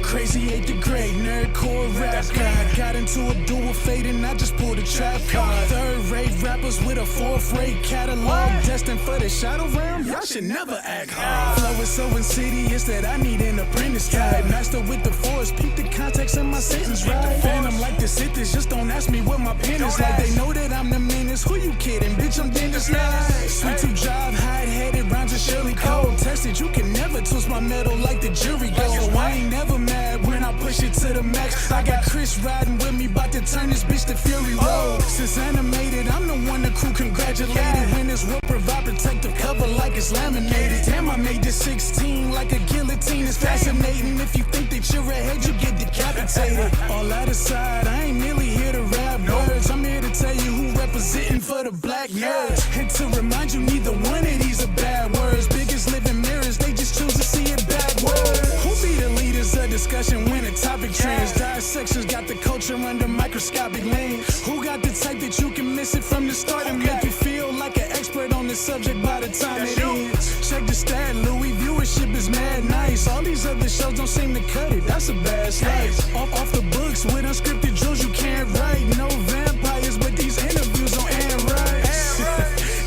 crazy, ate the great nerdcore rap guy. Got into a duel fate and I just pulled a trap card. Third-rate rappers with a fourth-rate catalog. Destined for the shadow realm, y'all should never act hard. Flow is so insidious that I need an apprentice type. Master with the force, peep the context in my sentence, right? Phantom like the Sith is, just don't ask me what my pen is like. They know that I'm the menace, who you kidding? Bitch, I'm Dennis Knight. Sweet to drive, hide-headed, rhymes are surely cold. Tested, you can never twist my metal like the jury goes. I ain't never mad when I push it to the max. I got Chris riding with me, about to turn this bitch to Fury Road. Since animated, I'm the one the crew congratulated. Winners will provide protective cover like it's laminated. Damn, I made this 16 like a guillotine. It's fascinating. If you think that you're ahead, you get decapitated. All that aside, I ain't merely here to rap words. I'm here to tell you who representing for the black nerds. And to remind you, neither one of these are bad words. Biggest living mirrors, they just choose to see it backwards. Who be the leaders of discussion when a topic trends? Dissections got the culture under microscopic lens. Who got the type that you can miss it from the start and make you feel like an expert on the subject by the time it ends? Check the stat, Louis, viewership is mad nice. All these other shows don't seem to cut it, that's a bad slice. Off the books with unscripted drills you can't write. No vampires, but these interviews on Anne Rice.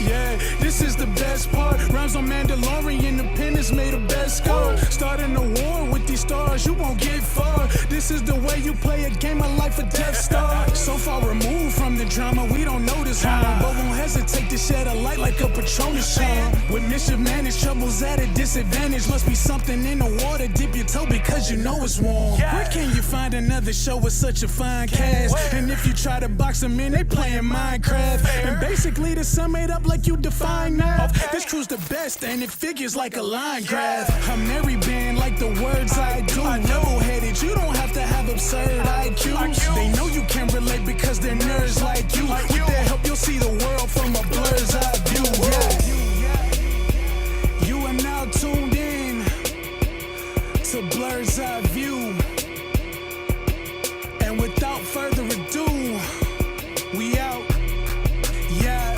Yeah, this is the best part. Rhymes on Mandalorian, Independence made a best score. Starting a war with these stars, you won't get far. This is the way you play a game of life or death star. So far removed from the drama, we don't know this harm, but won't hesitate to shed a light like a Patronus charm. With mischief managed, troubles at a disadvantage. Must be something in the water, dip your toe because you know it's warm. Where can you find another show with such a fine cast? And if you try to box them in, they playing Minecraft. And basically to sum it up like you define math, this crew's the best and it figures like a line graph. I'm Mary band like the words I do. Level-headed, you don't have to have absurd IQs. They know you can relate because they're nerds like you. With their help, you'll see the world from a blur's eye view. Yeah. You are now tuned in to Blur's Eye View. And without further ado, we out. Yeah.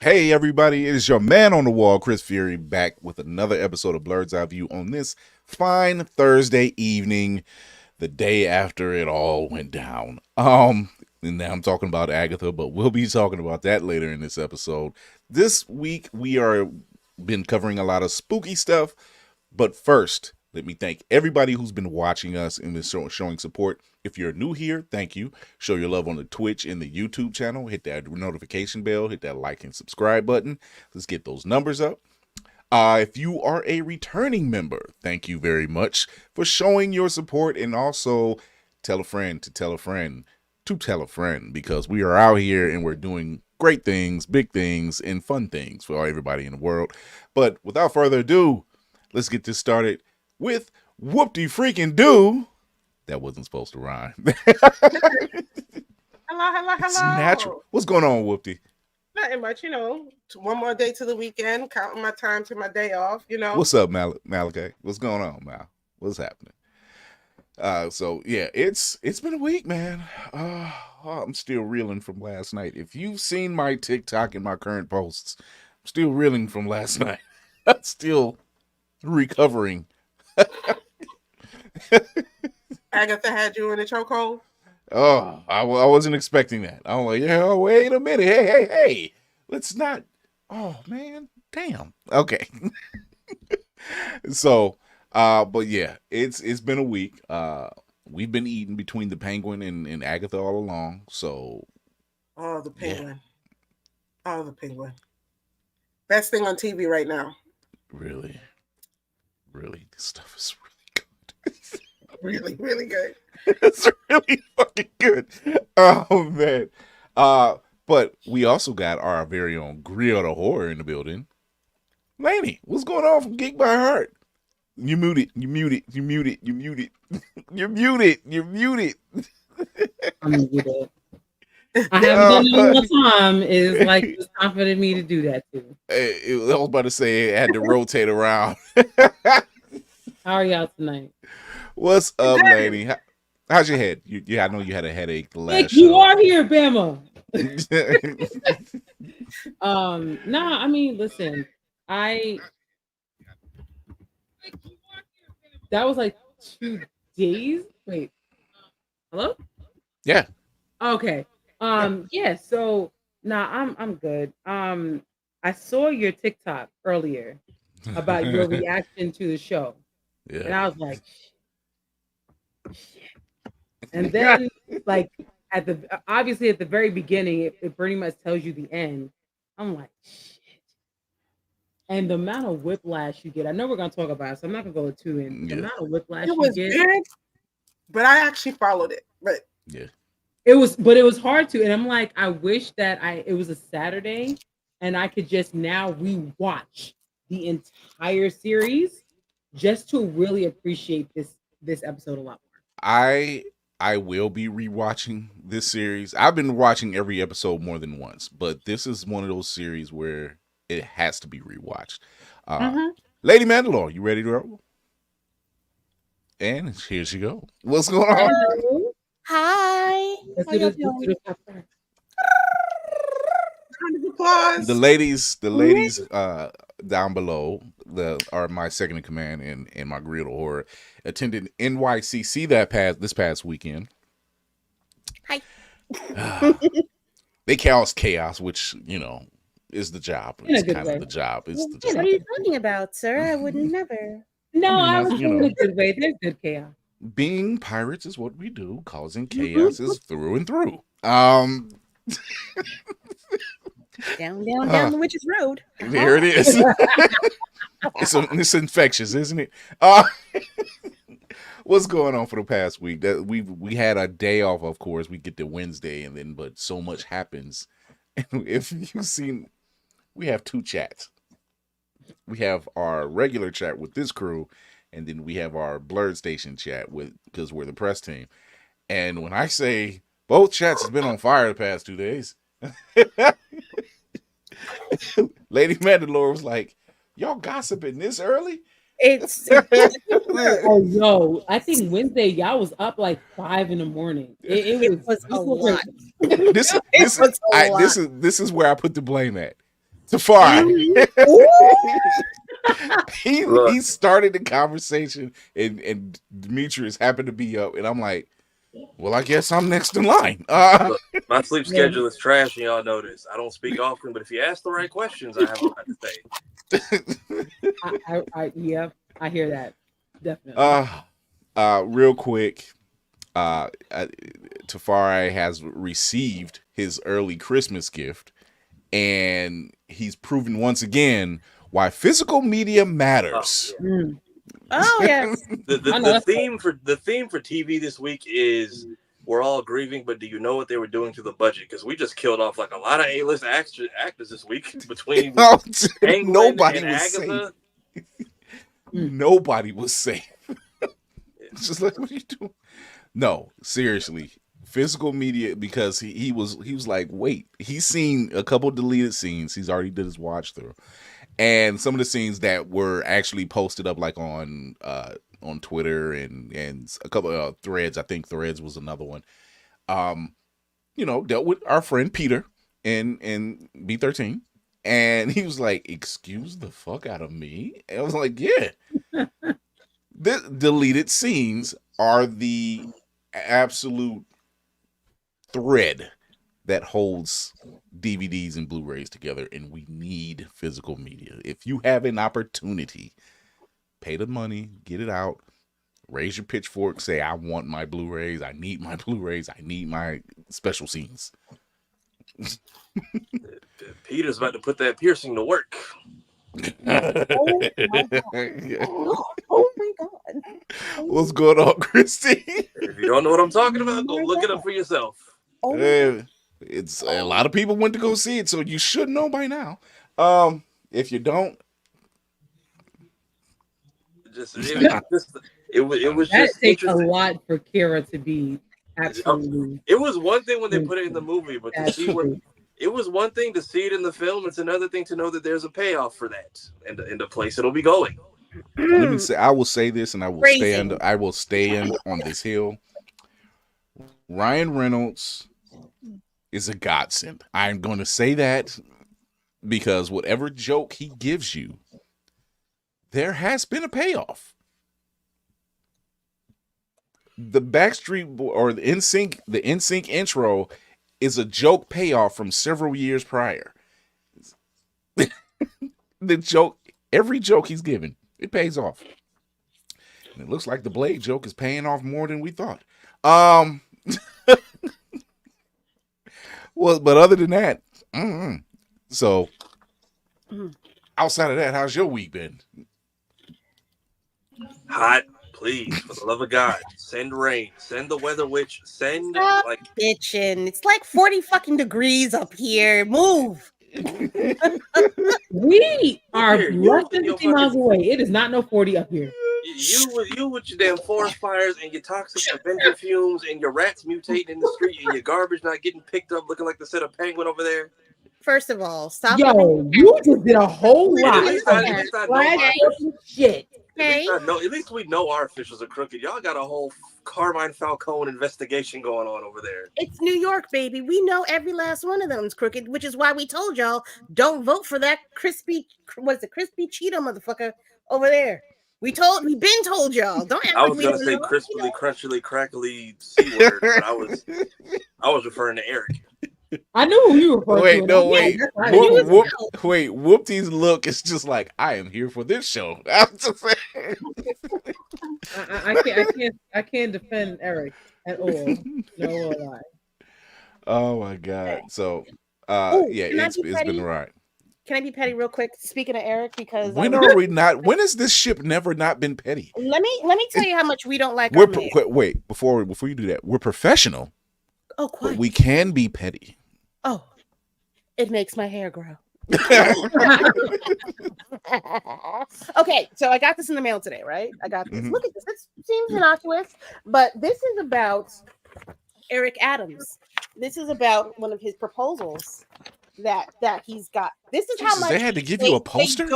Hey everybody, it is your man on the wall, Chris Fury, back with another episode of Blur's Eye View on this fine Thursday evening, the day after it all went down. And now I'm talking about Agatha, but we'll be talking about that later in this episode. This week we are been covering a lot of spooky stuff, but first, let me thank everybody who's been watching us and been showing support. If you're new here, thank you. Show your love on the Twitch and the YouTube channel. Hit that notification bell. Hit that like and subscribe button. Let's get those numbers up. If you are a returning member, thank you very much for showing your support. And also tell a friend to tell a friend to tell a friend, because we are out here and we're doing great things, big things, and fun things for everybody in the world. But without further ado, let's get this started with whoop-de-freaking-do. That wasn't supposed to rhyme. Hello. It's natural. What's going on, Whoopty? Nothing much, one more day to the weekend, counting my time to my day off, What's up, Malachi? What's going on, Mal? What's happening? So yeah, it's been a week, man. I'm still reeling from last night. If you've seen my TikTok and my current posts, I'm still reeling from last night. I'm still recovering. Agatha had you in a chokehold? Oh, I wasn't expecting that. I'm like, yeah, wait a minute. Hey. Let's not. Oh, man. Damn. Okay. So, but yeah, it's been a week. We've been eating between the Penguin and Agatha all along. So. Oh, the Penguin. Yeah. Oh, the Penguin. Best thing on TV right now. Really? This stuff is really good. Really, really good. It's really fucking good. Oh man. But we also got our very own Griot of Horror in the building. Laney, what's going on from Geek by Heart? You muted. You muted. You muted. You muted. You're muted. You're muted. I'm muted. I haven't done it in a time. It's like it's time for me to do that too. I was about to say it had to rotate around. How are y'all tonight? What's up, Laney? How's your head? I know you had a headache the last Nick, you are here, Bama. show. Nah, I mean, listen, that was like 2 days. Wait, hello? Yeah. Okay. Yeah, so I'm good. I saw your TikTok earlier about your reaction to the show. Yeah. And I was like, shit. And then like at the very beginning, it pretty much tells you the end. I'm like, shit. And the amount of whiplash you get, I know we're gonna talk about it, so I'm not gonna go too in. The amount of whiplash it was you get. big, but I actually followed it. But yeah. It was hard to, and I'm like, I wish that it was a Saturday and I could just now rewatch the entire series just to really appreciate this episode a lot more. I will be rewatching this series. I've been watching every episode more than once, but this is one of those series where it has to be rewatched. Lady Mandalore, you ready to roll? And here she go. What's going on? Hello. Hi. Let's How do y'all this. doing? kind of applause. The ladies down below are my second in command and my grill horror attended NYCC this past weekend. Hi. They caused chaos, which is the job. In a It's good kind way. of the job. It's the What job. are you talking about, sir? I would never. No, I I mean, was you in know. a good way. There's good chaos. Being pirates is what we do. Causing chaos is through and through. Down the witch's road. There it is. It's infectious, isn't it? What's going on for the past week? That we had a day off, of course. We get to Wednesday, but so much happens. If you've seen, we have 2 chats. We have our regular chat with this crew, and then we have our Blurred Station chat because we're the press team. And when I say both chats has been on fire the past 2 days, Lady Mandalore was like, "Y'all gossiping this early?" It's Oh no! I think Wednesday y'all was up like 5 a.m. It was a lot. This is where I put the blame at. Tafari. He started the conversation and Demetrius happened to be up, and I'm like, well, I guess I'm next in line. Look, my sleep schedule is trash, and y'all know this. I don't speak often, but if you ask the right questions, I have a lot to say. I hear that definitely. Real quick, Tafari has received his early Christmas gift, and he's proven once again why physical media matters. Oh yes. The theme for TV this week is we're all grieving, but do you know what they were doing to the budget? Because we just killed off like a lot of A-list actors this week between Nobody and was Agatha. safe. Nobody was safe. It's just like, what are you doing? No, seriously. Physical media, because he was like, wait, he's seen a couple deleted scenes. He's already did his watch through. And some of the scenes that were actually posted up like on Twitter and a couple of threads. I think Threads was another one. Dealt with our friend Peter in B13. And he was like, excuse the fuck out of me. And I was like, yeah. The deleted scenes are the absolute thread that holds DVDs and Blu-rays together, and we need physical media. If you have an opportunity, pay the money, get it out, raise your pitchfork, say, I want my Blu-rays, I need my Blu-rays, I need my special scenes. Peter's about to put that piercing to work. Oh my god. What's going on, Christy? If you don't know what I'm talking about, go look it up for yourself. Oh, It It's a lot of people went to go see it, so you should know by now. If you don't, it was That just takes a interesting. lot for Kira to be absolutely. It was one thing when they put it in the movie, but to That's see what true. it was one thing to see it in the film. It's another thing to know that there's a payoff for that and the place it'll be going. let me say, I will say this, and I will Phrasing. stand on this hill. Ryan Reynolds is a godsend. I'm going to say that because whatever joke he gives you, there has been a payoff. The Backstreet or the NSYNC intro is a joke payoff from several years prior. The joke, every joke he's given, it pays off. And it looks like the Blade joke is paying off more than we thought. Well, but other than that, so outside of that, how's your week been? Hot, please, for the love of God, send rain, send the weather witch, send Stop like bitching. It's like 40 fucking degrees up here. Move. We are Here, less than your 50 miles fucking- away. It is not no 40 up here. you with your damn forest fires and your toxic Avenger fumes and your rats mutating in the street and your garbage not getting picked up looking like the set of penguin over there. First of all, stop. Yo, you just did a whole lot At least I know flag our fucking shit. Okay. at least we know our officials are crooked. Y'all got a whole Carmine Falcone investigation going on over there. It's New York, baby. We know every last one of them is crooked, which is why we told y'all don't vote for that crispy Cheeto motherfucker over there. We've been told y'all. Don't act I like was we gonna don't say know. crispily, crunchily, crackly C word, but I was referring to Eric. I knew who you were Wait, no, wait. Whoop. Whoopty's look is just like, I am here for this show. I'm just saying. I can't defend Eric at all. No lie. Oh my god. So Ooh, yeah, can I it's be been petty? right. Can I be petty real quick? Speaking of Eric, because When are we not? When has this ship never not been petty? let me tell you how much we don't like We're our man. wait before you do that. We're professional, Oh, but quiet. we can be petty. Oh, it makes my hair grow. Okay, so I got this in the mail today, right? I got this. Mhm. Look at this. This seems innocuous, but this is about Eric Adams. This is about one of his proposals that he's got. This is how Jesus, much they had to give you a poster?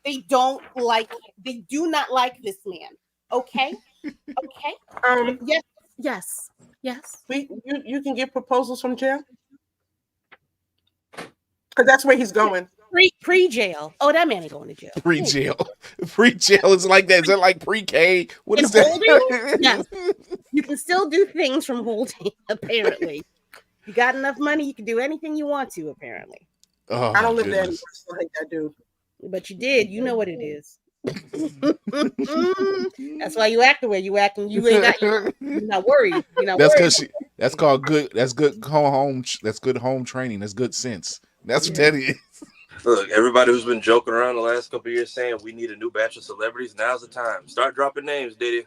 They do not like this man. Okay. Yes. You can get proposals from jail because that's where he's going. Pre-jail. Oh, that man ain't going to jail. Pre-jail. Pre-jail is like that. Is that like pre-K? What In is that? holding? Yes. You can still do things from holding, apparently. You got enough money, you can do anything you want to, apparently. Oh, I don't live there goodness. anymore, like that dude. But you did. You know what it is. That's why you act the way you act, and you're not worried. You're not That's worried. because that's called good. That's good home. That's good home training. That's good sense. That's what that is. Look, everybody who's been joking around the last couple of years saying we need a new batch of celebrities, now's the time. Start dropping names, Diddy.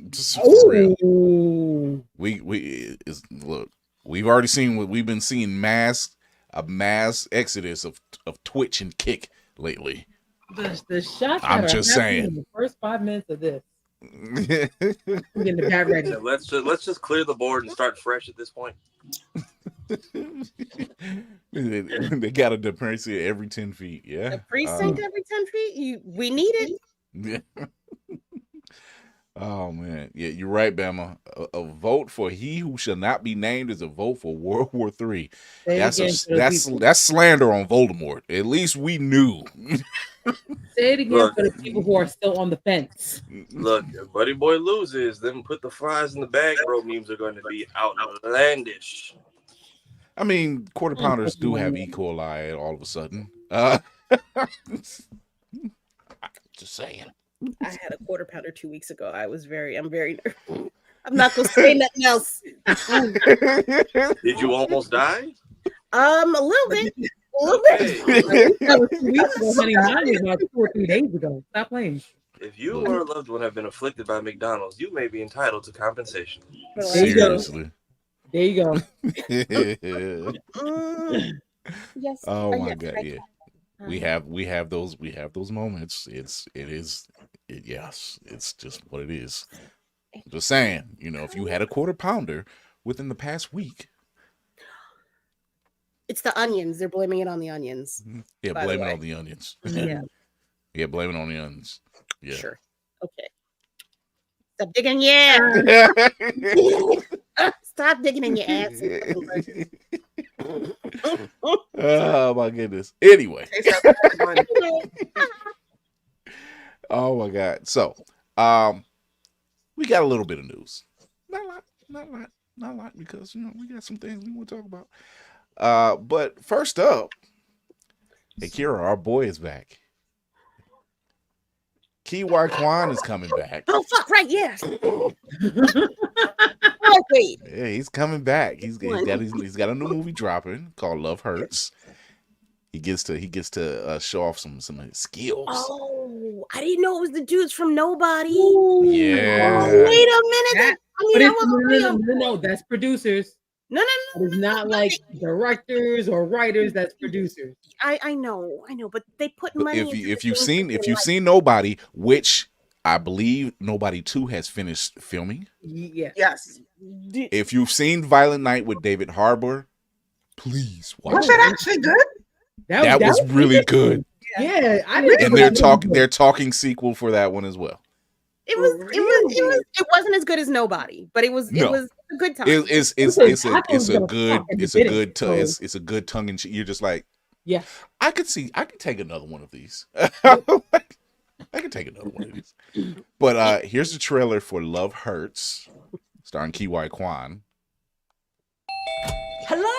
Just for real. Ooh. Look. We've already seen what we've been seeing a mass exodus of Twitch and Kick lately. The shots. I'm that are just happening saying. in the first 5 minutes of this. I'm getting the bat ready. And let's just clear the board and start fresh at this point. They got a dependency every 10 feet. Yeah. A precinct every 10 feet. We need it. Yeah. Oh man, yeah, you're right, Bama. A vote for he who shall not be named is a vote for World War III. That's slander on Voldemort. At least we knew. Say it again Look. for the people who are still on the fence. Look, if Buddy Boy loses, then put the fries in the bag, bro. Memes are going to be outlandish. I mean, quarter pounders do have E. coli all of a sudden. Just saying. I had a quarter pounder 2 weeks ago. I'm very nervous. I'm not gonna say nothing else. Did you almost die? A little bit. Okay. That was 2 weeks ago, honey. Mine was about 2 or 3 days ago. Stop playing. If you or a loved one have been afflicted by McDonald's, you may be entitled to compensation. But There you go. Seriously. There you go. Yes. Oh my yes, god, I yeah. can. We have those moments. Yes, it's just what it is. I'm just saying, if you had a quarter pounder within the past week, It's the onions. They're blaming it on the onions. yeah, By the blame it way. on the onions. Yeah. Yeah, blame it on the onions. Yeah. Sure. Okay. Stop digging your ass. Stop digging in your ass. Oh my goodness. Anyway. Taste that fucking money. Oh my god. So, we got a little bit of news. Not a lot, because we got some things we want to talk about. But first up, hey Kira, our boy is back. Kiwi Kwan is coming back. Oh fuck! Right? Yes. Wait. Yeah, he's coming back. He's got a new movie dropping called Love Hurts. He gets to show off some of his skills. Oh, I didn't know it was the dudes from Nobody. Yeah. Oh, wait a minute. No, that's producers. No. It's not like directors or writers. That's producers. I know, but they put money. If you've seen Nobody, which I believe Nobody 2 has finished filming. Yeah. Yes. If you've seen Violent Night with David Harbour, please watch Was it. that actually good? That was really good. Yeah, And they're talking sequel for that one as well. It wasn't as good as Nobody, but it was a good time. It's a good tongue in cheek. You're just like, yeah, I could take another one of these. I could take another one of these. But here's the trailer for Love Hurts, starring Kiwi Kwan. Hello.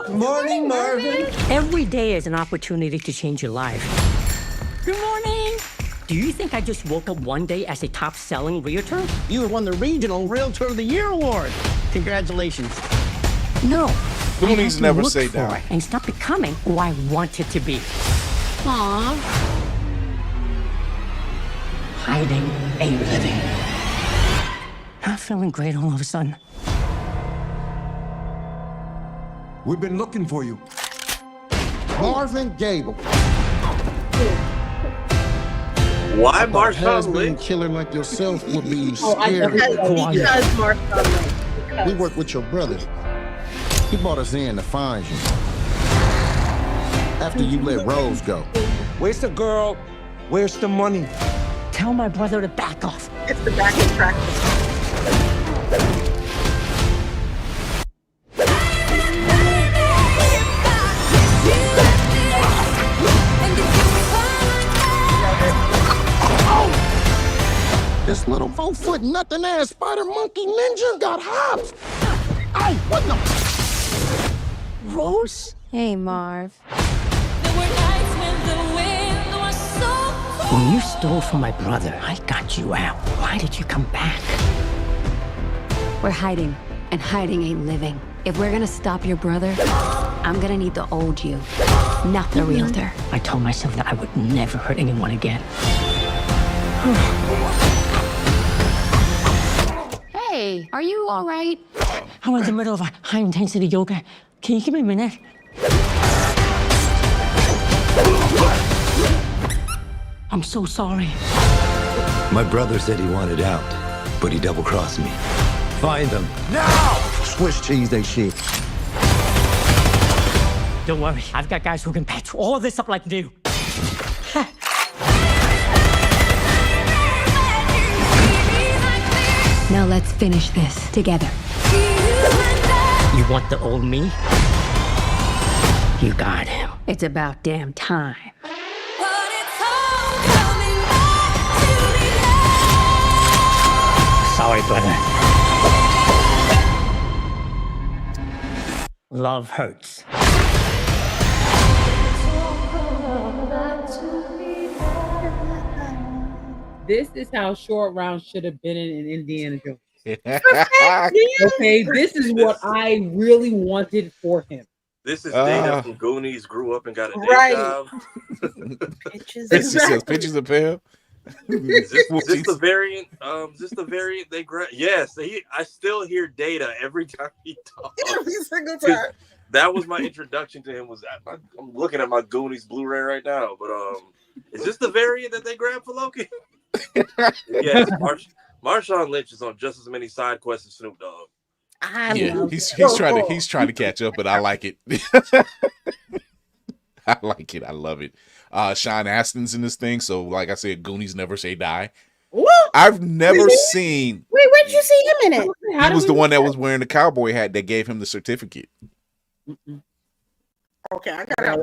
Morning, Marvin. Every day is an opportunity to change your life. Good morning. Do you think I just woke up one day as a top-selling realtor? You won the Regional Realtor of the Year award. Congratulations. No. Goonies never say down. die. And stop becoming who I want it to be. Aww. Hiding a living. I'm feeling great all of a sudden. We've been looking for you. Marvin Gable. Why Marshawn Has-been Lynch? killer like yourself would be Because scared. Marshawn Lynch. We work with your brother. He brought us in to find you. After you let Rose go. Where's the girl? Where's the money? Tell my brother to back off. It's the back end practice. This little 4-foot nothing ass spider monkey ninja got hops. Ow, what the? Rose? Hey, Marv. When you stole from my brother, I got you out. Why did you come back? We're hiding, and hiding ain't living. If we're gonna stop your brother, I'm gonna need the old you, not the realtor. I told myself that I would never hurt anyone again. Hey, are you all right? I'm in the middle of a high-intensity yoga. Can you give me a minute? I'm so sorry. My brother said he wanted out, but he double-crossed me. Find him. Now! Swiss cheese, they shit. Don't worry, I've got guys who can patch all this up like new. Now let's finish this together. You want the old me? You got him. It's about damn time. Sorry, brother. Love hurts. This is how Short Round should have been in Indiana Jones. Okay, this is what I really wanted for him. This is Dana from Goonies, grew up and got a day Right. job. This says pictures of him. Is this the variant? Is this the variant they grab? Yes, I still hear Data every time he talks. Every single time. That was my introduction to him. I'm looking at my Goonies Blu-ray right now, but is this the variant that they grabbed for Loki? Yes, Marshawn Lynch is on just as many side quests as Snoop Dogg. He's trying to catch up, but I like it. I like it. I love it. Sean Astin's in this thing, so like I said, Goonies never say die. What? I've never seen. Wait, where'd you see him in it? He was the one that was wearing the cowboy hat that gave him the certificate. Okay, I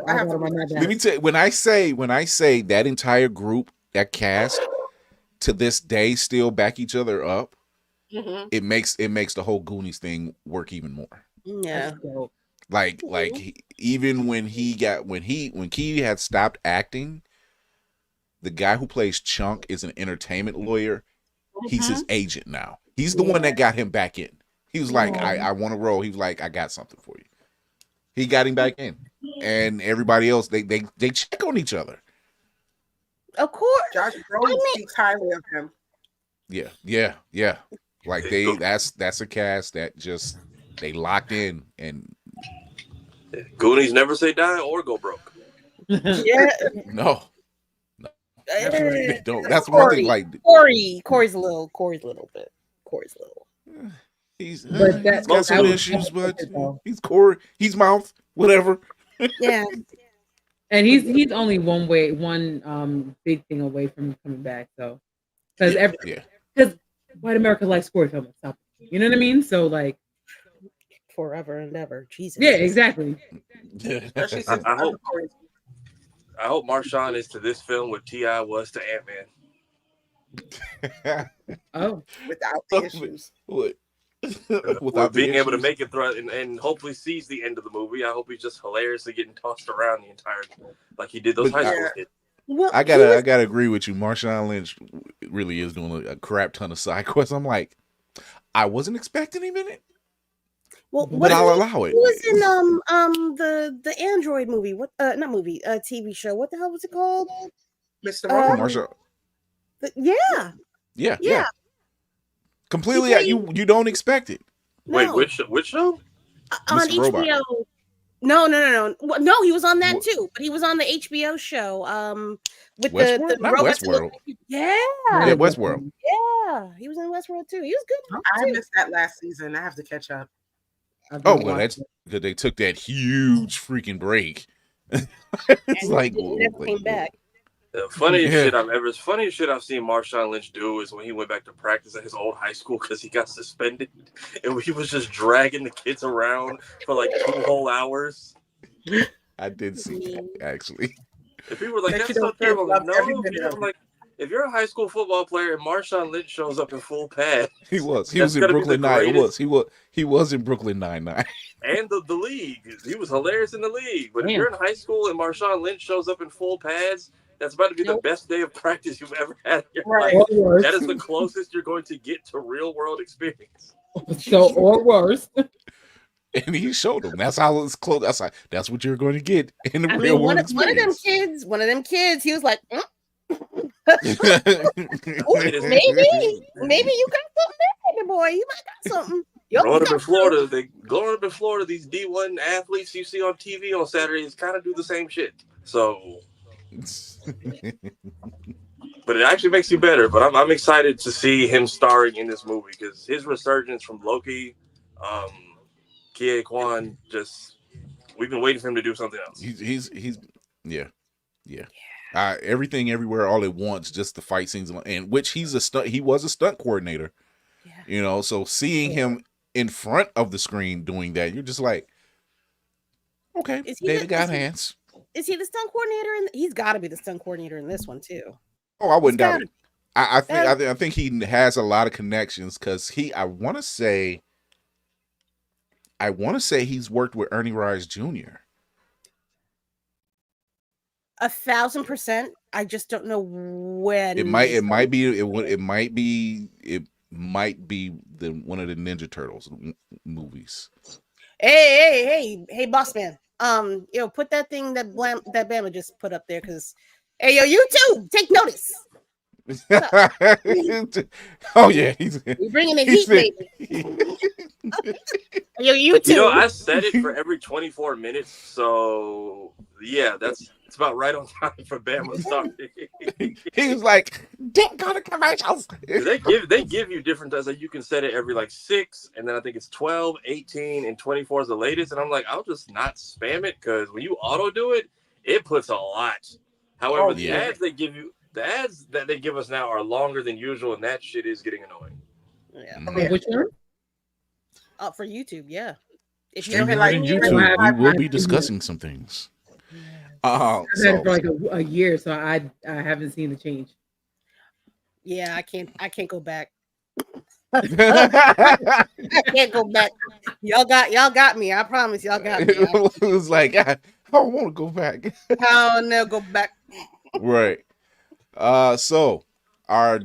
have to run that down. Let me tell you, when I say that entire group, that cast, to this day still back each other up, it makes the whole Goonies thing work even more. Yeah. Like even when Key had stopped acting, the guy who plays Chunk is an entertainment lawyer. He's his agent now. He's the one that got him back in. He was like, I want to roll. He was like, I got something for you. He got him back in. And everybody else, they check on each other. Of course. Josh Brolin speaks highly of him. Yeah. Like that's a cast that just they locked in, and Goonies never say die or go broke. Yeah. No. They don't. That's one thing. Like Corey's a little bit. He's but got some issues, but he's Corey. He's mouth, whatever. Yeah. And he's only one big thing away from coming back. So because White America likes Corey Feldman. Stop. You know what I mean? So like forever and ever. Jesus. Yeah, exactly. I hope Marshawn is to this film what T.I. was to Ant-Man. Without the issues. What? Without being able to make it through and hopefully sees the end of the movie. I hope he's just hilariously getting tossed around the entire like he did those high school kids. Well, I gotta agree with you. Marshawn Lynch really is doing a crap ton of side quests. I'm like, I wasn't expecting him in it. Well, but I'll allow it. He was in the Android movie. What not movie? TV show. What the hell was it called? Mr. Marshall. Yeah. Completely, you don't expect it. No. Wait, which show? On Mr. HBO. Robot. No. No, he was on that too. But he was on the HBO show. With Westworld? the Not robots. Westworld. Yeah, Westworld. Yeah, he was in Westworld too. He was good. I missed that last season. I have to catch up. Oh well, that's because they took that huge freaking break. It's like never came back. The funniest shit I've seen Marshawn Lynch do is when he went back to practice at his old high school because he got suspended, and he was just dragging the kids around for like 2 whole hours. I did see that actually. If people were like, that's so terrible. If you're a high school football player and Marshawn Lynch shows up in full pad, he was in Brooklyn Nine. He was in Brooklyn Nine-Nine. And the league, he was hilarious in the league. But if you're in high school and Marshawn Lynch shows up in full pads, that's about to be the best day of practice you've ever had in your life. That is the closest you're going to get to real world experience. So or worse. And he showed them. That's how it's close. That's what you're going to get in the real world experience. One of them kids, he was like, maybe you got something there, baby boy. You might got something. Growing up in Florida, these D1 athletes you see on TV on Saturdays kind of do the same shit. So, but it actually makes you better. But I'm excited to see him starring in this movie because his resurgence from Loki, Kie Kwan, we've been waiting for him to do something else. He's everything, everywhere, all at once. Just the fight scenes, and which he was a stunt coordinator. Yeah. You know, so seeing him in front of the screen doing that, you're just like, okay, David got hands. Is he the stunt coordinator? He's got to be the stunt coordinator in this one too. Oh, I wouldn't doubt it. I think he has a lot of connections because I want to say he's worked with Ernie Reyes Jr. 1,000%. I just don't know when. It might be one of the Ninja Turtles movies. Hey, boss man. Put that thing that Bama just put up there because, hey, yo, you too, take notice. Oh yeah, We're bringing the heat, baby. You too. You know, I set it for every 24 minutes, so yeah, it's about right on time for Bama starting. He was like, "Don't go to commercials." They give you different times. Like you can set it every like 6, and then I think it's 12, 18, and 24 is the latest. And I'm like, I'll just not spam it because when you auto do it, it puts a lot. However, the ads they give you, the ads that they give us now are longer than usual, and that shit is getting annoying. Yeah. Which one? For YouTube, yeah. If you Streaming like on YouTube, we will be discussing some things. I've had it for like a year, so I haven't seen the change. Yeah, I can't go back. I can't go back. Y'all got me. I promise y'all got me. It was like, I don't want to go back. I'll never go back. Right. So our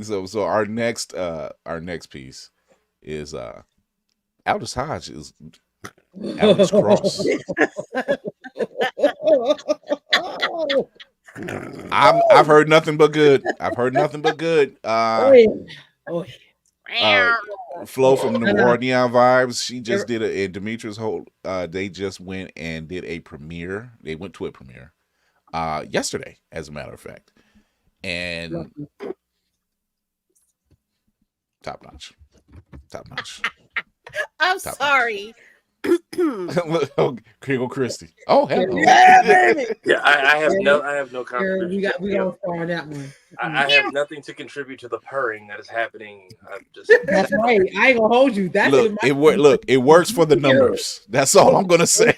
so our next piece is Aldous Hodge is Aldous Cross. I've heard nothing but good. Flo from the Noir Neon Vibes, she just did and Demetrius Holt, they just went and did a premiere. They went to a premiere yesterday, as a matter of fact. And top notch. I'm sorry. Kriegel Christie. Oh, hello. Yeah, baby. Yeah, I have no contribution. We got far on that one. I have nothing to contribute to the purring that is happening. That's right. I ain't gonna hold you. That's it works for the numbers. That's all I'm gonna say.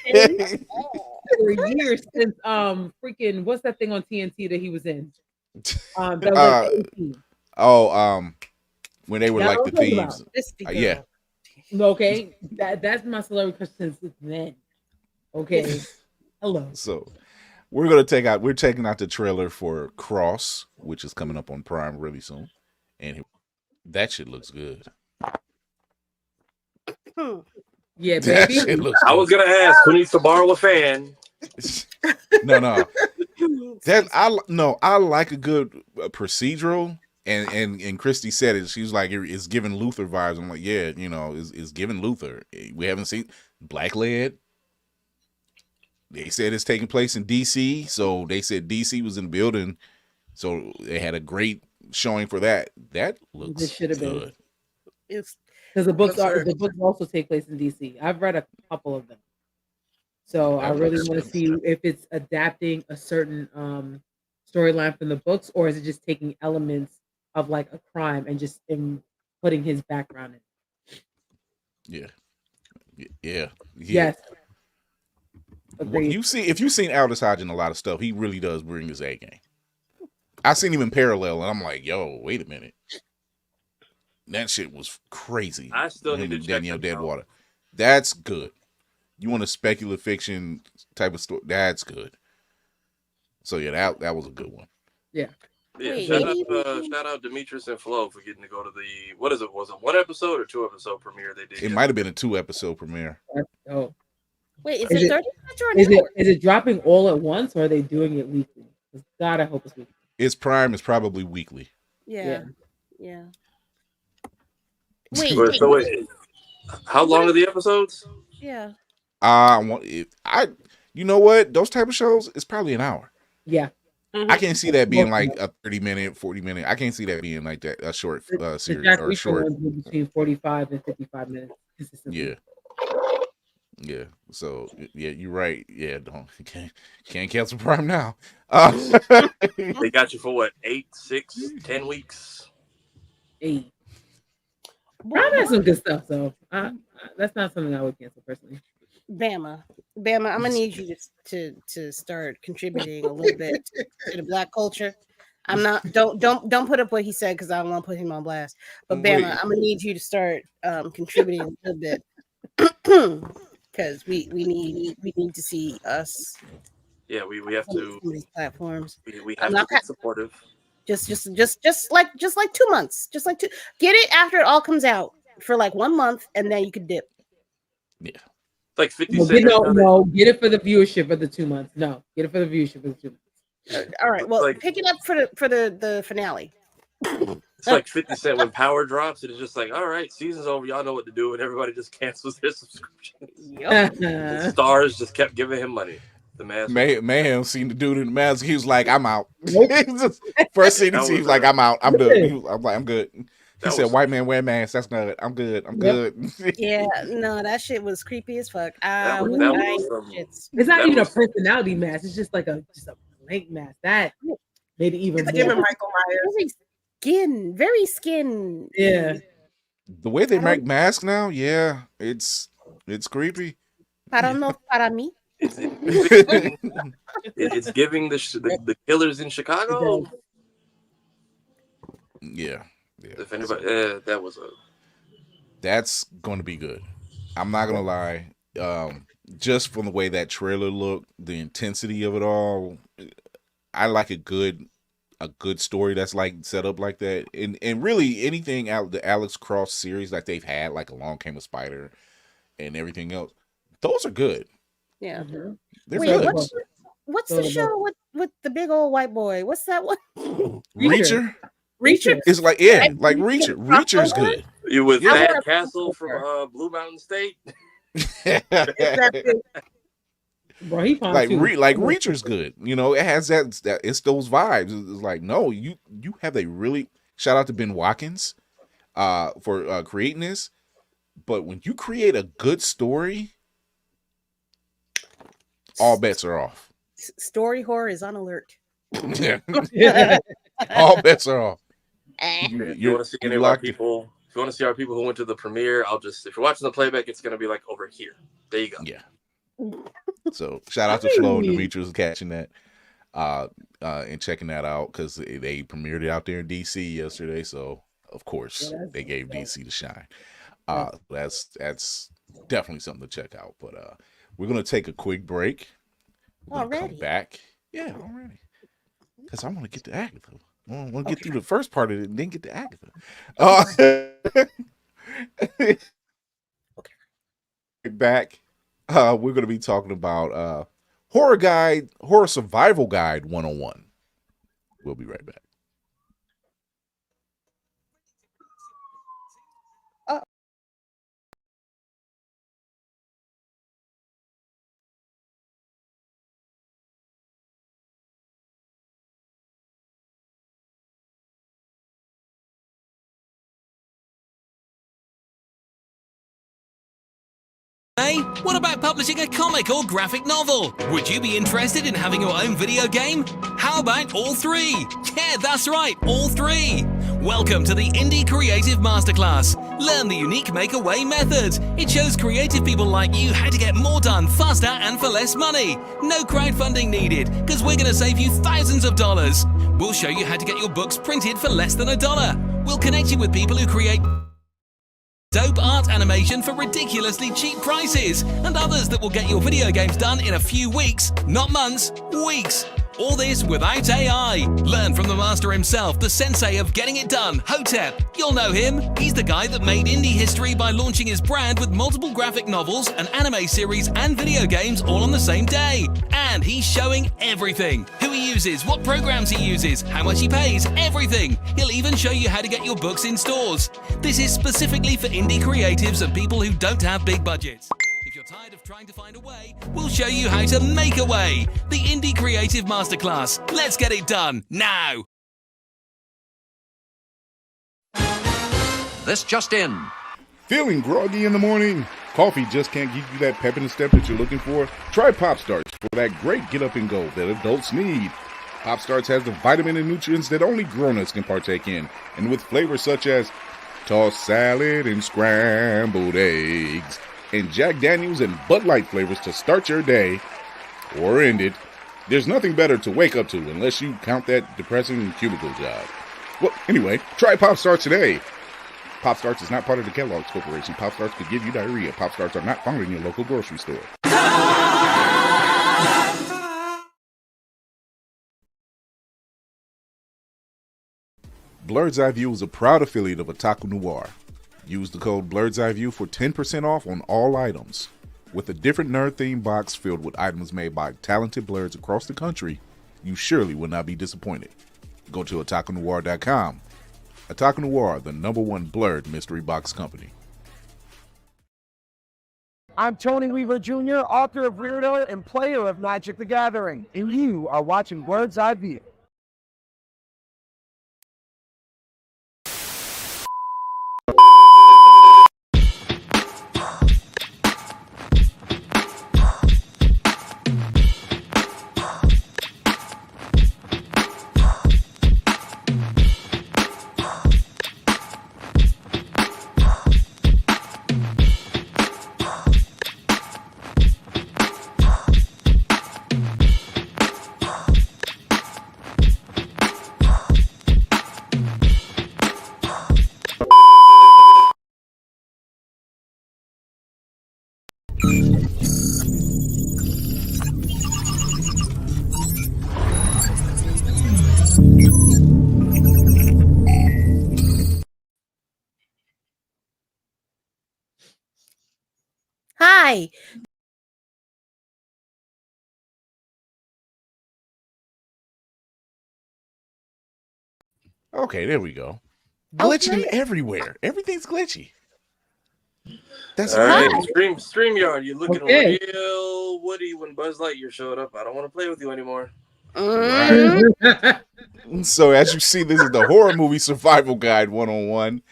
For years since freaking what's that thing on TNT that he was in? When they were like the thieves. Yeah. Okay, that's my celebrity crush since then. Okay, hello. So we're taking out the trailer for Cross, which is coming up on Prime really soon, and that shit looks good. Yeah, baby. I was gonna ask who needs to borrow a fan. No. I like a good procedural. And Christy said it. She was like, it's giving Luther vibes. I'm like, yeah, it's giving Luther. We haven't seen Black Lead. They said it's taking place in DC, so they said DC was in the building, so they had a great showing for that. That looks good. It's because the books also take place in DC. I've read a couple of them, so I really want to see if it's adapting a certain storyline from the books, or is it just taking elements of like a crime and just putting his background in. Yeah. Yes. Well, if you've seen Aldous Hodge in a lot of stuff, he really does bring his A game. I've seen him in Parallel, and I'm like, yo, wait a minute. That shit was crazy. I still need to check Danielle Deadwater. That's good. You want a speculative fiction type of story? That's good. So yeah, that was a good one. Yeah. Yeah, shout out Demetrius and Flo for getting to go to the was it 1 episode or 2 episode premiere they did? It might have been a 2 episode premiere. Oh, wait, is it 30 minutes or an hour? Is it dropping all at once, or are they doing it weekly? God, I hope it's weekly. It's Prime. It's probably weekly. Yeah. Wait. How long are the episodes? Yeah. You know what? Those type of shows, it's probably an hour. Yeah. Mm-hmm. I can't see that being like a 30-minute, 40-minute. I can't see that being like that, a short series or a short. Between 45 and 55 minutes. Yeah. So yeah, you're right. Yeah, can't cancel Prime now. They got you for what? 8, 6, 10 weeks? 8. Prime has some good stuff, so that's not something I would cancel personally. Bama, I'm gonna need you to start contributing a little bit to the Black culture. I'm not. Don't put up what he said because I don't want to put him on blast. But Bama, I'm gonna need you to start contributing a little bit because we need to see us. Yeah, we have to. These platforms. We have to be supportive. Just like 2 months. Get it after it all comes out for like 1 month, and then you could dip. Yeah. Like 50 Get it for the viewership of the 2 months. No, get it for the viewership of the 2 months. All right. Well, like, pick it up for the finale. It's like 50 Cent when Power drops. It's just like, all right, season's over. Y'all know what to do, and everybody just cancels their subscription. Yep. And Stars just kept giving him money. The mask. Mayhem seen the dude in the mask. He was like, "I'm out." First scene, he was like, "I'm out. I'm done." I'm good. He said, "White man wear mask. That's good. I'm good. I'm good." Yeah, no, that shit was creepy as fuck. It's not even a personality mask. It's just like a blank mask. That made it even more. Michael Myers. Very skin. Yeah. The way they make masks now, yeah, it's creepy. Para no para mí. It's giving the killers in Chicago. Yeah. If anybody, that's going to be good. I'm not gonna lie. Just from the way that trailer looked, the intensity of it all, I like a good story that's like set up like that. And really anything out the Alex Cross series like they've had, like Along Came a Spider and everything else, those are good. Yeah. They're Wait, good. what's the show with the big old white boy? What's that one? Reacher. It's like like Reacher. Reacher's good. You with Thad Castle from Blue Mountain State? Bro, he like Reacher's good. You know, it has that it's those vibes. It's like, no, you have a really shout out to Ben Watkins for creating this. But when you create a good story, all bets are off. Story horror is on alert. Yeah. All bets are off. You want to see any of our people? If you want to see our people who went to the premiere, if you're watching the playback, it's going to be like over here. There you go. Yeah. So shout out to Flo and Demetrius catching that and checking that out because they premiered it out there in DC yesterday. So of course they gave DC the shine. That's definitely something to check out. But we're gonna take a quick break. We're gonna come back. Yeah, already. Because I want to get to Agatha. I want to get through the first part of it and then get to Agatha. Back. We're going to be talking about Horror Survival Guide 101. We'll be right back. Hey, what about publishing a comic or graphic novel? Would you be interested in having your own video game? How about all three? Yeah, that's right, all three. Welcome to the Indie Creative Masterclass. Learn the unique Makeaway method. It shows creative people like you how to get more done faster and for less money. No crowdfunding needed, because we're going to save you thousands of dollars. We'll show you how to get your books printed for less than $1. We'll connect you with people who create dope art animation for ridiculously cheap prices, and others that will get your video games done in a few weeks, not months, weeks. All this without AI. Learn from the master himself, the sensei of getting it done, Hotep. You'll know him. He's the guy that made indie history by launching his brand with multiple graphic novels, an anime series, and video games all on the same day. And he's showing everything. Who he uses, what programs he uses, how much he pays, everything. He'll even show you how to get your books in stores. This is specifically for indie creatives and people who don't have big budgets. If you're tired of trying to find a way, we'll show you how to make a way. The Indie Creative Masterclass. Let's get it done now. This just in. Feeling groggy in the morning? Coffee just can't give you that pep in the step that you're looking for? Try Pop Starts for that great get up and go that adults need. Pop Starts has the vitamin and nutrients that only grown-ups can partake in, and with flavors such as tossed salad and scrambled eggs, and Jack Daniels and Bud Light flavors to start your day or end it. There's nothing better to wake up to unless you count that depressing cubicle job. Well, anyway, try Pop Starts today. Pop Starts is not part of the Kellogg's Corporation. Pop Starts could give you diarrhea. Pop Starts are not found in your local grocery store. Blerd's Eyeview is a proud affiliate of Otaku Noir. Use the code Blerd's Eyeview for 10% off on all items. With a different nerd-themed box filled with items made by talented blerds across the country, you surely will not be disappointed. Go to otakunoir.com. Otaku Noir, the #1 blurred mystery box company. I'm Tony Weaver Jr., author of Weirdo and player of Magic the Gathering, and you are watching Bird's Eye View. Hi. Okay, there we go. Glitching everywhere. Everything's glitchy. That's all right. weird. StreamYard, you looking real woody when Buzz Lightyear showed up. I don't want to play with you anymore. Right. So as you see, this is the Horror Movie Survival Guide 101.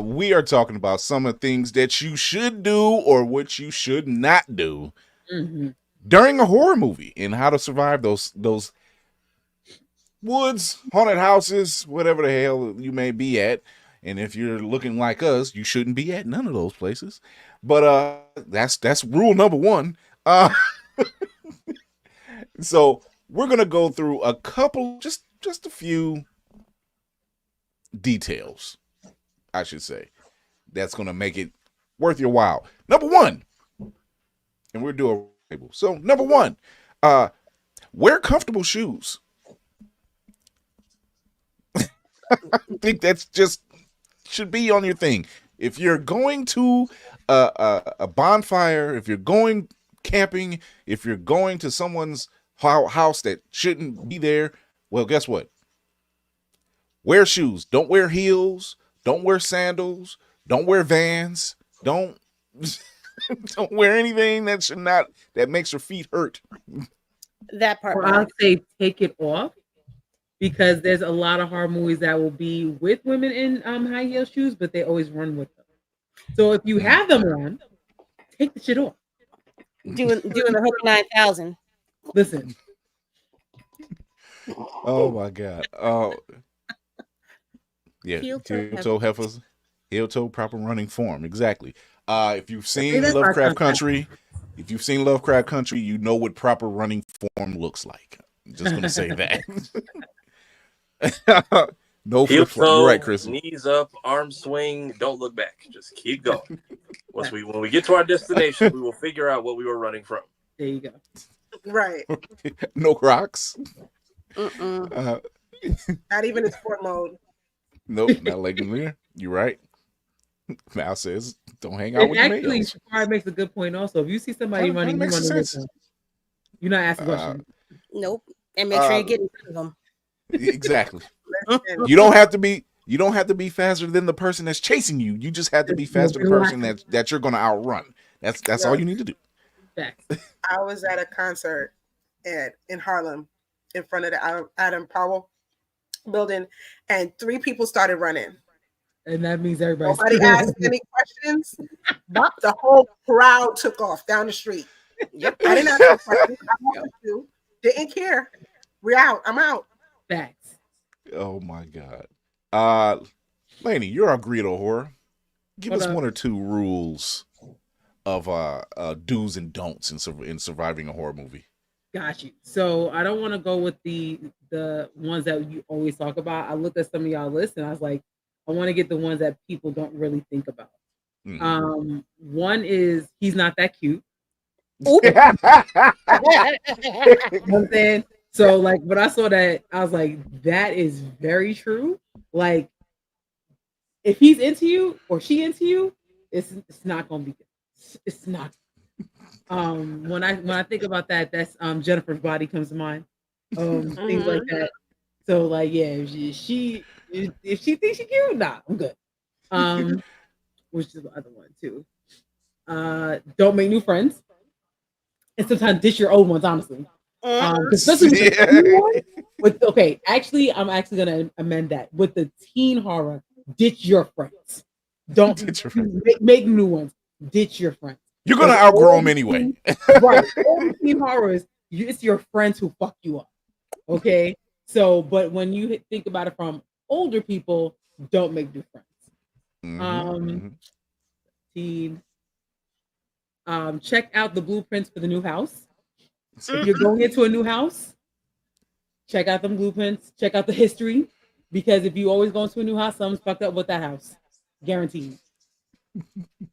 We are talking about some of the things that you should do or what you should not do during a horror movie and how to survive those woods, haunted houses, whatever the hell you may be at. And if you're looking like us, you shouldn't be at none of those places. But that's rule number 1. So we're gonna go through a couple, just a few details, I should say, that's gonna make it worth your while. Number 1, and we'll do a table. So number 1, wear comfortable shoes. I think that's just should be on your thing. If you're going to a bonfire, if you're going camping, if you're going to someone's house that shouldn't be there, well, guess what? Wear shoes. Don't wear heels. Don't wear sandals. Don't wear Vans. Don't wear anything that makes your feet hurt. That part. Or I'll say take it off, because there's a lot of horror movies that will be with women in high heel shoes, but they always run with them. So if you have them on, take the shit off. Doing the Hook 9000. Listen. Oh my God. Oh, yeah. Heel-toe heifers, heel-toe proper running form. Exactly. If you've seen Lovecraft Country, you know what proper running form looks like. I'm just gonna say that. No, you're right, Chris. Knees up, arm swing, don't look back. Just keep going. When we get to our destination, we will figure out what we were running from. There you go. Right. No Crocs. Not even in sport mode. Nope, not leg in there. You're right. Mal says, don't hang out with the males. Shafar makes a good point also. If you see somebody running, you run with them. You're not asking questions. Nope. And make sure you get in front of them. Exactly. You don't have to be faster than the person that's chasing you. You just have to be faster than the person that you're gonna outrun. That's all you need to do. I was at a concert in Harlem in front of the Adam Powell building, and 3 people started running. And that means everybody. Nobody asked any questions. The whole crowd took off down the street. Yep. I didn't ask a question. I wanted to. Didn't care. We're out. I'm out. Facts. Oh my God. Lainey, you're our Greedo horror. Give us 1 or 2 rules of do's and don'ts in surviving a horror movie. Got you. So I don't want to go with the ones that you always talk about. I looked at some of y'all lists and I was like, I want to get the ones that people don't really think about. Mm-hmm. One is he's not that cute. You know what I'm saying? So like when I saw that, I was like, that is very true. Like if he's into you or she into you, it's not gonna be good. It's not. When I think about that, that's Jennifer's Body comes to mind. things like that. So like, yeah, if she thinks she cute, nah, I'm good. Which is the other one too. Don't make new friends, and sometimes ditch your old ones. Honestly, especially with the new one. Actually, I'm actually gonna amend that with the teen horror. Ditch your friends. Don't make new ones. Ditch your friends. You're gonna outgrow them anyway. Right. All the teen horrors, it's your friends who fuck you up. Okay. So, but when you think about it from older people, don't make new friends. Teen. Check out the blueprints for the new house. If you're going into a new house, check out the blueprints. Check out the history, because if you always go into a new house, something's fucked up with that house, guaranteed.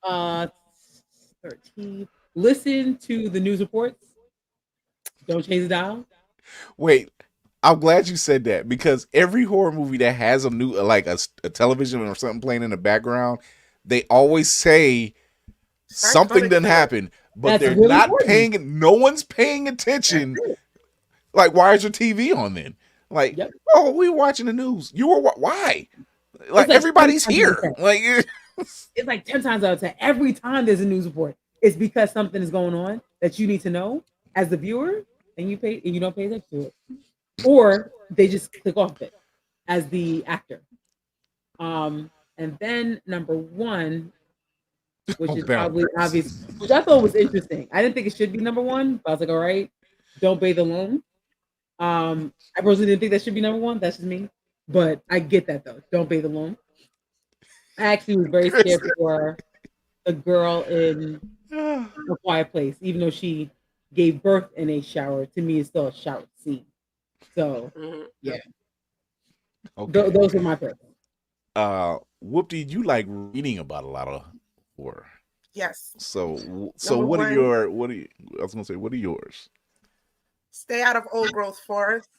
13. Listen to the news reports. Don't change the dial. Wait, I'm glad you said that, because every horror movie that has a new, like a television or something playing in the background, they always say something didn't happen, but they're really not paying. No one's paying attention. Like, why is your TV on then? Like, oh, we were watching the news. You were why? Like everybody's here. Like it's like 10 times out of 10. Every time there's a news report, it's because something is going on that you need to know as the viewer, and you don't pay attention to it, or they just click off it as the actor. And then number 1, which is probably obvious, which I thought was interesting. I didn't think it should be number 1, but I was like, all right, don't bathe alone. I personally didn't think that should be number 1. That's just me, but I get that though. Don't bathe alone. I actually was very scared for the girl in A Quiet Place, even though she gave birth in a shower. To me, it's still a shower scene. So, yeah. Okay. Those are my favorites. Whoopty, you like reading about a lot of horror? Yes. So Number what one, are your? What are you? I was gonna say, what are yours? Stay out of old growth forests.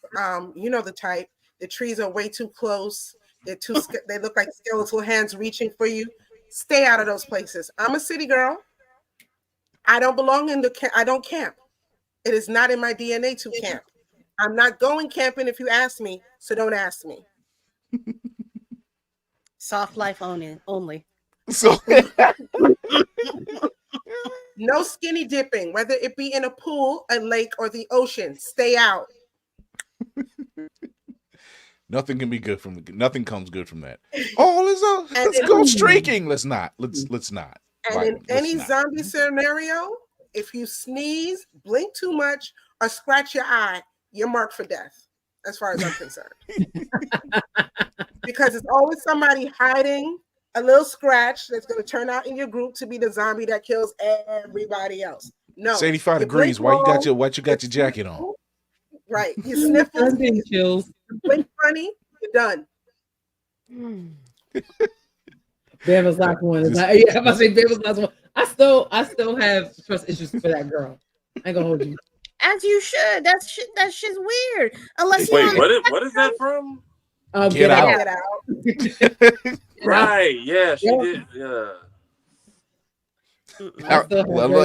You know the type. The trees are way too close. They're too. They look like skeletal hands reaching for you. Stay out of those places. I'm a city girl. I don't belong in the. I don't camp. It is not in my DNA to camp. I'm not going camping if you ask me. So don't ask me. Soft life only. So no skinny dipping, whether it be in a pool, a lake, or the ocean. Stay out. Nothing comes good from that. Oh, let's go streaking. Let's not. Let's not. And in any zombie scenario, if you sneeze, blink too much, or scratch your eye, you're marked for death, as far as I'm concerned. Because it's always somebody hiding a little scratch that's going to turn out in your group to be the zombie that kills everybody else. No, it's 85 degrees. Why you got your jacket on? Right, you sniffle, you blink funny, you're done. Bama's last one. Yeah, I'm about to say Bama's last one. I still have trust issues for that girl. I ain't gonna hold you. As you should. That shit's weird. Unless wait, what is that from? Get out. Get out. Right? Yeah, she did. Yeah.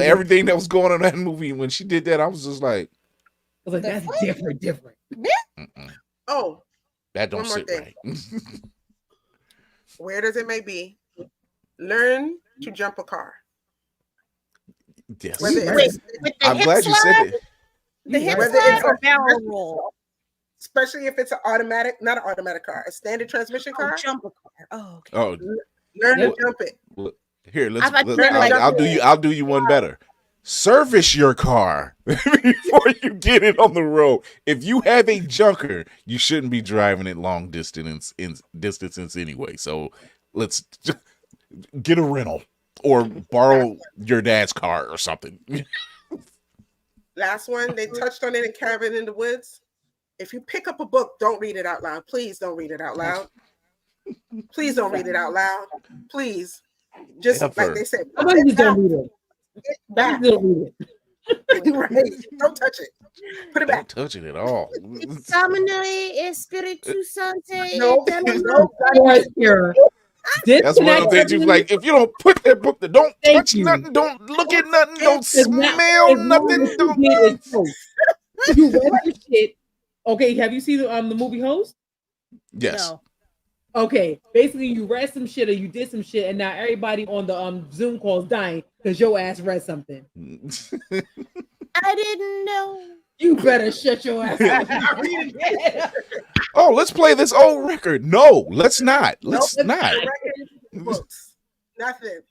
Everything that was going on in that movie, when she did that, I was just like, that's different. Oh, that don't sit right. Weird as it may be, learn to jump a car. Yes. I'm glad you said it. The hip slide or barrel roll? Especially if it's an automatic, not an automatic car, a standard transmission car. Jump a car. Oh, okay. Oh, learn to jump it. Here, I'll do you one better. Service your car before you get it on the road. If you have a junker, you shouldn't be driving it long distances anyway. So let's get a rental or borrow your dad's car or something. Last one, they touched on it in Cabin in the Woods. If you pick up a book, don't read it out loud. Please don't read it out loud. Please don't read it out loud. Please. Just like they said. Don't read it. Back. Don't read it. Right. Don't touch it. Put it back. Don't touch it at all. Domine Espiritu Sante. No. That's one of the things you like. If you don't put that book, don't touch nothing, don't look at nothing, don't smell nothing. You read your shit. Okay, have you seen the movie Host? Yes. No. Okay, basically you read some shit or you did some shit, and now everybody on the Zoom call is dying because your ass read something. I didn't know. You better shut your ass up and not read again. Oh, let's play this old record. No, let's not. Let's Nope, not. books. Nothing.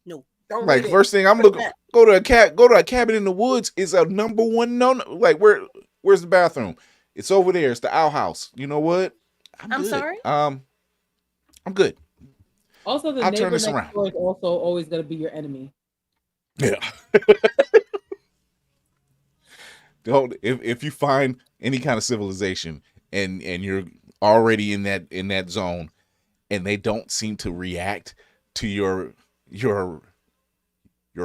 No. Don't Like read first thing I'm looking, go to a cabin in the woods is a number one no. Like where's the bathroom? It's over there. It's the outhouse. You know what? I'm good. sorry? I'm good. Also, the I'll turn neighbor this next around. door is also always gonna be your enemy. Yeah. Don't if you find any kind of civilization and you're already in that zone and they don't seem to react to your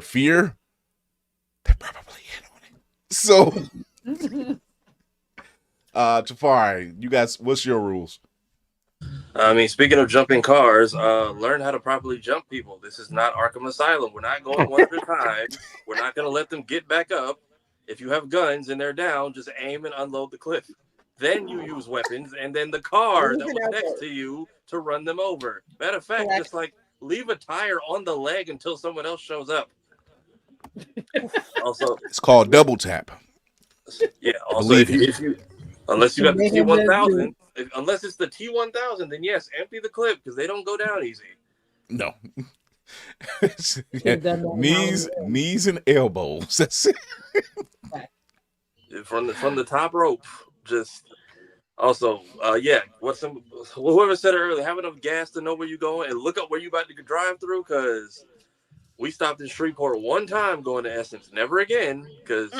fear, they're probably in on it. So Jafari, you guys, what's your rules? I mean, speaking of jumping cars, learn how to properly jump people. This is not Arkham Asylum. We're not going one at a time. We're not going to let them get back up. If you have guns and they're down, just aim and unload the cliff. Then you use weapons, and then the car that was next to you to run them over. Matter of fact, just like leave a tire on the leg until someone else shows up. Also, it's called double tap. Yeah. Also, if you unless you got the T1000, unless it's the T1000, then yes, empty the clip because they don't go down easy. No. Yeah, knees and elbows. That's it. From the top rope. Just also, whoever said it earlier, have enough gas to know where you're going and look up where you about to drive through, because we stopped in Shreveport one time going to Essence, never again, because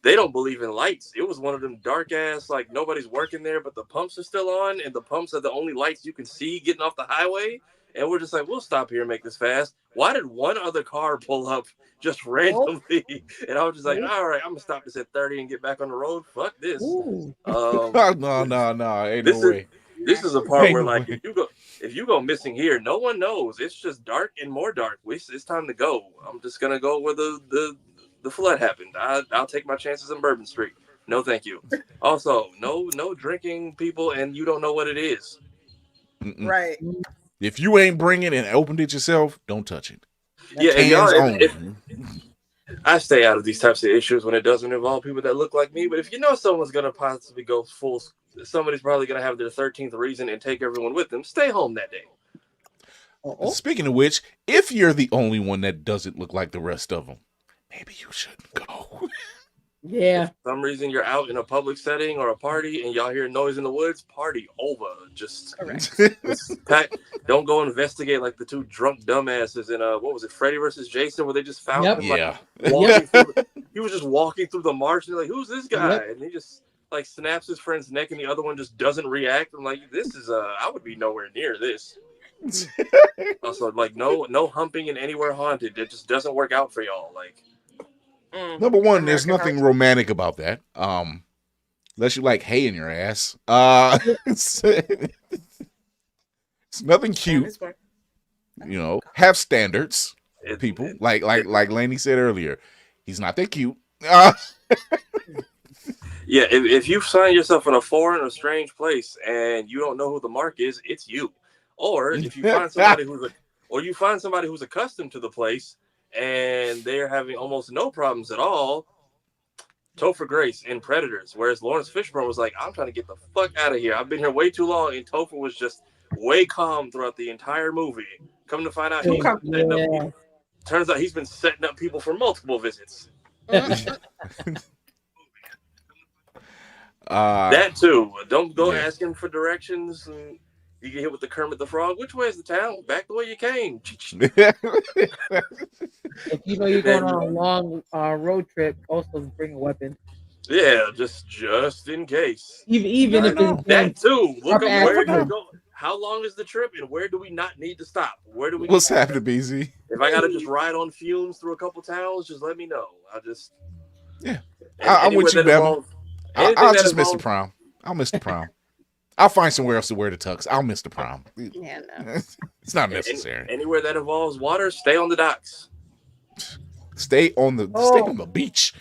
they don't believe in lights. It was one of them dark ass, like nobody's working there, but the pumps are still on, and the pumps are the only lights you can see getting off the highway. And we're just like, we'll stop here and make this fast. Why did one other car pull up just randomly? And I was just like, all right, I'm gonna stop this at 30 and get back on the road. Fuck this. No, ain't no way. This is a part where, like, if you go missing here, no one knows. It's just dark and more dark. It's time to go. I'm just gonna go where the flood happened. I'll take my chances in Bourbon Street. No, thank you. Also, no drinking, people, and you don't know what it is. Right. If you ain't bringing and opened it yourself, don't touch it. Yeah, Hands only. I stay out of these types of issues when it doesn't involve people that look like me. But if you know someone's gonna possibly go full, somebody's probably gonna have their 13th reason and take everyone with them. Stay home that day. Speaking of which, if you're the only one that doesn't look like the rest of them, maybe you shouldn't go. Yeah. If for some reason you're out in a public setting or a party and y'all hear noise in the woods, party over. Just pack. Don't go investigate like the two drunk dumbasses in what was it, Freddy versus Jason, where they just found him. He was just walking through the marsh and they're like, who's this guy? And he just like snaps his friend's neck and the other one just doesn't react. I'm like, this is I would be nowhere near this. Also, like no humping in anywhere haunted. It just doesn't work out for y'all. Like. Number one, there's nothing romantic about that. Unless you like hay in your ass. It's nothing cute. You know, have standards. People like Lainey said earlier, he's not that cute. Yeah, if you find yourself in a foreign or strange place and you don't know who the mark is, it's you. Or if you find somebody who's accustomed to the place and they're having almost no problems at all, Topher Grace in Predators, whereas Lawrence Fishburne was like, I'm trying to get the fuck out of here. I've been here way too long, and Topher was just way calm throughout the entire movie. Come to find out, turns out he's been setting up people for multiple visits. That too. Don't go asking for directions and you get hit with the Kermit the Frog. Which way is the town? Back the way you came. If you know you're going on a long road trip, also bring a weapon. Yeah, just in case. Even if it's that too. Look up where you're going. How long is the trip, and where do we not need to stop? Where do we? What's happening, BZ? If I gotta just ride on fumes through a couple towns, just let me know. I'm with you, Bevan. I'll just miss the prom. I'll miss the prom. I'll find somewhere else to wear the tux. I'll miss the prom. Yeah, no. It's not necessary. Anywhere that involves water, stay on the docks. Stay on the beach.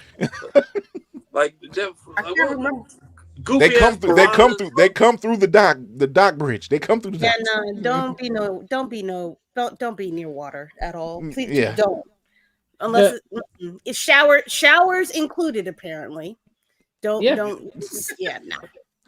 Like, I can't remember. goofy. They come through the dock bridge. They come through the Yeah, dock. no, don't be near water at all. Please Yeah. don't. Unless it's showers included, apparently. Don't. Yeah, no.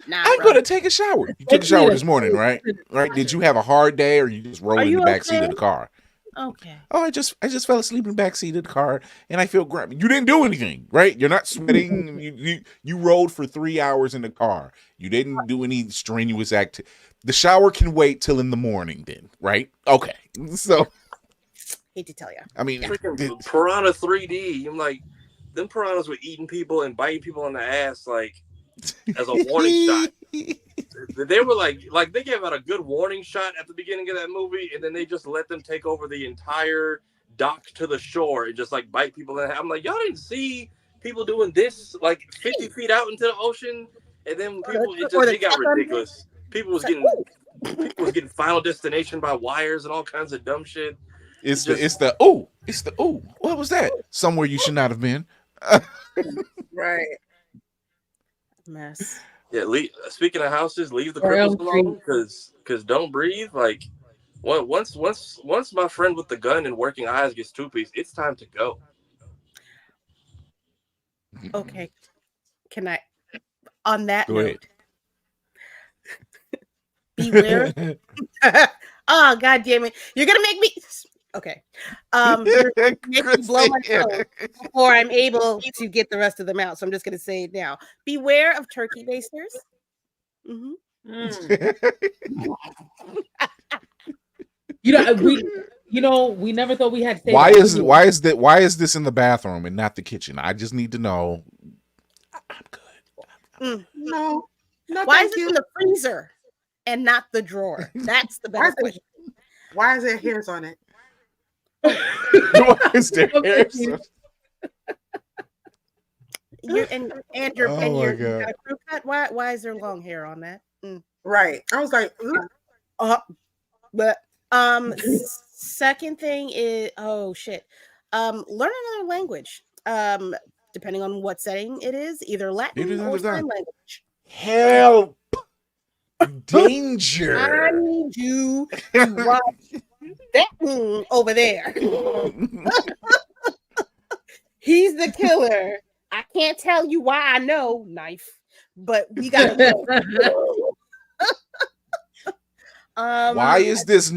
Nah, I'm bro. gonna take a shower. You took a shower this morning, right? Right? Did you have a hard day, or you just rolled in the back seat of the car? Okay. Oh, I just fell asleep in the back seat of the car, and I feel grumpy. You didn't do anything, right? You're not sweating. You rode for 3 hours in the car. You didn't do any strenuous activity. The shower can wait till in the morning, then, right? Okay. So, hate to tell you. I mean, freaking Piranha 3D. I'm like, them piranhas were eating people and biting people in the ass, like as a warning shot. They were like they gave out a good warning shot at the beginning of that movie, and then they just let them take over the entire dock to the shore and just like bite people in the ass. I'm like, y'all didn't see people doing this like 50 feet out into the ocean, and then people it got ridiculous. People was getting Final Destination by wires and all kinds of dumb shit. It's the ooh. What was that? Somewhere you should not have been. Right. Mess. Yeah. Speaking of houses, leave the cripples alone because don't breathe. Like once my friend with the gun and working eyes gets two-piece, it's time to go. Okay. Can I? On that Go note. Beware. Oh, God damn it. You're going to make me. Okay. You're gonna make me blow my phone before I'm able to get the rest of them out. So I'm just going to say it now. Beware of turkey basters. We never thought we had to say why is this in the bathroom and not the kitchen? I just need to know. I'm good. No. Why is it in the freezer and not the drawer? That's the better question. Why is there hairs on it? Why is there hairs on it? You got a crew cut. Why is there long hair on that? Right. I was like, but second thing is learn another language. Depending on what setting it is, either Latin or sign language. Help! Danger! I need you to watch that over there. He's the killer. I can't tell you why I know knife, but we gotta go. Why is this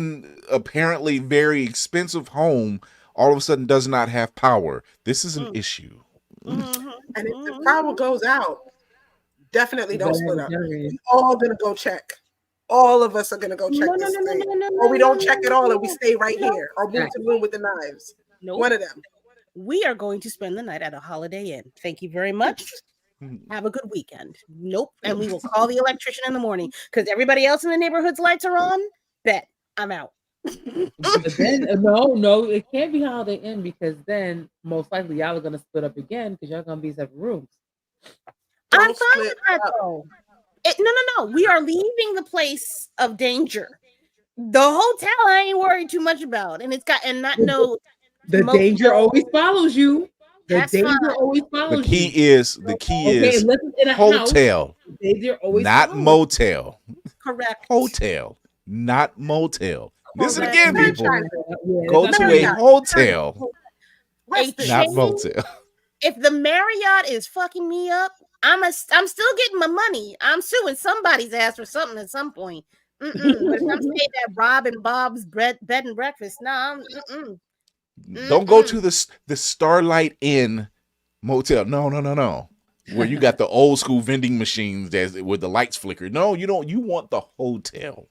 apparently very expensive home all of a sudden does not have power? This is an issue. And if the power goes out, definitely don't split up. We're all gonna go check. All of us are gonna go check this thing. Or we don't check at all and we stay right here. Or move to the room with the knives. Nope. One of them. We are going to spend the night at a Holiday Inn. Thank you very much. Have a good weekend. Nope. And we will call the electrician in the morning because everybody else in the neighborhood's lights are on. Bet I'm out. But then, no, it can't be Holiday Inn because then most likely y'all are gonna split up again because y'all gonna be separate rooms. I'm fine with that though. No. We are leaving the place of danger. The hotel I ain't worried too much about, and it's got the danger always follows you. The key is hotel, not motel. Correct. Hotel, not motel. Listen Correct. again, people. Go to a hotel, not motel. If the Marriott is fucking me up, I'm still getting my money. I'm suing somebody's ass for something at some point. But if I'm staying at Rob and Bob's bed and breakfast, Don't go to the Starlight Inn motel. No. Where you got the old school vending machines with the lights flicker. No, you don't. You want the hotel.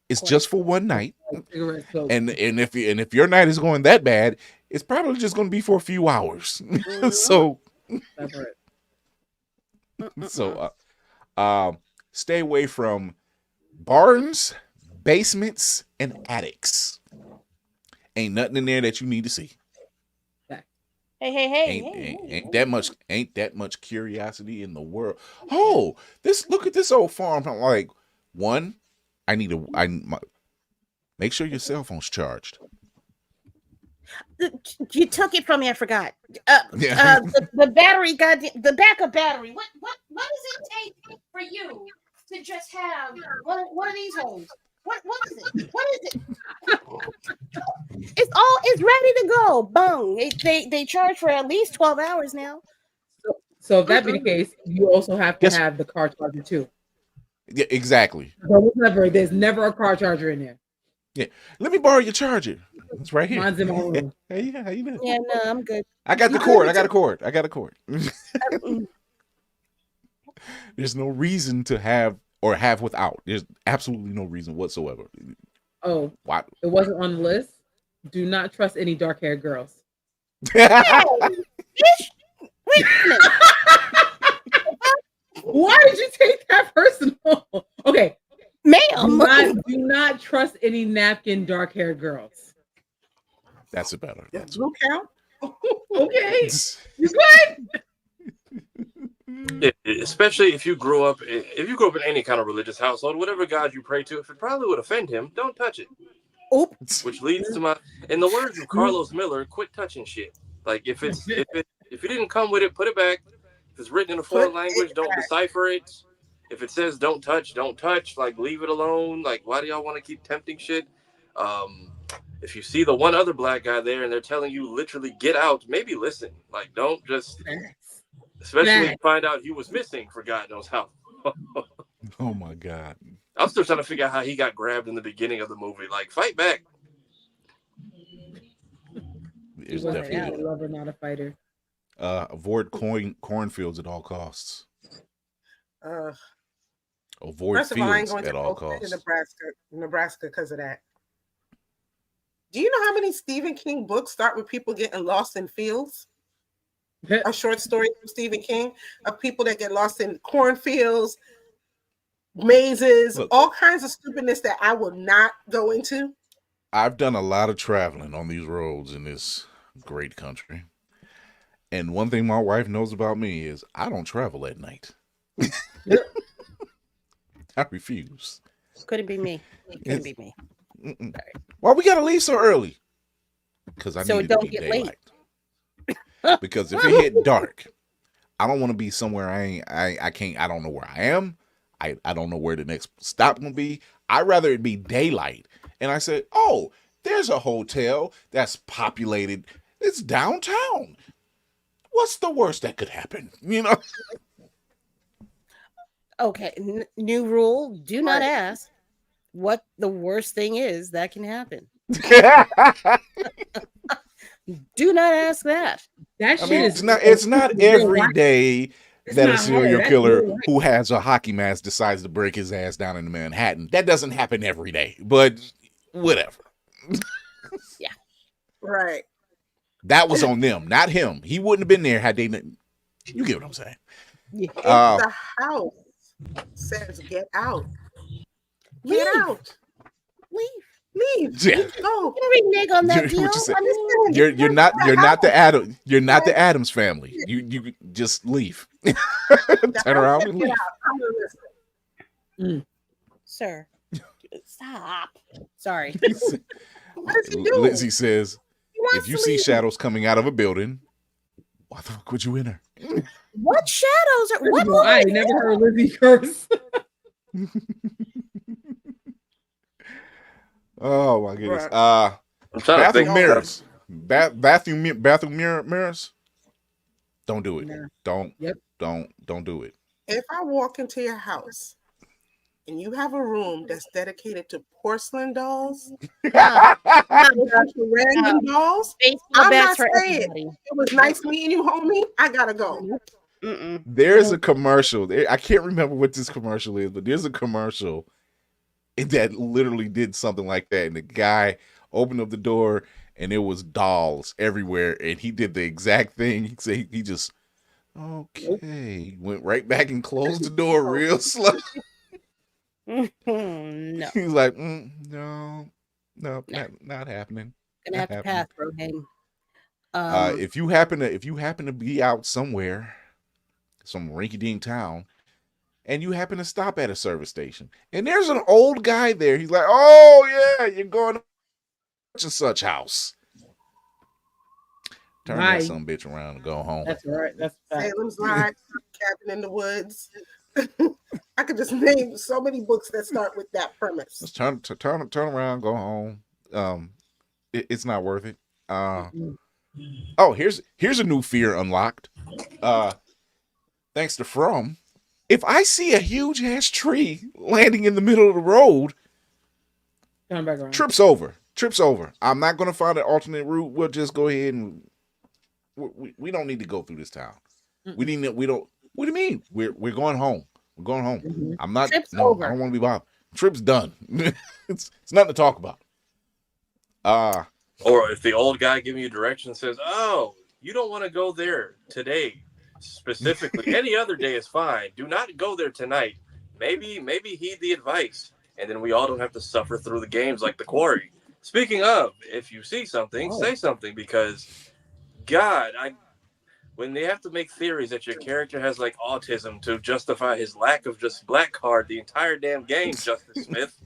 It's just for one night. And if your night is going that bad, it's probably just going to be for a few hours. So stay away from barns, basements, and attics. Ain't nothing in there that you need to see. Hey. Ain't that much curiosity in the world. Oh, look at this old farm. I'm like, one, make sure your cell phone's charged. You took it from me. I forgot. The battery, the backup battery. What does it take for you to just have one of these holes. What is it? What is it? It's ready to go. Boom. They charge for at least 12 hours now. So if that be the case, you also have to have the car charger too. Yeah, exactly. There's never a car charger in there. Yeah, let me borrow your charger. It's right here. Mine's in my room. Hey, how you doing? Yeah, no, I'm good. I got the cord. I got a cord. There's no reason to have or have without. There's absolutely no reason whatsoever. Oh, what? It wasn't on the list. Do not trust any dark-haired girls. Why did you take that personal? Okay, ma'am. Do not trust any napkin dark-haired girls. That's it better. Does blue count? Okay, you good? Especially if you grew up in any kind of religious household, whatever God you pray to, if it probably would offend him, don't touch it. Oops. Which leads to in the words of Carlos Miller, quit touching shit. Like if you didn't come with it, put it back. If it's written in a foreign language, don't decipher it. If it says don't touch, like leave it alone. Like why do y'all want to keep tempting shit? If you see the one other black guy there and they're telling you literally get out, maybe listen. Like don't just, especially when you find out he was missing for God knows how. Oh my God. I'm still trying to figure out how he got grabbed in the beginning of the movie. Like fight back. It's definitely a lover, not a fighter. Avoid cornfields at all costs. Avoid First of all, I ain't fields going at to all go to costs. Nebraska because of that. Do you know how many Stephen King books start with people getting lost in fields? A short story from Stephen King of people that get lost in cornfields, mazes, all kinds of stupidness that I will not go into. I've done a lot of traveling on these roads in this great country. And one thing my wife knows about me is I don't travel at night. I refuse. Couldn't be me. Couldn't be me. Why we gotta leave so early? Because I need it to be get daylight. Late. Because if it hit dark, I don't want to be somewhere I can't. I don't know where I am. I don't know where the next stop gonna be. I'd rather it be daylight. And I said, oh, there's a hotel that's populated. It's downtown. What's the worst that could happen? You know. Okay, new rule: do not ask what the worst thing is that can happen. Do not ask that. That shit is it's not every day that a serial killer who has a hockey mask decides to break his ass down in Manhattan. That doesn't happen every day, but whatever. Yeah. Right. That was on them, not him. He wouldn't have been there had they. You get what I'm saying? If the house says get out, get out. Leave. Yeah. Go. Renege on that deal. You're not the Addams family. You just leave. Turn around and leave. Sir, stop. Sorry. Lizzie says, if you see shadows coming out of a building, why the fuck would you enter? What shadows are what? I ain't never heard Lizzie curse. Oh my goodness. Bathroom mirrors. Bathroom mirrors. Don't do it. No. Don't do it. If I walk into your house and you have a room that's dedicated to porcelain dolls, random dolls, I'm not saying it was nice meeting you, homie. I gotta go. There's a commercial. I can't remember what this commercial is, but there's a commercial that literally did something like that. And the guy opened up the door and there was dolls everywhere. And he did the exact thing. He just, okay, went right back and closed the door real slow. No. He's like, no, not happening. Gonna have to pass, bro. Game. If you happen to be out somewhere, some rinky-dink town, and you happen to stop at a service station, and there's an old guy there, he's like, oh yeah, you're going to such and such house. Turn that some bitch around and go home. That's right. That's Salem's Lot, Cabin in the Woods. could just name so many books that start with that premise. Let's turn around, go home. It's not worth it. Oh, here's a new fear unlocked. Thanks to From. If I see a huge ass tree landing in the middle of the road, turn back around. Trips over. I'm not gonna find an alternate route. We'll just go ahead and we don't need to go through this town. We don't. What do you mean? We're going home. We're going home. Mm-hmm. I'm not. Trip's no, over. I don't want to be bothered. Trip's done. it's nothing to talk about. Or if the old guy giving you directions says, "Oh, you don't want to go there today, specifically. Any other day is fine. Do not go there tonight. Maybe heed the advice, and then we all don't have to suffer through the games like the Quarry." Speaking of, if you see something, say something, because God, when they have to make theories that your character has like autism to justify his lack of just black card the entire damn game, Justice Smith,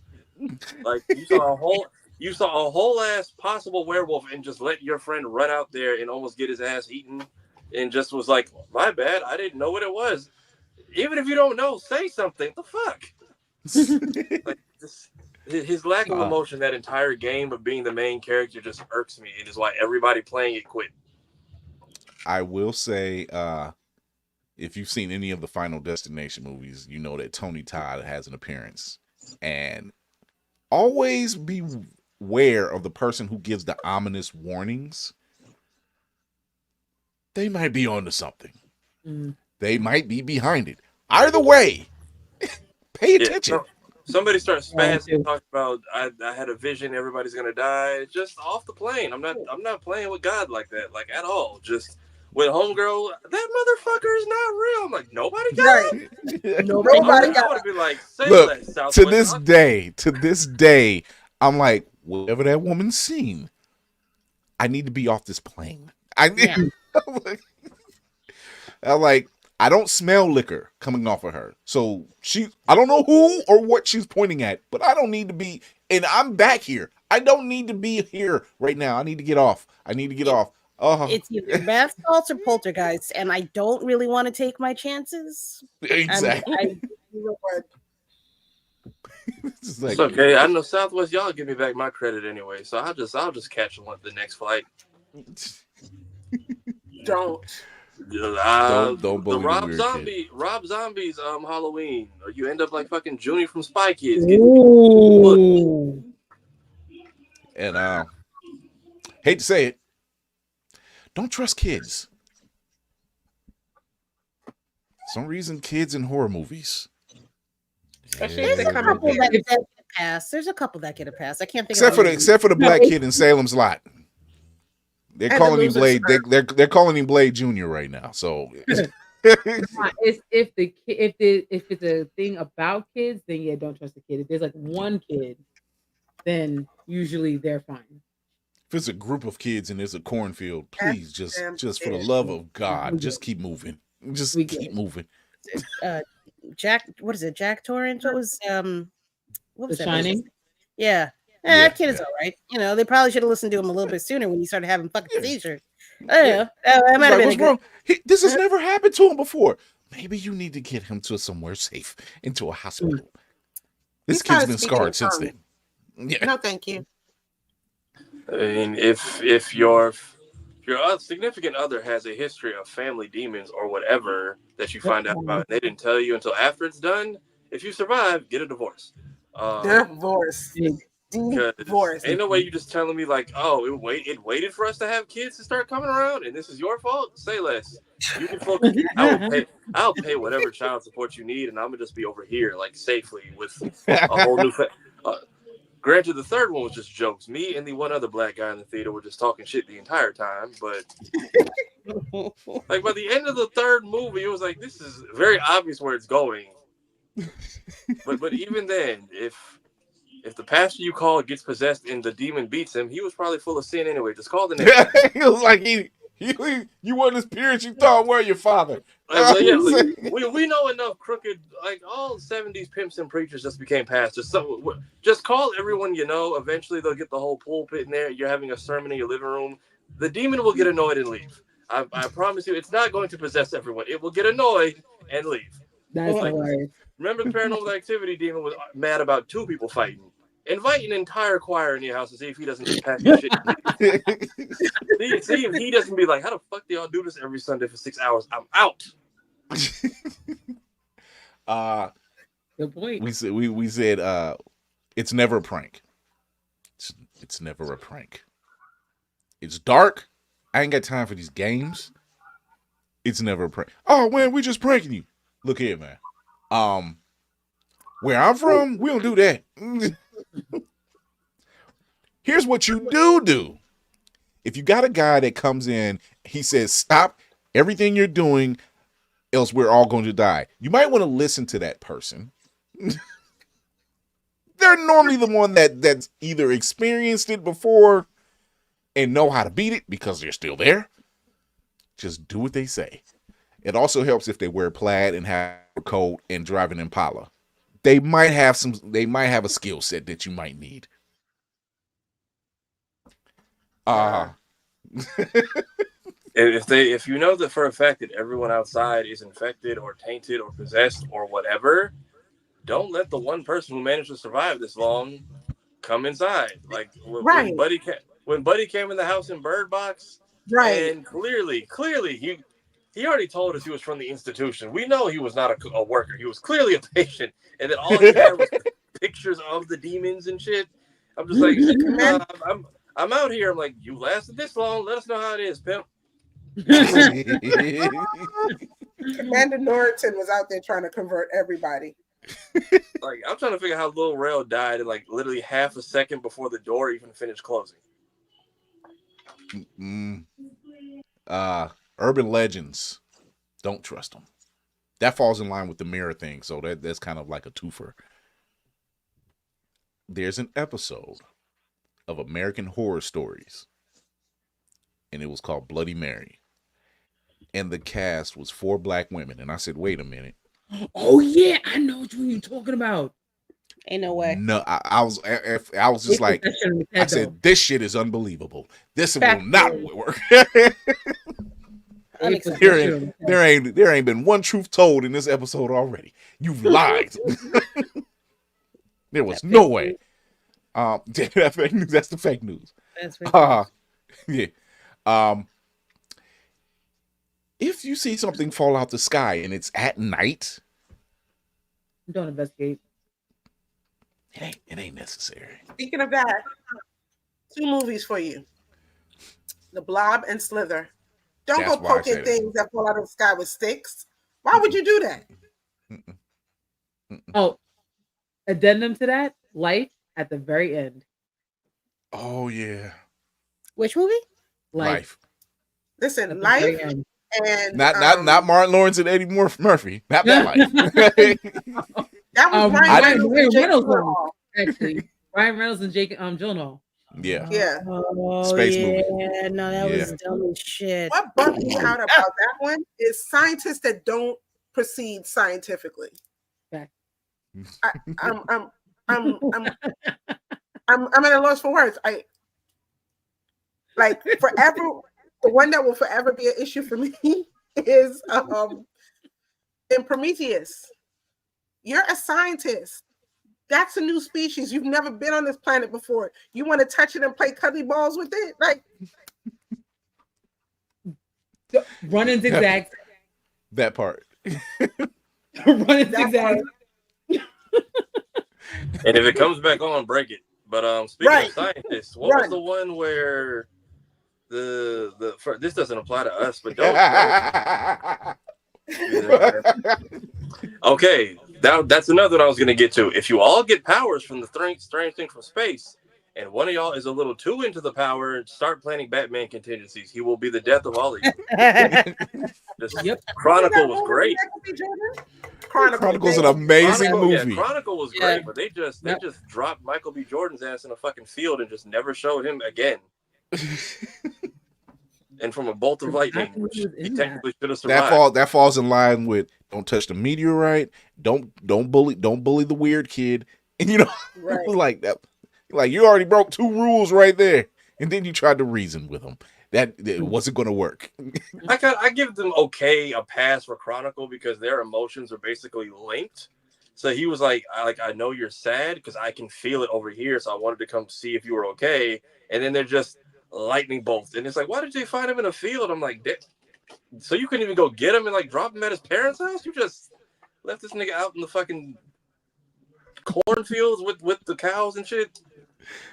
like you saw a whole ass possible werewolf and just let your friend run out there and almost get his ass eaten, and just was like, my bad, I didn't know what it was. Even if you don't know, say something. The fuck? Like his lack of emotion that entire game of being the main character just irks me. It is why everybody playing it quit. I will say, if you've seen any of the Final Destination movies, you know that Tony Todd has an appearance. And always be aware of the person who gives the ominous warnings. They might be onto something. They might be behind it. Either way, pay attention. Somebody starts spazzing, talking about I had a vision, everybody's gonna die. Just off the plane. I'm not playing with God like that, like at all. Just with homegirl, that motherfucker is not real. I'm like, nobody got it. Nobody got I would be like, say look, less, Southwest. to this day, I'm like, whatever that woman's seen, I need to be off this plane. I'm like, I don't smell liquor coming off of her. So I don't know who or what she's pointing at, but I don't need to be, and I'm back here. I don't need to be here right now. I need to get off. It's either bath salts or poltergeists, and I don't really want to take my chances. Exactly. It's okay. I know Southwest, y'all give me back my credit anyway, so I'll just catch the next flight. Don't the Rob Zombie's Halloween, or you end up like fucking Junior from Spy Kids. And hate to say it, don't trust kids. For some reason, kids in horror movies. There's a couple that get a pass. There's a couple that get a pass. I can't think except for the black kid in Salem's Lot. They're calling him Blade. They're calling him Blade Jr. right now. So if it's a thing about kids, then yeah, don't trust the kid. If there's like one kid, then usually they're fine. If it's a group of kids and there's a cornfield, please just for the love of God, just keep moving. Just keep moving. Jack, what is it? Jack Torrance? What was what was The that? Shining? Yeah. That kid is all right. You know, they probably should have listened to him a little bit sooner when he started having fucking seizures. I don't know. That might have been what's wrong? This has never happened to him before. Maybe you need to get him to somewhere safe, into a hospital. This kid's been scarred since then. Yeah. No, thank you. I mean, if your significant other has a history of family demons or whatever that you find out about, and they didn't tell you until after it's done, if you survive, get a divorce. Divorce. Ain't no way you just telling me like, oh, it waited for us to have kids to start coming around, and this is your fault. Say less. You can focus. I'll pay whatever child support you need, and I'm gonna just be over here like safely with a whole new. Granted, the third one was just jokes. Me and the one other black guy in the theater were just talking shit the entire time. But like by the end of the third movie, it was like, this is very obvious where it's going. But even then, if the pastor you call gets possessed and the demon beats him, he was probably full of sin anyway. Just call the name. He was like, you weren't his parents you thought were your father. We know enough crooked, like all 70s pimps and preachers just became pastors. So just call everyone you know. Eventually they'll get the whole pulpit in there. You're having a sermon in your living room. The demon will get annoyed and leave. I promise you, it's not going to possess everyone. It will get annoyed and leave. That's Like, hilarious. remember the Paranormal Activity demon was mad about 2 people fighting. Invite an entire choir in your house and see if he doesn't just pack the shit. see if he doesn't be like, how the fuck do y'all do this every Sunday for 6 hours? I'm out. Good point. We said it's never a prank. It's never a prank. It's dark. I ain't got time for these games. It's never a prank. Oh man, we just pranking you. Look here, man. Where I'm from, we don't do that. Here's what you do. If you got a guy that comes in, he says, stop everything you're doing, else we're all going to die. You might want to listen to that person. They're normally the one that's either experienced it before and know how to beat it because they're still there. Just do what they say. It also helps if they wear plaid and have a coat and drive an Impala. They might have a skill set that you might need. If you know that for a fact that everyone outside is infected or tainted or possessed or whatever, don't let the one person who managed to survive this long come inside. Like when Buddy came in the house in Bird Box, and clearly he already told us he was from the institution. We know he was not a worker. He was clearly a patient, and then all he had was pictures of the demons and shit. I'm just like, I'm out here. I'm like, you lasted this long. Let us know how it is, pimp. Commander Norton was out there trying to convert everybody. Like, I'm trying to figure out how Lil Rel died in like literally half a second before the door even finished closing. Urban legends, don't trust them. That falls in line with the mirror thing, so that's kind of like a twofer. There's an episode of American Horror Stories, and it was called Bloody Mary, and the cast was 4 black women. And I said, wait a minute. Oh yeah, I know what you're talking about. Ain't no way. No, I was just like, I said, this shit is unbelievable. This will not work. There ain't been one truth told in this episode already. You've lied. There was no way. That fake news. That's the fake news. That's fake news. Yeah. If you see something fall out the sky and it's at night, don't investigate. It ain't necessary. Speaking of that, 2 movies for you: The Blob and Slither. Don't go poking things that fall out of the sky with sticks. Why would you do that? Oh, addendum to that, Life at the very end. Oh yeah. Which movie? Life. Listen, Life and not Martin Lawrence and Eddie Murphy. Not that Life. That was Ryan Reynolds, actually. Ryan Reynolds and Jake Gyllenhaal. Yeah. Yeah. Space movie. Yeah, no, that was dumb as shit. What bugged me out about that one is scientists that don't proceed scientifically. I'm at a loss for words. Like forever. The one that will forever be an issue for me is in Prometheus. You're a scientist. That's a new species. You've never been on this planet before. You want to touch it and play cuddly balls with it? Like running zigzags. That part. Running zigzags. And if it comes back on, break it. But speaking of scientists, what was the one where this doesn't apply to us, but don't. Okay, that's another one I was going to get to. If you all get powers from the strange thing from space, and one of y'all is a little too into the power, start planning Batman contingencies. He will be the death of all of you. Chronicle was great. Chronicle's an amazing movie. Yeah, Chronicle was great, but they just dropped Michael B. Jordan's ass in a fucking field and just never showed him again. And from a bolt of lightning, which he technically should have survived. That falls in line with don't touch the meteorite, don't bully the weird kid, and like that, like you already broke 2 rules right there, and then you tried to reason with him. that it wasn't going to work. I give them a pass for Chronicle because their emotions are basically linked. So he was like, I know you're sad because I can feel it over here. So I wanted to come see if you were okay. And then they're just lightning bolts. And it's like, why did they find him in a field? I'm like, so you couldn't even go get him and like drop him at his parents' house? You just left this nigga out in the fucking cornfields with the cows and shit.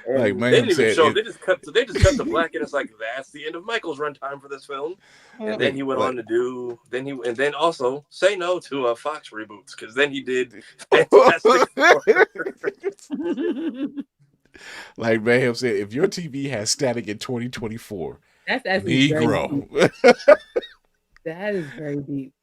And like, man, they didn't even show. They just cut the black, and it's like that's the end of Michael's runtime for this film. And then he went on to do. And then also say no to Fox reboots because then he did Fantastic Four. Like Mayhem said, if your TV has static in 2024, that's actually Negro. That is very deep.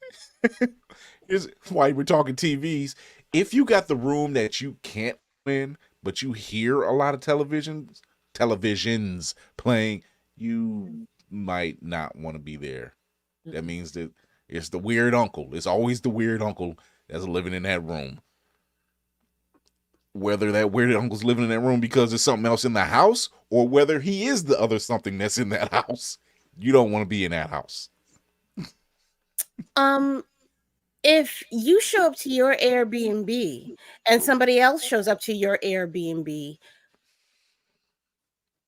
Here's why we're talking TVs. If you got the room that you can't win, but you hear a lot of televisions playing, you might not want to be there. That means that it's the weird uncle. It's always the weird uncle that's living in that room. Whether that weird uncle's living in that room because there's something else in the house, or whether he is the other something that's in that house, you don't want to be in that house. If you show up to your Airbnb and somebody else shows up to your Airbnb,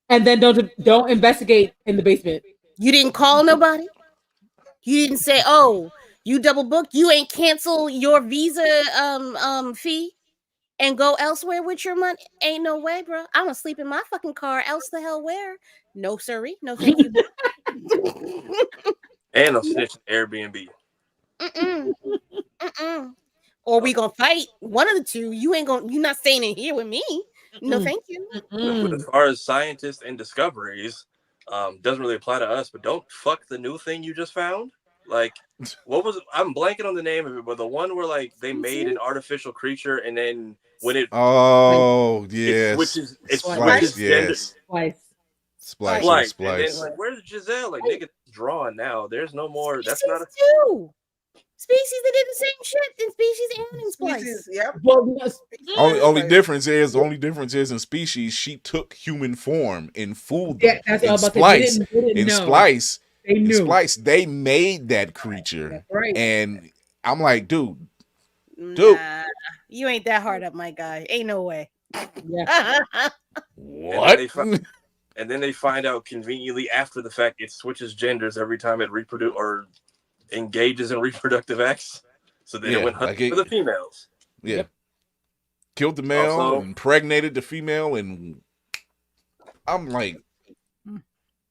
and then don't investigate in the basement. You didn't call nobody. You didn't say, "Oh, you double booked. You ain't cancel your visa fee and go elsewhere with your money." Ain't no way, bro. I'm gonna sleep in my fucking car. Else the hell where? No, sirree. No, thank you. And I'm snitching Airbnb. Or we gonna fight. One of the two. You're not staying in here with me. No, thank you. But as far as scientists and discoveries, doesn't really apply to us. But don't fuck the new thing you just found. Like, what was it? I'm blanking on the name of it, but the one where like they made an artificial creature and then when it Splice. And then like, where's Giselle? Like, nigga, drawn now. There's no more. That's not a species that did the same shit in Species and in Splice. Yep. Only difference is in Species she took human form and fooled them. That's in all about Splice, they didn't in know. Splice, They knew. in Splice, they made that creature, right. And I'm like, dude, Nah, you ain't that hard up, my guy. Ain't no way. Yeah. What? And then they find out conveniently after the fact it switches genders every time it reproduce or engages in reproductive acts. So then it went hunting for the females. Yeah. Yep. Killed the male, also, impregnated the female, and I'm like,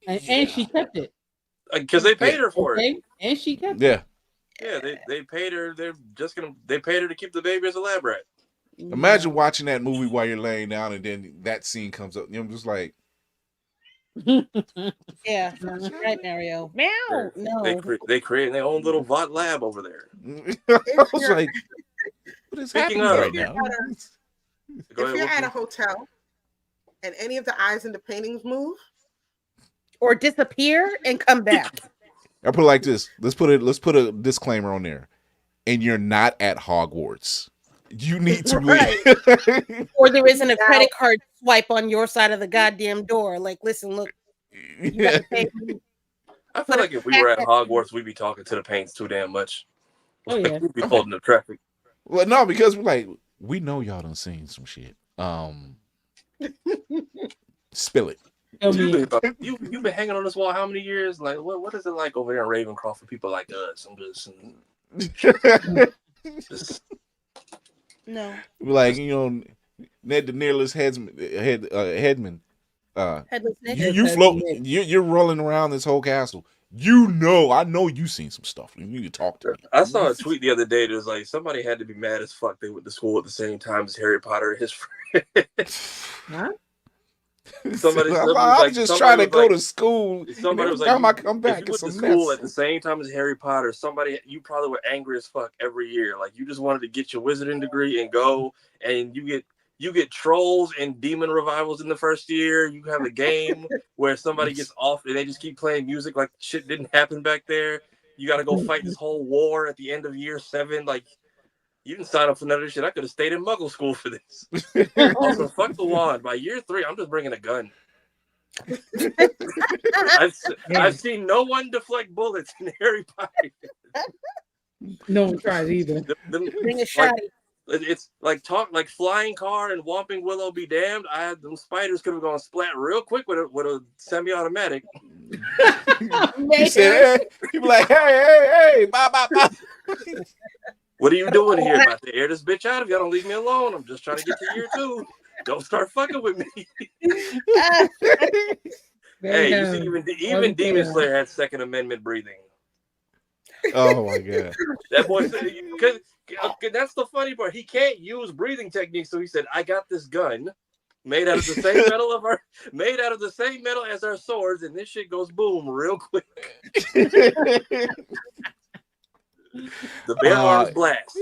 and she kept it because they paid her for it, and she kept it. Yeah, they paid her. They paid her to keep the baby as a lab rat. Imagine watching that movie while you're laying down, and then that scene comes up. I'm just like, yeah, right, Mario. Meow. No, they created their own little VOT lab over there. I was like, what is happening right now? If you're at a hotel and any of the eyes in the paintings move or disappear and come back, I put it like this. Let's put a disclaimer on there. And you're not at Hogwarts. You need to leave. Or there isn't a credit card swipe on your side of the goddamn door. Like, listen, look. You gotta pay me. I feel like if we were at Hogwarts, we'd be talking to the paints too damn much. Oh yeah, we'd be holding the traffic. Well, no, because we're like, we know y'all done seen some shit. Spill it. You've been hanging on this wall how many years? Like, what is it like over there in Ravencroft for people like us? I'm just no. Like, you know, Ned the Nearless Headman. Headless Nick. You float. You're rolling around this whole castle. I know you seen some stuff. You need to talk to me. I saw a tweet the other day that was like somebody had to be mad as fuck they went to school at the same time as Harry Potter and his friend. Huh? Somebody I'm just trying to go to school. Somebody was like, I come back. If you went to school at the same time as Harry Potter, you probably were angry as fuck every year. Like you just wanted to get your wizarding degree and go, and you get trolls and demon revivals in the first year. You have a game where somebody gets off and they just keep playing music like shit didn't happen back there. You got to go fight this whole war at the end of year 7. Like, you didn't sign up for none of this shit. I could have stayed in Muggle school for this. Also, fuck the wand. By year 3, I'm just bringing a gun. I've seen no one deflect bullets in Harry Potter. No one tried either. Bring a shot. It's like flying car and Whomping Willow be damned. Them spiders could have gone splat real quick with a semi-automatic. He said, he be like, hey, bye. What are you doing here? About to air this bitch out if y'all don't leave me alone. I'm just trying to get to year 2. Don't start fucking with me. Hey, you see, even Demon Slayer had Second Amendment breathing. Oh my god. That boy said, because that's the funny part. He can't use breathing techniques, so he said, "I got this gun made out of the same metal as our swords, and this shit goes boom real quick." The bare arms blast.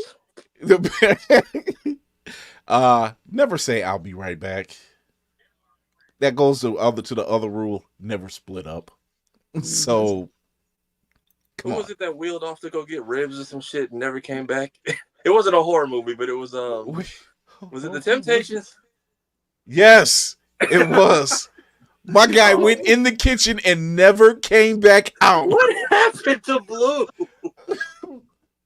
Never say I'll be right back. That goes to the other rule. Never split up. So who was it that wheeled off to go get ribs or some shit and never came back? It wasn't a horror movie, but it was was it The Temptations? Yes, it was. My guy went in the kitchen and never came back out. What happened to Blue?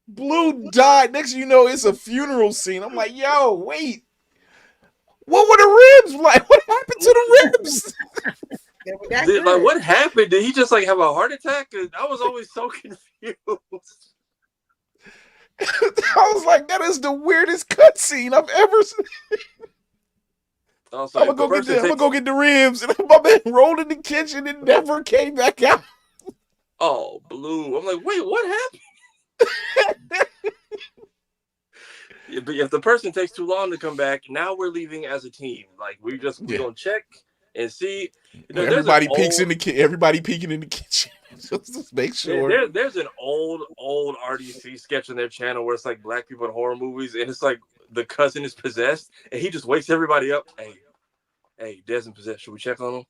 Blue died. Next thing you know, it's a funeral scene. I'm like, yo, wait. What were the ribs like? What happened to the ribs? Like, what happened? Did he just like have a heart attack? I was always so confused. I was like, that is the weirdest cutscene I've ever seen. I'm gonna go get the ribs, and my man rolled in the kitchen and never came back out. Oh, Blue! I'm like, wait, what happened? Yeah, but if the person takes too long to come back, now we're leaving as a team. Like we gonna check and see. Everybody everybody peeking in the kitchen. Just make sure. There's an old RDC sketch on their channel where it's like black people in horror movies, and it's like the cousin is possessed, and he just wakes everybody up. Hey, Des in possessed. Should we check on him?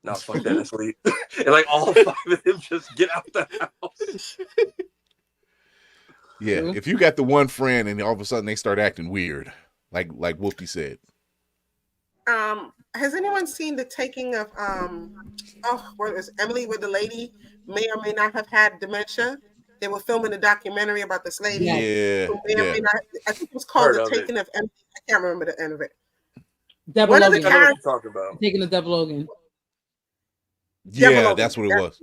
No, fuck that. Let's leave. And like all 5 of them just get out the house. Yeah, if you got the one friend and all of a sudden they start acting weird, like Wolfie said. Has anyone seen the taking of what was Emily, where the lady may or may not have had dementia? They were filming a documentary about this lady. Yeah. I think it was called The Taking of Emily. I can't remember the end of it. Double one Logan. of the characters talking about taking the Double Logan. Yeah, that's what it was.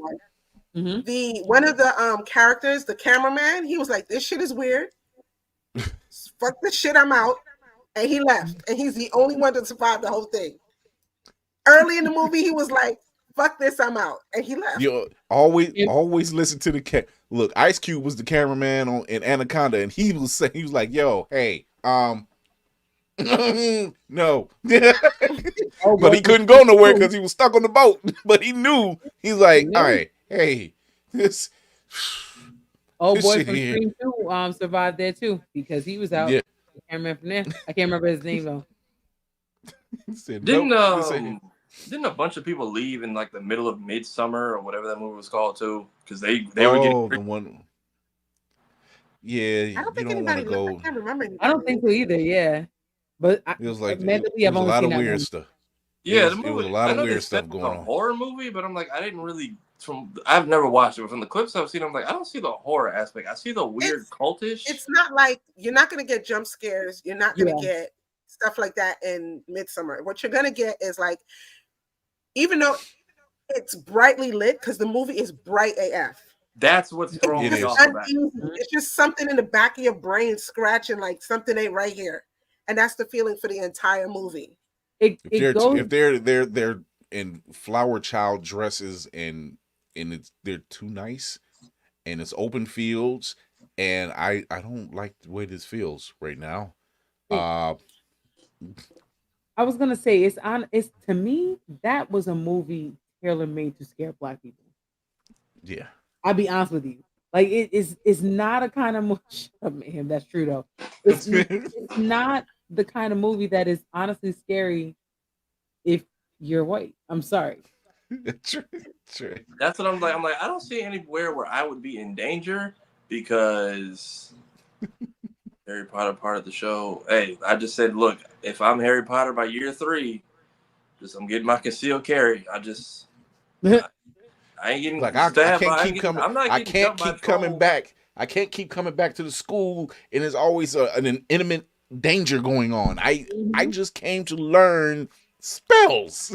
Mm-hmm. One of the characters, the cameraman, he was like, "This shit is weird. Fuck this shit, I'm out." And he left. And he's the only one to survive the whole thing. Early in the movie, he was like, "Fuck this, I'm out," and he left. You always listen to the look. Ice Cube was the cameraman in Anaconda, and he was like, "Yo, hey, no," but he couldn't go nowhere because he was stuck on the boat. But he knew. He's like, "All right, hey, this." Boy from Scream 2 survived there too because he was out. Yeah. I can't remember from there. I can't remember his name though. Didn't a bunch of people leave in like the middle of Midsummer or whatever that movie was called too? Because they were getting the one. Yeah, I don't think anybody go. I can't remember. I don't think so either. Yeah, but it was like it was a lot of weird stuff. Yeah, it was a lot of weird stuff going on. A horror movie, but I'm like, I didn't really. I've never watched it, but from the clips I've seen, I'm like, I don't see the horror aspect. I see the weird cultish. It's not like you're not going to get jump scares. You're not going to get stuff like that in Midsummer. What you're going to get is like, even though it's brightly lit, because the movie is bright AF. That's what's throwing me off. It's just something in the back of your brain scratching like something ain't right here, and that's the feeling for the entire movie. If they're in flower child dresses and they're too nice, and it's open fields, and I don't like the way this feels right now. I was gonna say it's to me that was a movie tailor-made to scare Black people. Yeah, I'll be honest with you. Like it's not a kind of movie. That's true though. It's not the kind of movie that is honestly scary if you're white. I'm sorry. True. That's what I'm like. I don't see anywhere where I would be in danger because Harry Potter part of the show. Hey, I just said, look, if I'm Harry Potter by year 3, I'm getting my concealed carry. I ain't getting Like I stabbed. can't keep coming. I'm not I getting can't jumped by keep coming trolls. back. I can't keep coming back to the school, and there's always an imminent danger going on. I just came to learn spells.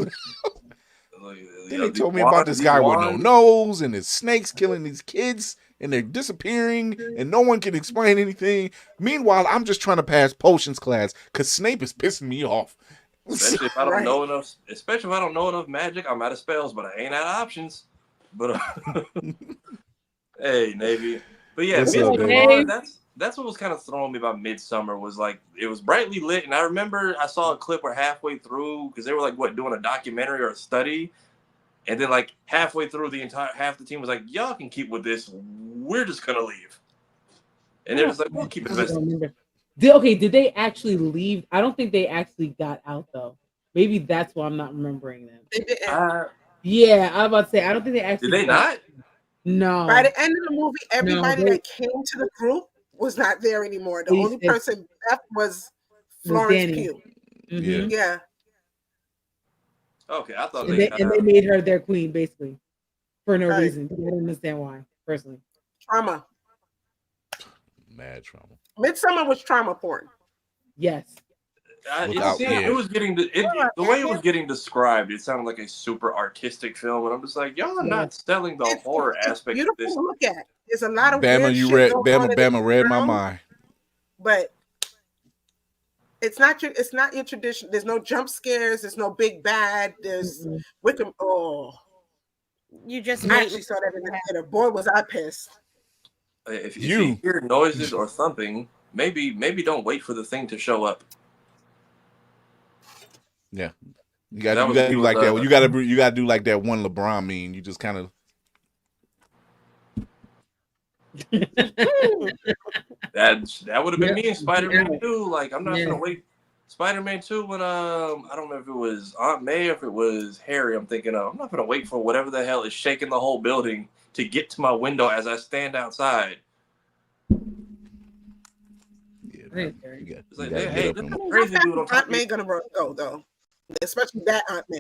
Then they told me about this guy with no nose and his snakes killing these kids and they're disappearing and no one can explain anything. Meanwhile, I'm just trying to pass potions class because Snape is pissing me off. Especially if I don't know enough. Especially if I don't know enough magic, I'm out of spells, but I ain't out of options. But hey, Navy. But yeah, that's what was kind of throwing me about Midsummer was like it was brightly lit, and I remember I saw a clip where halfway through because they were like doing a documentary or a study. And then, like, halfway through, half the team was like, y'all can keep with this. We're just going to leave. And they're just like, we'll keep investing. Did they actually leave? I don't think they actually got out, though. Maybe that's why I'm not remembering them. They didn't. Yeah, I was about to say, I don't think they actually Did they not? No. By the end of the movie, everybody that came to the group was not there anymore. The only person left was Florence Pugh. Mm-hmm. Yeah. Okay, I thought and they made her their queen basically for no reason. I don't understand why, personally. Trauma. Mad trauma. Midsummer was trauma porn. Yes. It was getting the way it was getting described. It sounded like a super artistic film, and I'm just like, y'all are not selling the horror aspect of this. To look at. There's a lot of Bama read my mind. But it's not your tradition. There's no jump scares. There's no big bad. There's Wickham. Oh, you just I actually saw that in the theater. Boy, was I pissed. If you hear noises or thumping, maybe don't wait for the thing to show up. Yeah, you got to do like that. You got to do like that one LeBron meme. You just kind of. that would have been me in Spider-Man 2. Like I'm not gonna wait. Spider-Man 2 when I don't know if it was Aunt May or if it was Harry. I'm thinking I'm not gonna wait for whatever the hell is shaking the whole building to get to my window as I stand outside. Hey, this is crazy dude on Aunt May gonna go though, especially that Aunt May.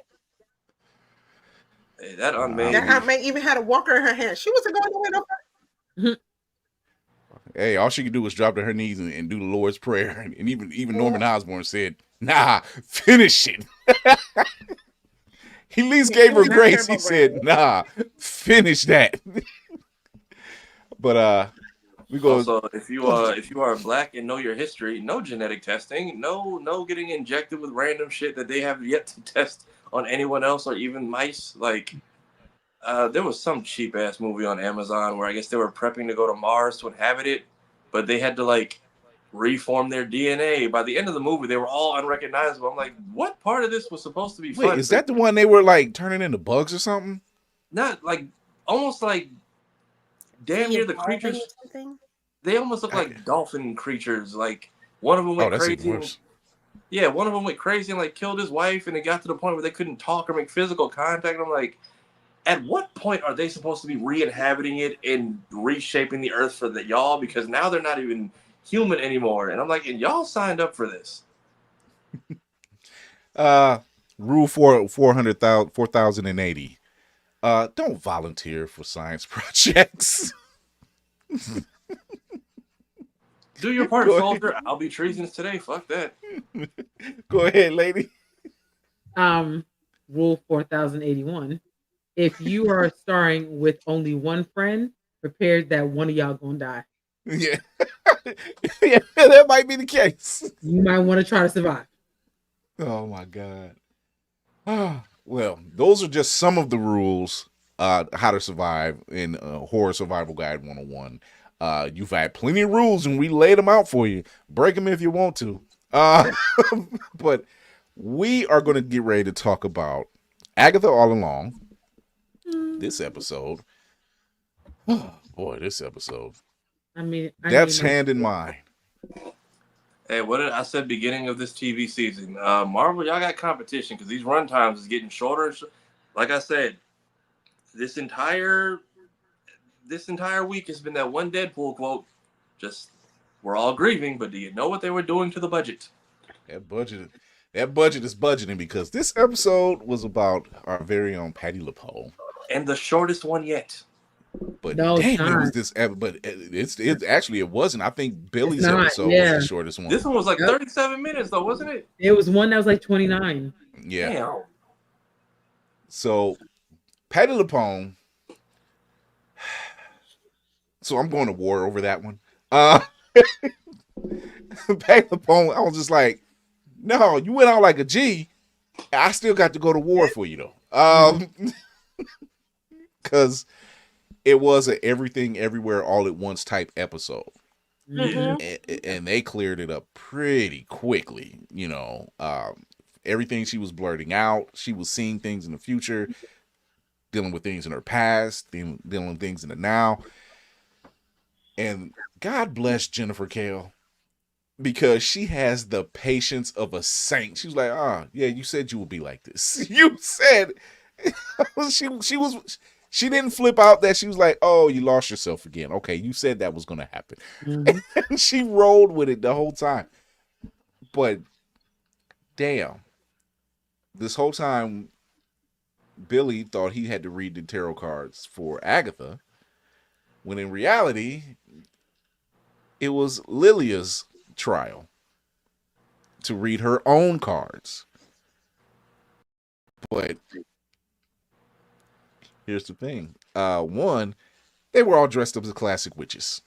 Hey, that Aunt May. That Aunt May even had a walker in her hand. She wasn't going nowhere. No. Hey, all she could do was drop to her knees and do the Lord's Prayer. And even Norman Osborn said, nah, finish it. He at least gave her grace. He said, nah, finish that. But we go. Also, if you are Black and know your history, no genetic testing, no getting injected with random shit that they have yet to test on anyone else or even mice. Like there was some cheap ass movie on Amazon where I guess they were prepping to go to Mars to inhabit it, but they had to like reform their DNA. By the end of the movie, they were all unrecognizable. I'm like, what part of this was supposed to be fun? Wait, is that the one they were like turning into bugs or something? Not like almost like damn near the creatures. They almost look like dolphin creatures. Like one of them went crazy. Yeah, one of them went crazy and like killed his wife, and it got to the point where they couldn't talk or make physical contact. I'm like, at what point are they supposed to be re-inhabiting it and reshaping the earth for y'all? Because now they're not even human anymore. And I'm like, and y'all signed up for this. Rule 4080. Don't volunteer for science projects. Do your part, soldier. I'll be treasonous today. Fuck that. Go ahead, lady. Rule 4081. If you are starring with only one friend, prepare that one of y'all gonna die. Yeah. Yeah, that might be the case. You might want to try to survive. Oh my God. Well, those are just some of the rules how to survive in Horror Survival Guide 101. You've had plenty of rules and we laid them out for you. Break them if you want to. But we are going to get ready to talk about Agatha All Along. This episode. Oh, boy, this episode. That's hand in mind. Hey, what did I said beginning of this TV season? Marvel, y'all got competition because these run times is getting shorter. Like I said, this entire week has been that one Deadpool quote. Just we're all grieving, but do you know what they were doing to the budget? That budget That budget is budgeting because this episode was about our very own Patty LuPone. And the shortest one yet. But No, it's damn, it was not. this. But it's actually it wasn't. I think Billy's not, episode yeah. was the shortest one. This one was like 37 minutes though, wasn't it? It was one that was like 29. Yeah. Damn. So Patty LuPone. So I'm going to war over that one. Patty LuPone, I was just like, no, you went out like a G. I still got to go to war for you though. Because it was an everything, everywhere, all at once type episode. And they cleared it up pretty quickly. You know, everything she was blurting out, she was seeing things in the future, dealing with things in her past, dealing with things in the now. And God bless Jennifer Kale, because she has the patience of a saint. She was like, yeah, you said you would be like this. You said she didn't flip out that she was like, oh, you lost yourself again. Okay, you said that was going to happen. And she rolled with it the whole time. But damn, this whole time, Billy thought he had to read the tarot cards for Agatha, when in reality, it was Lilia's trial to read her own cards. But here's the thing. One, they were all dressed up as classic witches.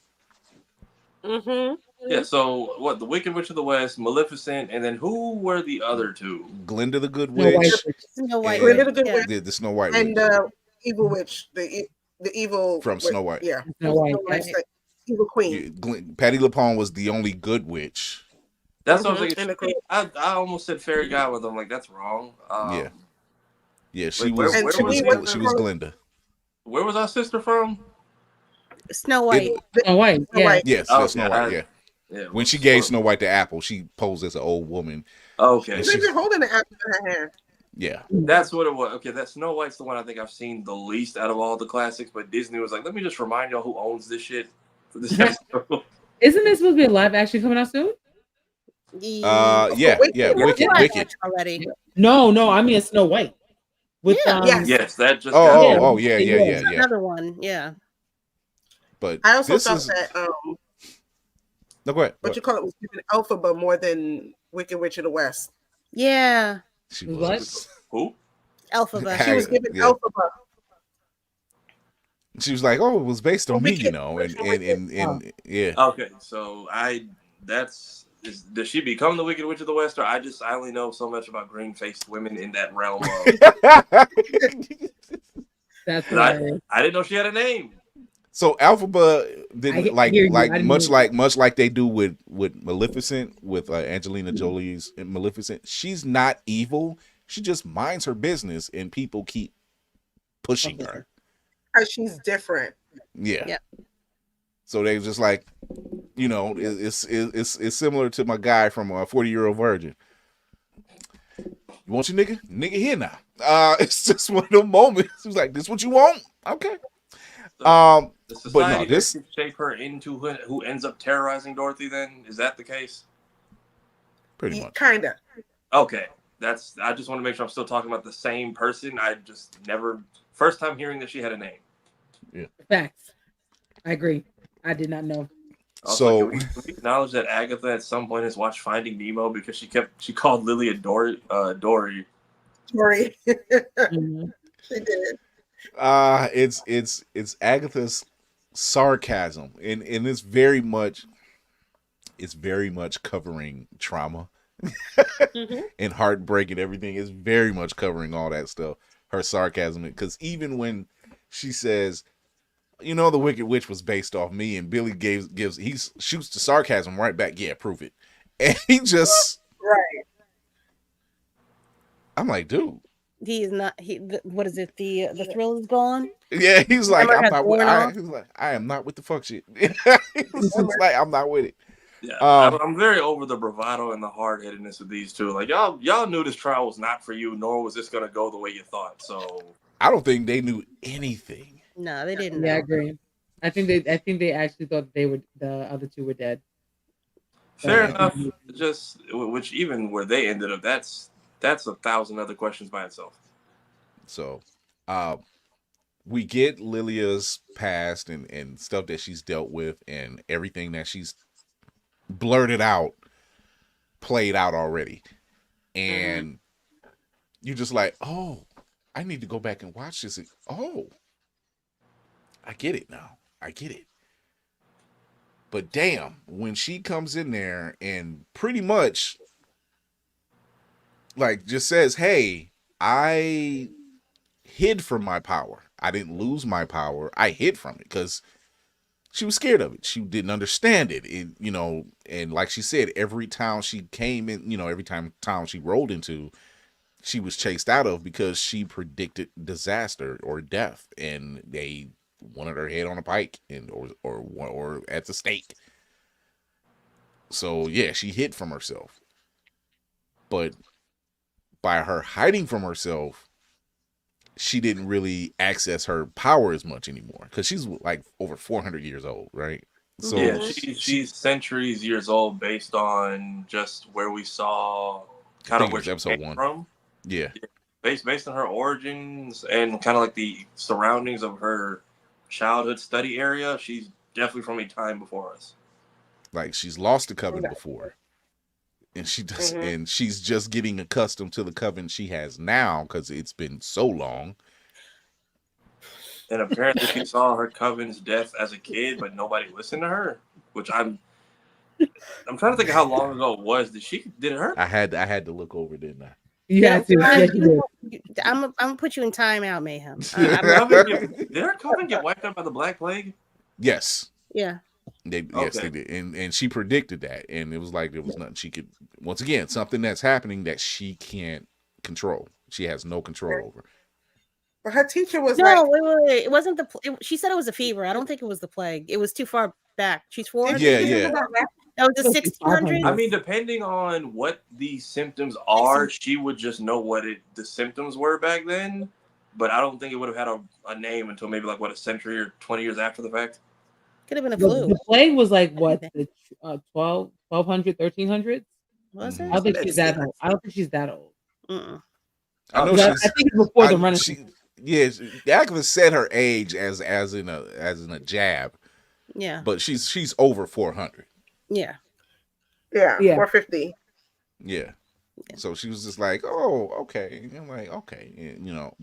Yeah, so what, the Wicked Witch of the West, Maleficent, and then who were the other two? Glinda the Good Witch. Snow White. Glinda the Good Witch. The Snow White and Witch. Evil Witch, the evil From Snow White. Yeah, Snow White. the evil queen. Patty LuPone was the only good witch. That's what I was thinking. I almost said fairy godmother. I'm like, that's wrong. Yeah, she where was Glinda. Where was our sister from? Snow White. Snow White. Yeah. Yes, Oh, Snow White. Yeah. When she gave Snow White the apple, she posed as an old woman. Okay. She's been holding the apple in her hand. Yeah. That's what it was. Okay, that Snow White's the one I think I've seen the least out of all the classics, but Disney was like, let me just remind y'all who owns this shit for this episode. Isn't this supposed to be a live action coming out soon? Wicked. Already. No, I mean it's Snow White. With yes, that just yeah. Another one, yeah. But I also thought that no, go ahead. What you call it was giving Alphaba more than Wicked Witch of the West. Yeah. She was. Who? Alphaba. She was giving Alphaba. She was like, "Oh, it was based on me, you know," and yeah. Okay, so does she become the Wicked Witch of the West, or I only know so much about green-faced women in that realm of... That's right. I didn't know she had a name. So Alphaba didn't much like they do with Maleficent, with Angelina Jolie's Maleficent. She's not evil. She just minds her business, and people keep pushing her. Because she's different. Yeah. So they just like, you know, it's similar to my guy from 40-Year-Old Virgin. You want your nigga? Nigga here now. It's just one of those moments. He's like, this what you want? Okay. So the society but no, this shape her into who ends up terrorizing Dorothy. Then is that the case? Pretty much. Kinda. Okay, I just want to make sure I'm still talking about the same person. I just never first time hearing that she had a name. Yeah. Facts. I agree. I did not know. Also, can we acknowledge that Agatha at some point has watched Finding Nemo because she called Lilia Dory. Dory. Mm-hmm. She did. It's Agatha's sarcasm, and it's very much covering trauma and heartbreak and everything. It's very much covering all that stuff. Her sarcasm, because even when she says, you know, the Wicked Witch was based off me, and Billy he shoots the sarcasm right back. Yeah, prove it. And he just right. I'm like, dude. He is not. What is it? The thrill is gone. Yeah, he's like, I am not with the fuck shit. It's like I'm not with it. Yeah, I'm very over the bravado and the hard-headedness of these two. Like y'all knew this trial was not for you, nor was this gonna go the way you thought. So I don't think they knew anything. No, they didn't. Yeah, I agree. I think they actually thought the other two were dead. Fair enough. Just which even where they ended up, that's 1,000 other questions by itself. So, we get Lilia's past and stuff that she's dealt with and everything that she's blurted out, played out already. And you're just like, oh, I need to go back and watch this. Oh, I get it now. I get it. But damn, when she comes in there and pretty much like just says, hey, I hid from my power. I didn't lose my power. I hid from it because she was scared of it. She didn't understand it. And like she said, every town she came in, every town she rolled into, she was chased out of because she predicted disaster or death, and they wanted her head on a pike or at the stake. So yeah, she hid from herself. But by her hiding from herself, she didn't really access her power as much anymore because she's like over 400 years old, right? So yeah, she's centuries years old based on just where we saw kind of where she episode came 1 from. Yeah. Based on her origins and kind of like the surroundings of her childhood study area, she's definitely from a time before us. Like she's lost the coven before. And and she's just getting accustomed to the coven she has now because it's been so long. And apparently she saw her coven's death as a kid, but nobody listened to her. Which I'm trying to think of how long ago it was. Did it hurt? I had to look over, didn't I? Yeah, I'm gonna put you in timeout, Mayhem. Did her coven get wiped out by the Black Plague? Yes. Yeah. Yes, they did. And she predicted that. And it was like there was nothing she could, once again, something that's happening that she can't control. She has no control over. But her teacher was wait. It wasn't she said it was a fever. I don't think it was the plague. It was too far back. She's 400. Yeah. That was the 1600s. I mean, depending on what the symptoms are, she would just know what the symptoms were back then. But I don't think it would have had a name until maybe like a century or 20 years after the fact. Could have been a flu. The plague was like what, the 1200, 1300s? Was it? I don't think she's that old. I don't think she's that old. I know I think it's before the Renaissance. Agatha said her age as in a jab. Yeah. But she's over 400. Yeah. Yeah. 450. Yeah. So she was just like, oh, okay. And I'm like, okay,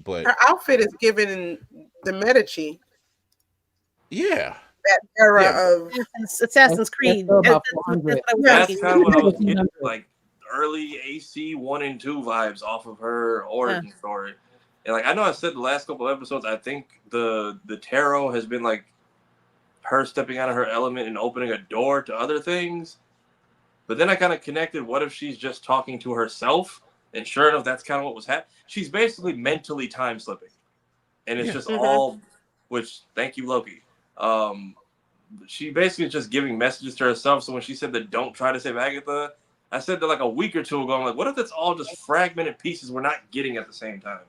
but her outfit is given the Medici. Yeah. That era of Assassin's Creed. That's kind of what I was getting, like early AC 1 and 2 vibes off of her origin story. And like I know I said the last couple of episodes, I think the tarot has been like her stepping out of her element and opening a door to other things. But then I kind of connected, what if she's just talking to herself? And sure enough, that's kind of what was happening. She's basically mentally time slipping. And it's just all, which, thank you, Loki. She basically is just giving messages to herself. So when she said that don't try to save Agatha, I said that like a week or two ago. I'm like, what if that's all just fragmented pieces we're not getting at the same time?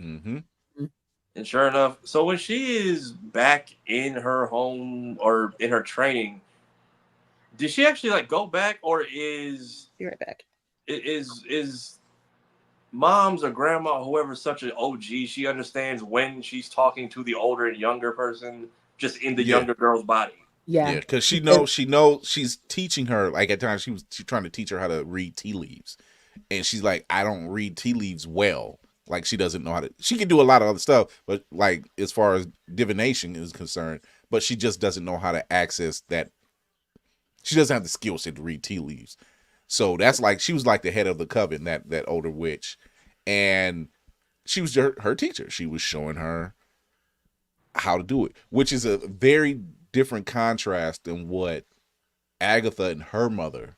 Mm-hmm. And sure enough, so when she is back in her home or in her training, did she actually like go back, or is be right back? Is mom's or grandma, whoever, such an OG? She understands when she's talking to the older and younger person, just in the younger girl's body. Yeah, because she knows she's teaching her. Like at times she's trying to teach her how to read tea leaves, and she's like, I don't read tea leaves well. Like she doesn't know how to. She can do a lot of other stuff, but like as far as divination is concerned, but she just doesn't know how to access that. She doesn't have the skill set to read tea leaves. So that's like she was like the head of the coven, that older witch, and she was her teacher. She was showing her how to do it, which is a very different contrast than what Agatha and her mother,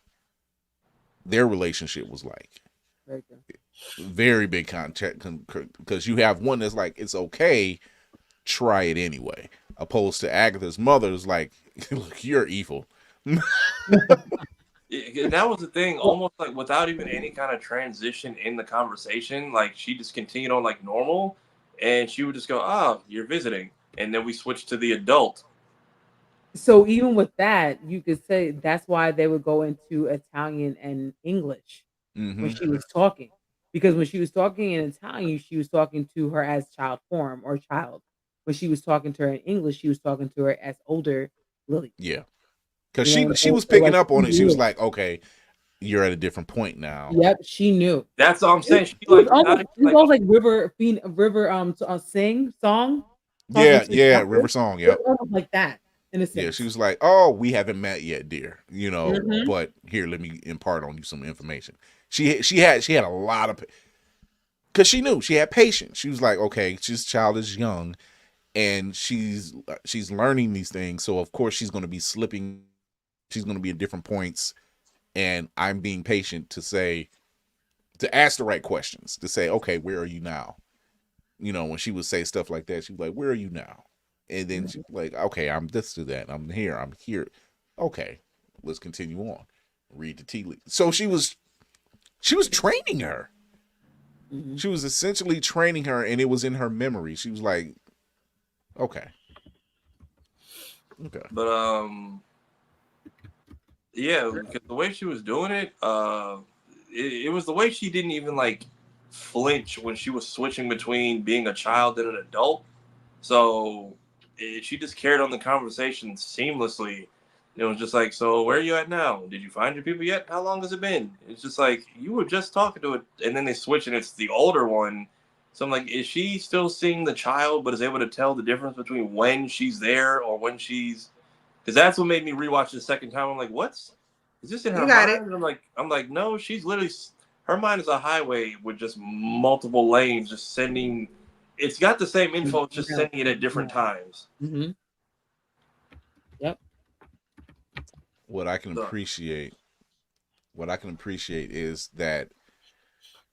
their relationship was like. Very big contact, because you have one that's like, it's okay, try it anyway, opposed to Agatha's mother's like, look, you're evil. That was the thing, almost like without even any kind of transition in the conversation, like she just continued on like normal, and she would just go, oh, you're visiting, and then we switched to the adult, So even with that, you could say that's why they would go into Italian and English when she was talking. Because when she was talking in Italian, she was talking to her as child form or child. When she was talking to her in English, she was talking to her as older Lily. Yeah. Because You know, she was so picking like up she on it. She was knew. like, okay, you're at a different point now. Yep, she knew. That's all I'm saying. She It was like almost, not it was like almost like River sing song talking Yeah, to yeah, Jeffrey. River Song, It was yep. almost like that in a Yeah, she sense. was like, "Oh, we haven't met yet, dear. You know, Mhm. but here, let me impart on you some information." She had a lot of because she knew she had patience. She was like, "Okay, she's child is young, and she's learning these things. So of course she's going to be slipping. She's going to be at different points, and I'm being patient to ask the right questions to say, okay, where are you now? You know, when she would say stuff like that, she was like, where are you now? And then she like, okay, I'm this to that. I'm here. Okay, let's continue on. Read the tea leaves. So she was training her. She was essentially training her, and it was in her memory. She was like, okay. But yeah, because the way she was doing it, it was the way she didn't even like flinch when she was switching between being a child and an adult. So she just carried on the conversation seamlessly. It was just like, so where are you at now? Did you find your people yet? How long has it been? It's just like you were just talking to it, and then they switch, and it's the older one. So I'm like, is she still seeing the child, but is able to tell the difference between when she's there or when she's? Because that's what made me rewatch it the second time. I'm like, what's is this in her You got it. mind? And I'm like, no, she's literally her mind is a highway with just multiple lanes, just sending. It's got the same info, it's just sending it at different times. Mm-hmm. Yep. What I can appreciate is that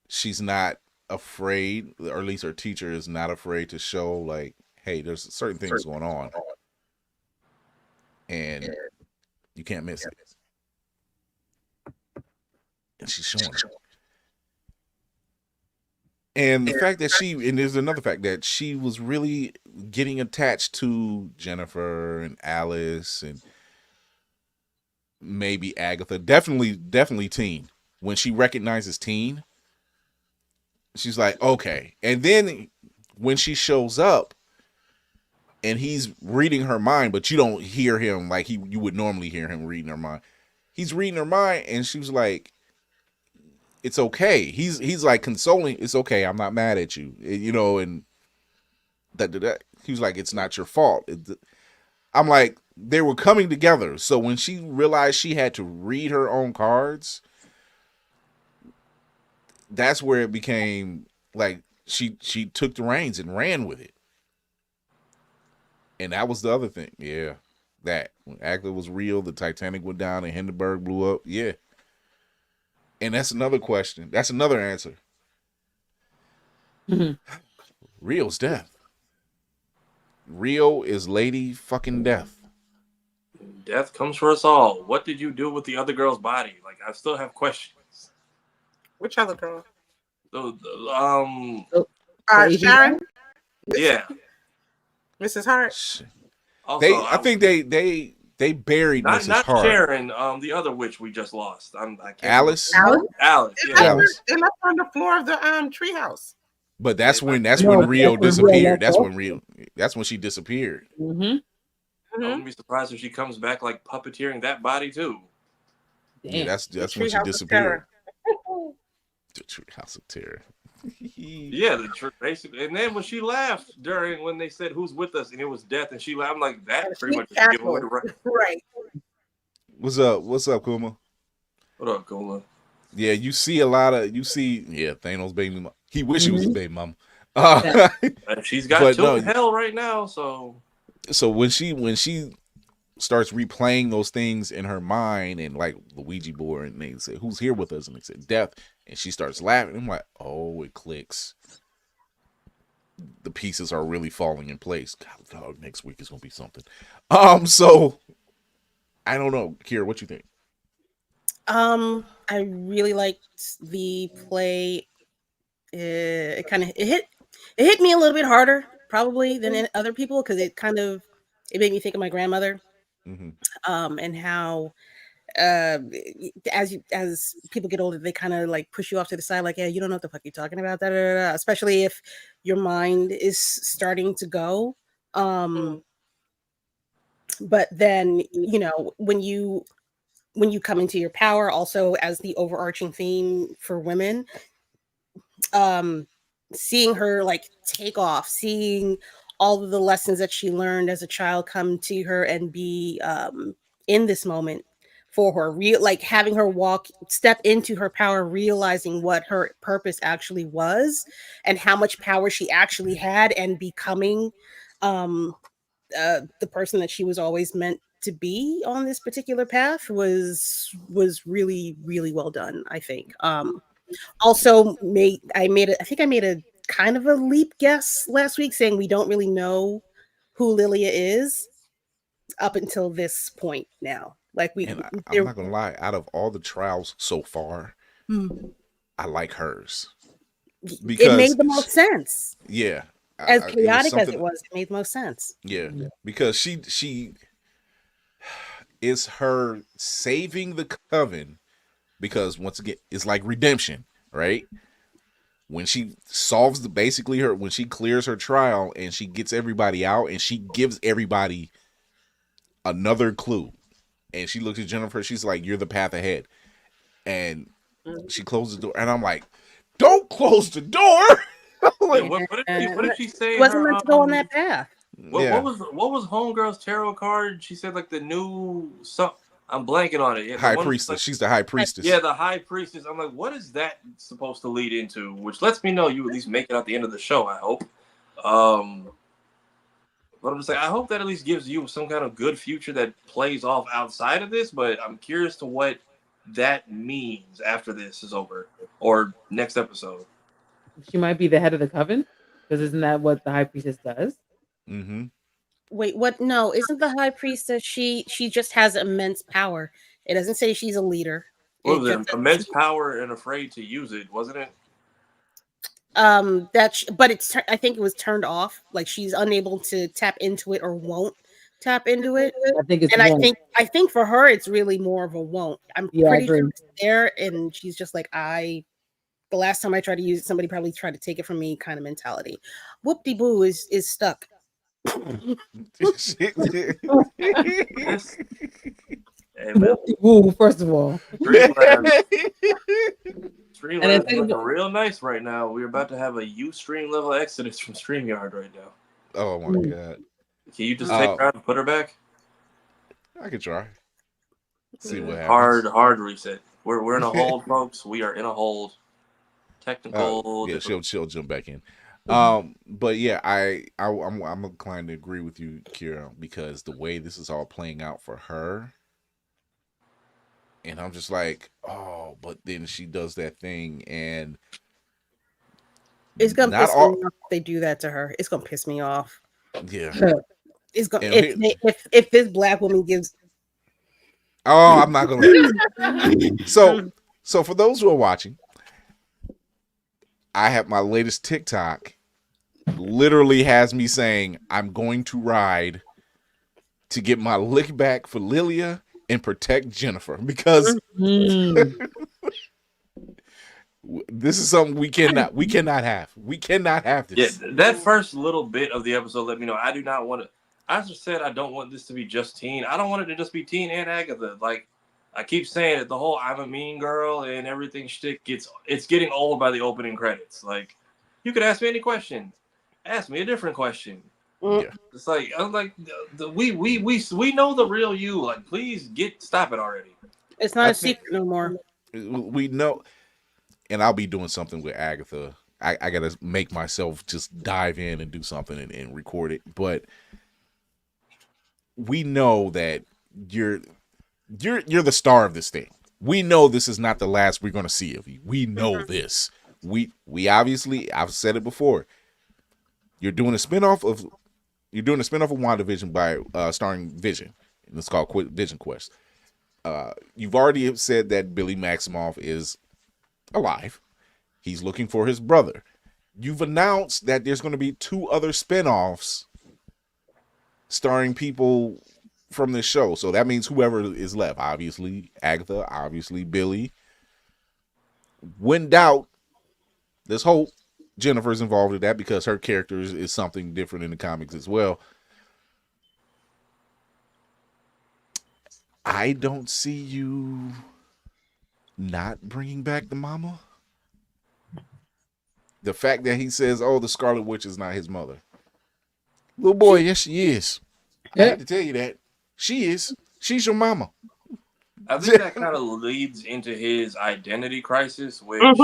she's not afraid, or at least her teacher is not afraid to show like, hey, there's certain things going on, and you can't miss it. And she's showing it. And the fact that and there's another fact that she was really getting attached to Jennifer and Alice and maybe Agatha. Definitely Teen. When she recognizes Teen, she's like, okay. And then when she shows up and he's reading her mind, but you don't hear him like you would normally hear him reading her mind. He's reading her mind, and she was like, it's okay. He's like consoling. It's okay. I'm not mad at you. You know, and that he was like, it's not your fault. I'm like, they were coming together. So when she realized she had to read her own cards, that's where it became like she took the reins and ran with it. And that was the other thing. Yeah. That when Agatha was real, the Titanic went down and Hindenburg blew up. Yeah. And that's another question. That's another answer. Rio's death. Rio is Lady fucking Death. Death comes for us all. What did you do with the other girl's body? Like, I still have questions. Which other girl? So, Sharon? Yeah. Mrs. Hart? Also, I think they buried Mrs. Not Hart. Sharon, the other witch we just lost. I can't Alice? remember. Alice. Yeah. Alice. They left her on the floor of the treehouse. But that's when Rio disappeared. That's when she disappeared. Mm-hmm. I wouldn't be surprised if she comes back like puppeteering that body too. Yeah, that's when she disappeared. The Treehouse of Terror. Yeah, basically. And then when she laughed when they said who's with us and it was Death, and she laughed, I'm like, that pretty much gave away the right. What's up, Kuma? What up, Kuma? Yeah, you see Thanos baby mama. He wish he was his baby mama. She's got two in hell right now, so when she starts replaying those things in her mind and like the Ouija board, and they say who's here with us, and they said Death, and she starts laughing. I'm like, oh, it clicks. The pieces are really falling in place. God, next week is gonna be something. So I don't know, Kira, what you think? I really liked the play. It hit me a little bit harder probably than other people because it made me think of my grandmother And how as people get older, they kind of like push you off to the side, like, yeah, you don't know what the fuck you're talking about, da, da, da, da. Especially if your mind is starting to go. But then, you know, when you come into your power, also as the overarching theme for women, seeing her like take off, seeing all of the lessons that she learned as a child come to her and be in this moment for her, like having her step into her power, realizing what her purpose actually was and how much power she actually had, and becoming the person that she was always meant to be on this particular path was really, really well done, I think. Also I think I made a kind of a leap guess last week saying we don't really know who Lilia is up until this point now. Like I'm not gonna lie, out of all the trials so far, I like hers. Because it made the most sense. Yeah. As chaotic as it was, it made the most sense. Yeah. Because she is her saving the coven, because once again, it's like redemption, right? When she solves when she clears her trial and she gets everybody out and she gives everybody another clue, and she looks at Jennifer, she's like, "You're the path ahead," and she closes the door, and I'm like, "Don't close the door!" Like, what did she say? Wasn't meant to go on that path. What was Homegirl's tarot card? She said like the new I'm blanking on it. Yeah, high priestess. Like, she's the high priestess. Yeah, the high priestess. I'm like, what is that supposed to lead into? Which lets me know you at least make it out the end of the show, I hope. But I'm just like, I hope that at least gives you some kind of good future that plays off outside of this. But I'm curious to what that means after this is over or next episode. She might be the head of the coven, because isn't that what the high priestess does? Wait, what? No, isn't the high priestess? She just has immense power. It doesn't say she's a leader. What was it? Immense power and afraid to use it, wasn't it? But I think it was turned off. Like she's unable to tap into it or won't tap into it. I think it's I think for her it's really more of a won't. I'm pretty sure it's there, and she's just like, the last time I tried to use it, somebody probably tried to take it from me kind of mentality. Whoop-de-boo is stuck. Whoop-de-boo, first of all. Streamyard is looking real nice right now. We're about to have a Ustream level exodus from StreamYard right now. Oh my god. Can you just take her out and put her back? I could try. See what happens. Hard reset. We're in a hold, folks. We are in a hold. Technical. Yeah, she'll jump back in. But yeah, I'm inclined to agree with you, Kira, because the way this is all playing out for her, and I'm just like, oh, but then she does that thing, and it's gonna piss me off if they do that to her. It's gonna piss me off. Yeah, it's gonna if this black woman gives. Oh, I'm not gonna. So for those who are watching, I have my latest TikTok literally has me saying I'm going to ride to get my lick back for Lilia and protect Jennifer, because this is something we cannot have. We cannot have this. Yeah, that first little bit of the episode let me know I do not want to. I just said I don't want this to be just teen. I don't want it to just be teen and Agatha. Like I keep saying it, the whole I'm a mean girl and everything shtick it's getting old by the opening credits. Like you could ask me any question. Ask me a different question. Yeah. It's like I'm like we know the real you. Like please stop it already. It's not a secret no more. We know, and I'll be doing something with Agatha. I gotta make myself just dive in and do something and record it. But we know that you're the star of this thing. We know this is not the last we're gonna see of you. We know this. We obviously, I've said it before. You're doing a spinoff of WandaVision by starring Vision. And it's called Vision Quest. You've already said that Billy Maximoff is alive. He's looking for his brother. You've announced that there's going to be 2 other spinoffs starring people from this show. So that means whoever is left, obviously Agatha, obviously Billy. When doubt, let's hope Jennifer's involved in that because her character is something different in the comics as well. I don't see you not bringing back the mama. The fact that he says, "Oh, the Scarlet Witch is not his mother." Little boy, yes, she is. I hate to tell you that. She is. She's your mama. I think that kind of leads into his identity crisis, which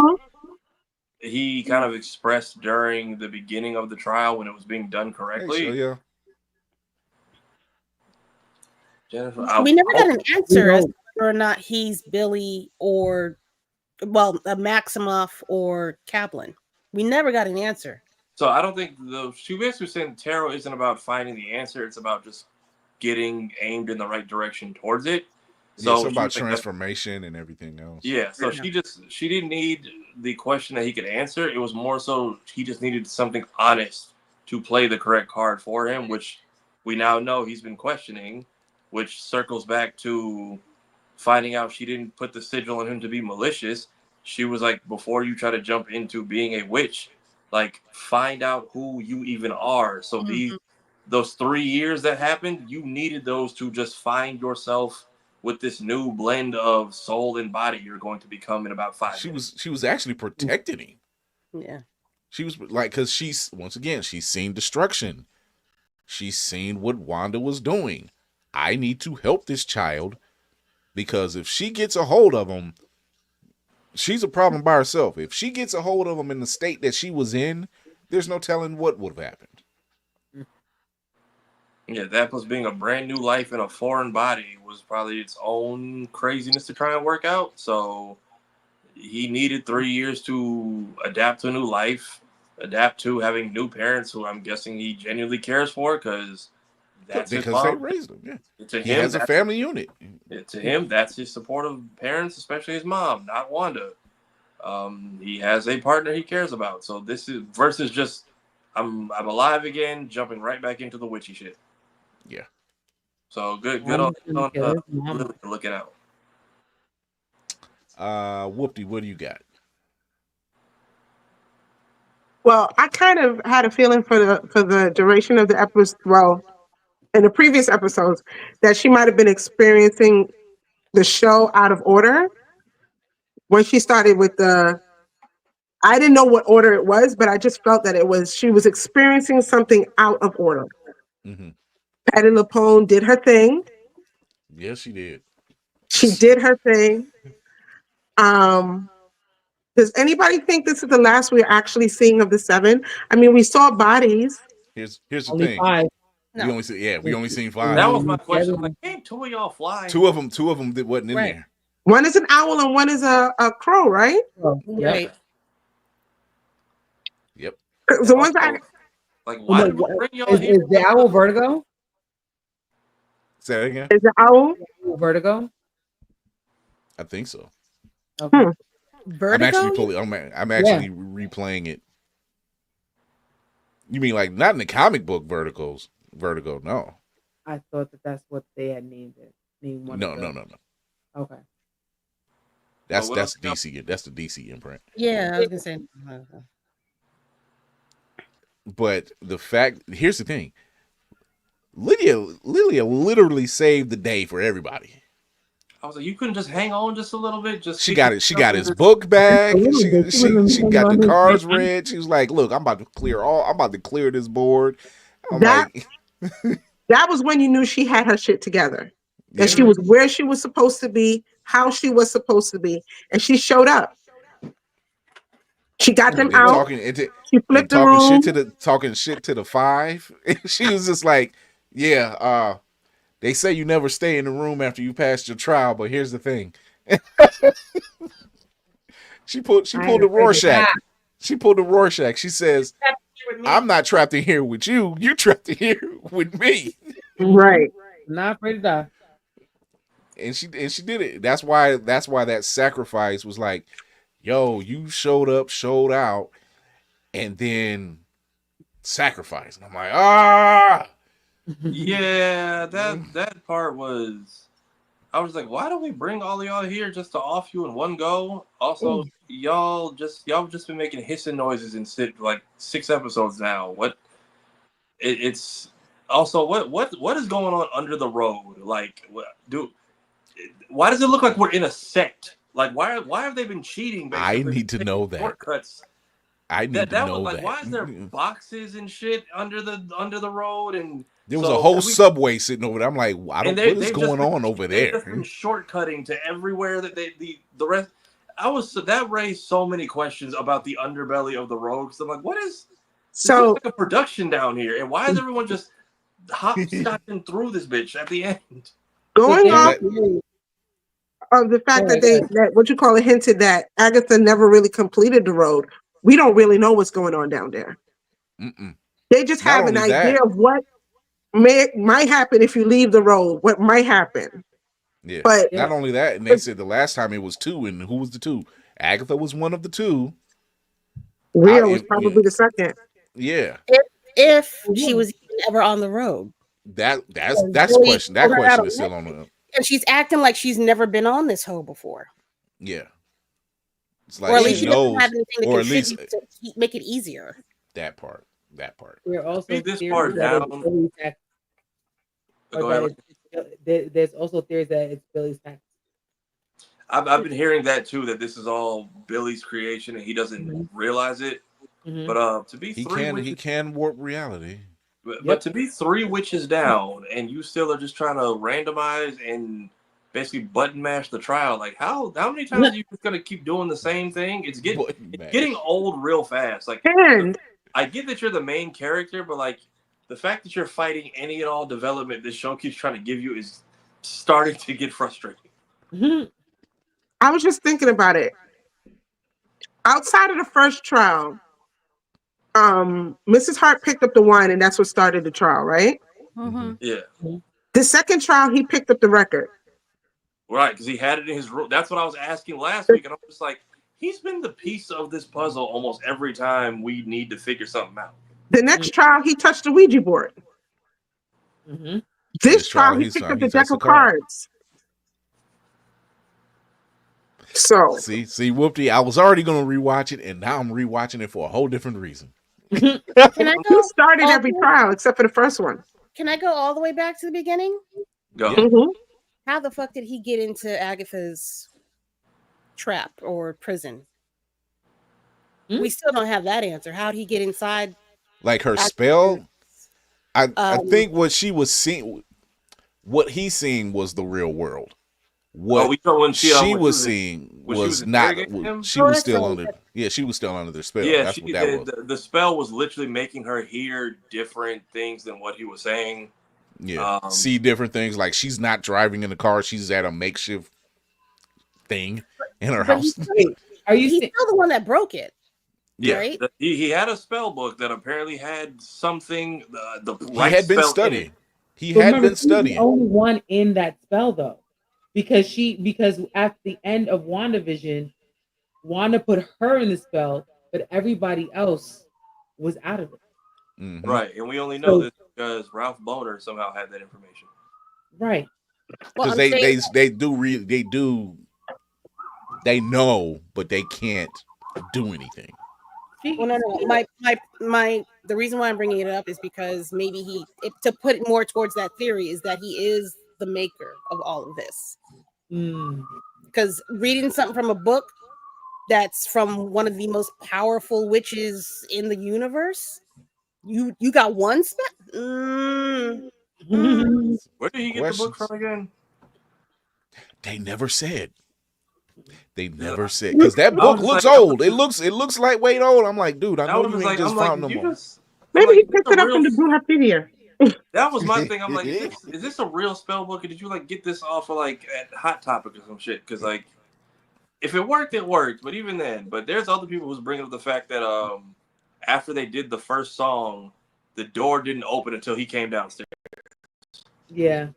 he kind of expressed during the beginning of the trial when it was being done correctly. So, yeah. Jennifer, we never got an answer as to whether or not he's Billy or, well, Maximoff or Kaplan. We never got an answer. So I don't think she basically saying tarot isn't about finding the answer. It's about just getting aimed in the right direction towards it. So it's about transformation and everything else. Yeah. So she didn't need the question that he could answer. It was more so he just needed something honest to play the correct card for him, which we now know he's been questioning, which circles back to finding out she didn't put the sigil on him to be malicious. She was like, before you try to jump into being a witch, like find out who you even are. So those 3 years that happened, you needed those to just find yourself with this new blend of soul and body you're going to become in about 5 minutes. She was actually protecting him. Yeah. She was like, because she's seen destruction. She's seen what Wanda was doing. I need to help this child because if she gets a hold of him, she's a problem by herself. If she gets a hold of him in the state that she was in, there's no telling what would have happened. Yeah, that plus being a brand new life in a foreign body was probably its own craziness to try and work out. So he needed 3 years to adapt to a new life, adapt to having new parents who I'm guessing he genuinely cares for because because they raised him. Yeah. To he him, has a family unit. To him, that's his supportive parents, especially his mom, not Wanda. He has a partner he cares about. So this is versus just I'm alive again, jumping right back into the witchy shit. Yeah. So good on looking out. Whoopty, what do you got? Well, I kind of had a feeling for the duration of the episode. Well, in the previous episodes, that she might have been experiencing the show out of order when she started with I didn't know what order it was, but I just felt that she was experiencing something out of order. Patty LuPone did her thing. Yes, she did. She did her thing. Does anybody think this is the last we're actually seeing of the 7? I mean, we saw bodies. Here's the Only thing. 5. We only seen 5. That was my question. Like, ain't 2 of y'all fly? Two of them that wasn't in there. One is an owl and one is a crow, right? Right. Yep. The ones I like, why did we bring y'all here? Is the owl Vertigo? Say that again. Is the owl Vertigo? I think so. Okay. Vertigo? I'm actually replaying it. You mean like not in the comic book Vertigo? No. I thought that's what they had named it. No. Okay. That's DC. That's the DC imprint. Yeah, I was gonna say. But here's the thing. Lilia literally saved the day for everybody. I was like, you couldn't just hang on just a little bit. She got his book back. She got the cards read. She was like, "Look, I'm about to clear this board." That was when you knew she had her shit together. That she was where she was supposed to be, how she was supposed to be, and she showed up. She got them out. She flipped the room. Talking shit to the 5. She was just like, "Yeah, they say you never stay in the room after you passed your trial, but here's the thing." She pulled the Rorschach. She pulled the Rorschach. She says, "I'm not trapped in here with you. You're trapped in here with me." Right. Not afraid to die. And she did it. That's why that sacrifice was like, yo, you showed up, showed out, and then sacrificed. And I'm like, Yeah, that part was. I was like, why don't we bring all of y'all here just to off you in one go? Also, y'all just been making hissing noises and like 6 episodes now. What? It's also what is going on under the road? Like, why does it look like we're in a sect? Like, why have they been cheating? Basically, I need to know that. Shortcuts. I need to know was like, that. why is there boxes and shit under the road? And there was a whole subway sitting over there. I'm like, what is going on over there? They've just been shortcutting to everywhere that the rest. That raised so many questions about the underbelly of the road. Because I'm like, what is? So like a production down here, and why is everyone just hopscotching through this bitch at the end? Going off of the fact that what you call it hinted that Agatha never really completed the road. We don't really know what's going on down there. They just have an idea of what might happen if you leave the road. What might happen? Yeah, but not only that, and they said the last time it was 2, and who was the 2? Agatha was one of the 2. Rio was probably the second. Yeah. If she was ever on the road. That's the question. That question is still on the. And she's acting like she's never been on this hoe before. Yeah. It's like or at least she knows, doesn't have anything to contribute to make it easier. That part. We're also this part down. There's also theories that it's Billy's tactics. I've been hearing that too, that this is all Billy's creation and he doesn't realize it. But to be he can warp reality. But to be 3 witches down and you still are just trying to randomize and basically button mash the trial, like how many times are you just gonna keep doing the same thing? It's getting old real fast. Like, I get that you're the main character, but like the fact that you're fighting any and all development this show keeps trying to give you is starting to get frustrating. I was just thinking about it. Outside of the first trial, Mrs. Hart picked up the wine, and that's what started the trial, right? Yeah. The second trial, he picked up the record. Right, because he had it in his room. That's what I was asking last week, and I'm just like, he's been the piece of this puzzle almost every time we need to figure something out. The next trial, he touched the Ouija board. This trial, he picked up the deck of cards. So see, Whoopty, I was already going to rewatch it, and now I'm rewatching it for a whole different reason. Can I go? You started every trial except for the first one. Can I go all the way back to the beginning? Go. How the fuck did he get into Agatha's trap or prison? We still don't have that answer. How did he get inside? Like her spell? I think what she was seeing, what he's seeing was the real world. What she was seeing was not. She was still under. Yeah, she was still under their spell. Yeah, that's what that was. The spell was literally making her hear different things than what he was saying. Yeah, see different things. Like she's not driving in the car; she's at a makeshift thing in her house. He's still the one that broke it. Yeah, right? He had a spell book that apparently had something. He had been studying. He had been studying. The only one in that spell, though. Because at the end of WandaVision, Wanda put her in the spell, but everybody else was out of it. Right, and we only know this because Ralph Boner somehow had that information. Right. Because they know, but they can't do anything. Well, no. The reason why I'm bringing it up is because maybe to put it more towards that theory is that he is the maker of all of this. Because reading something from a book that's from one of the most powerful witches in the universe, you got one spell. Where did he get the book from again? They never said. Because that book looks old. It looks like way old. I'm like, dude, I know you ain't just found no more. Maybe he picked it up in the Bruhapedia. That was my thing. I'm like, is this a real spell book, or did you like get this off of like at Hot Topic or some shit? Because like, if it worked, it worked. But even then, there's other people who's bringing up the fact that after they did the first song, the door didn't open until he came downstairs. Yeah,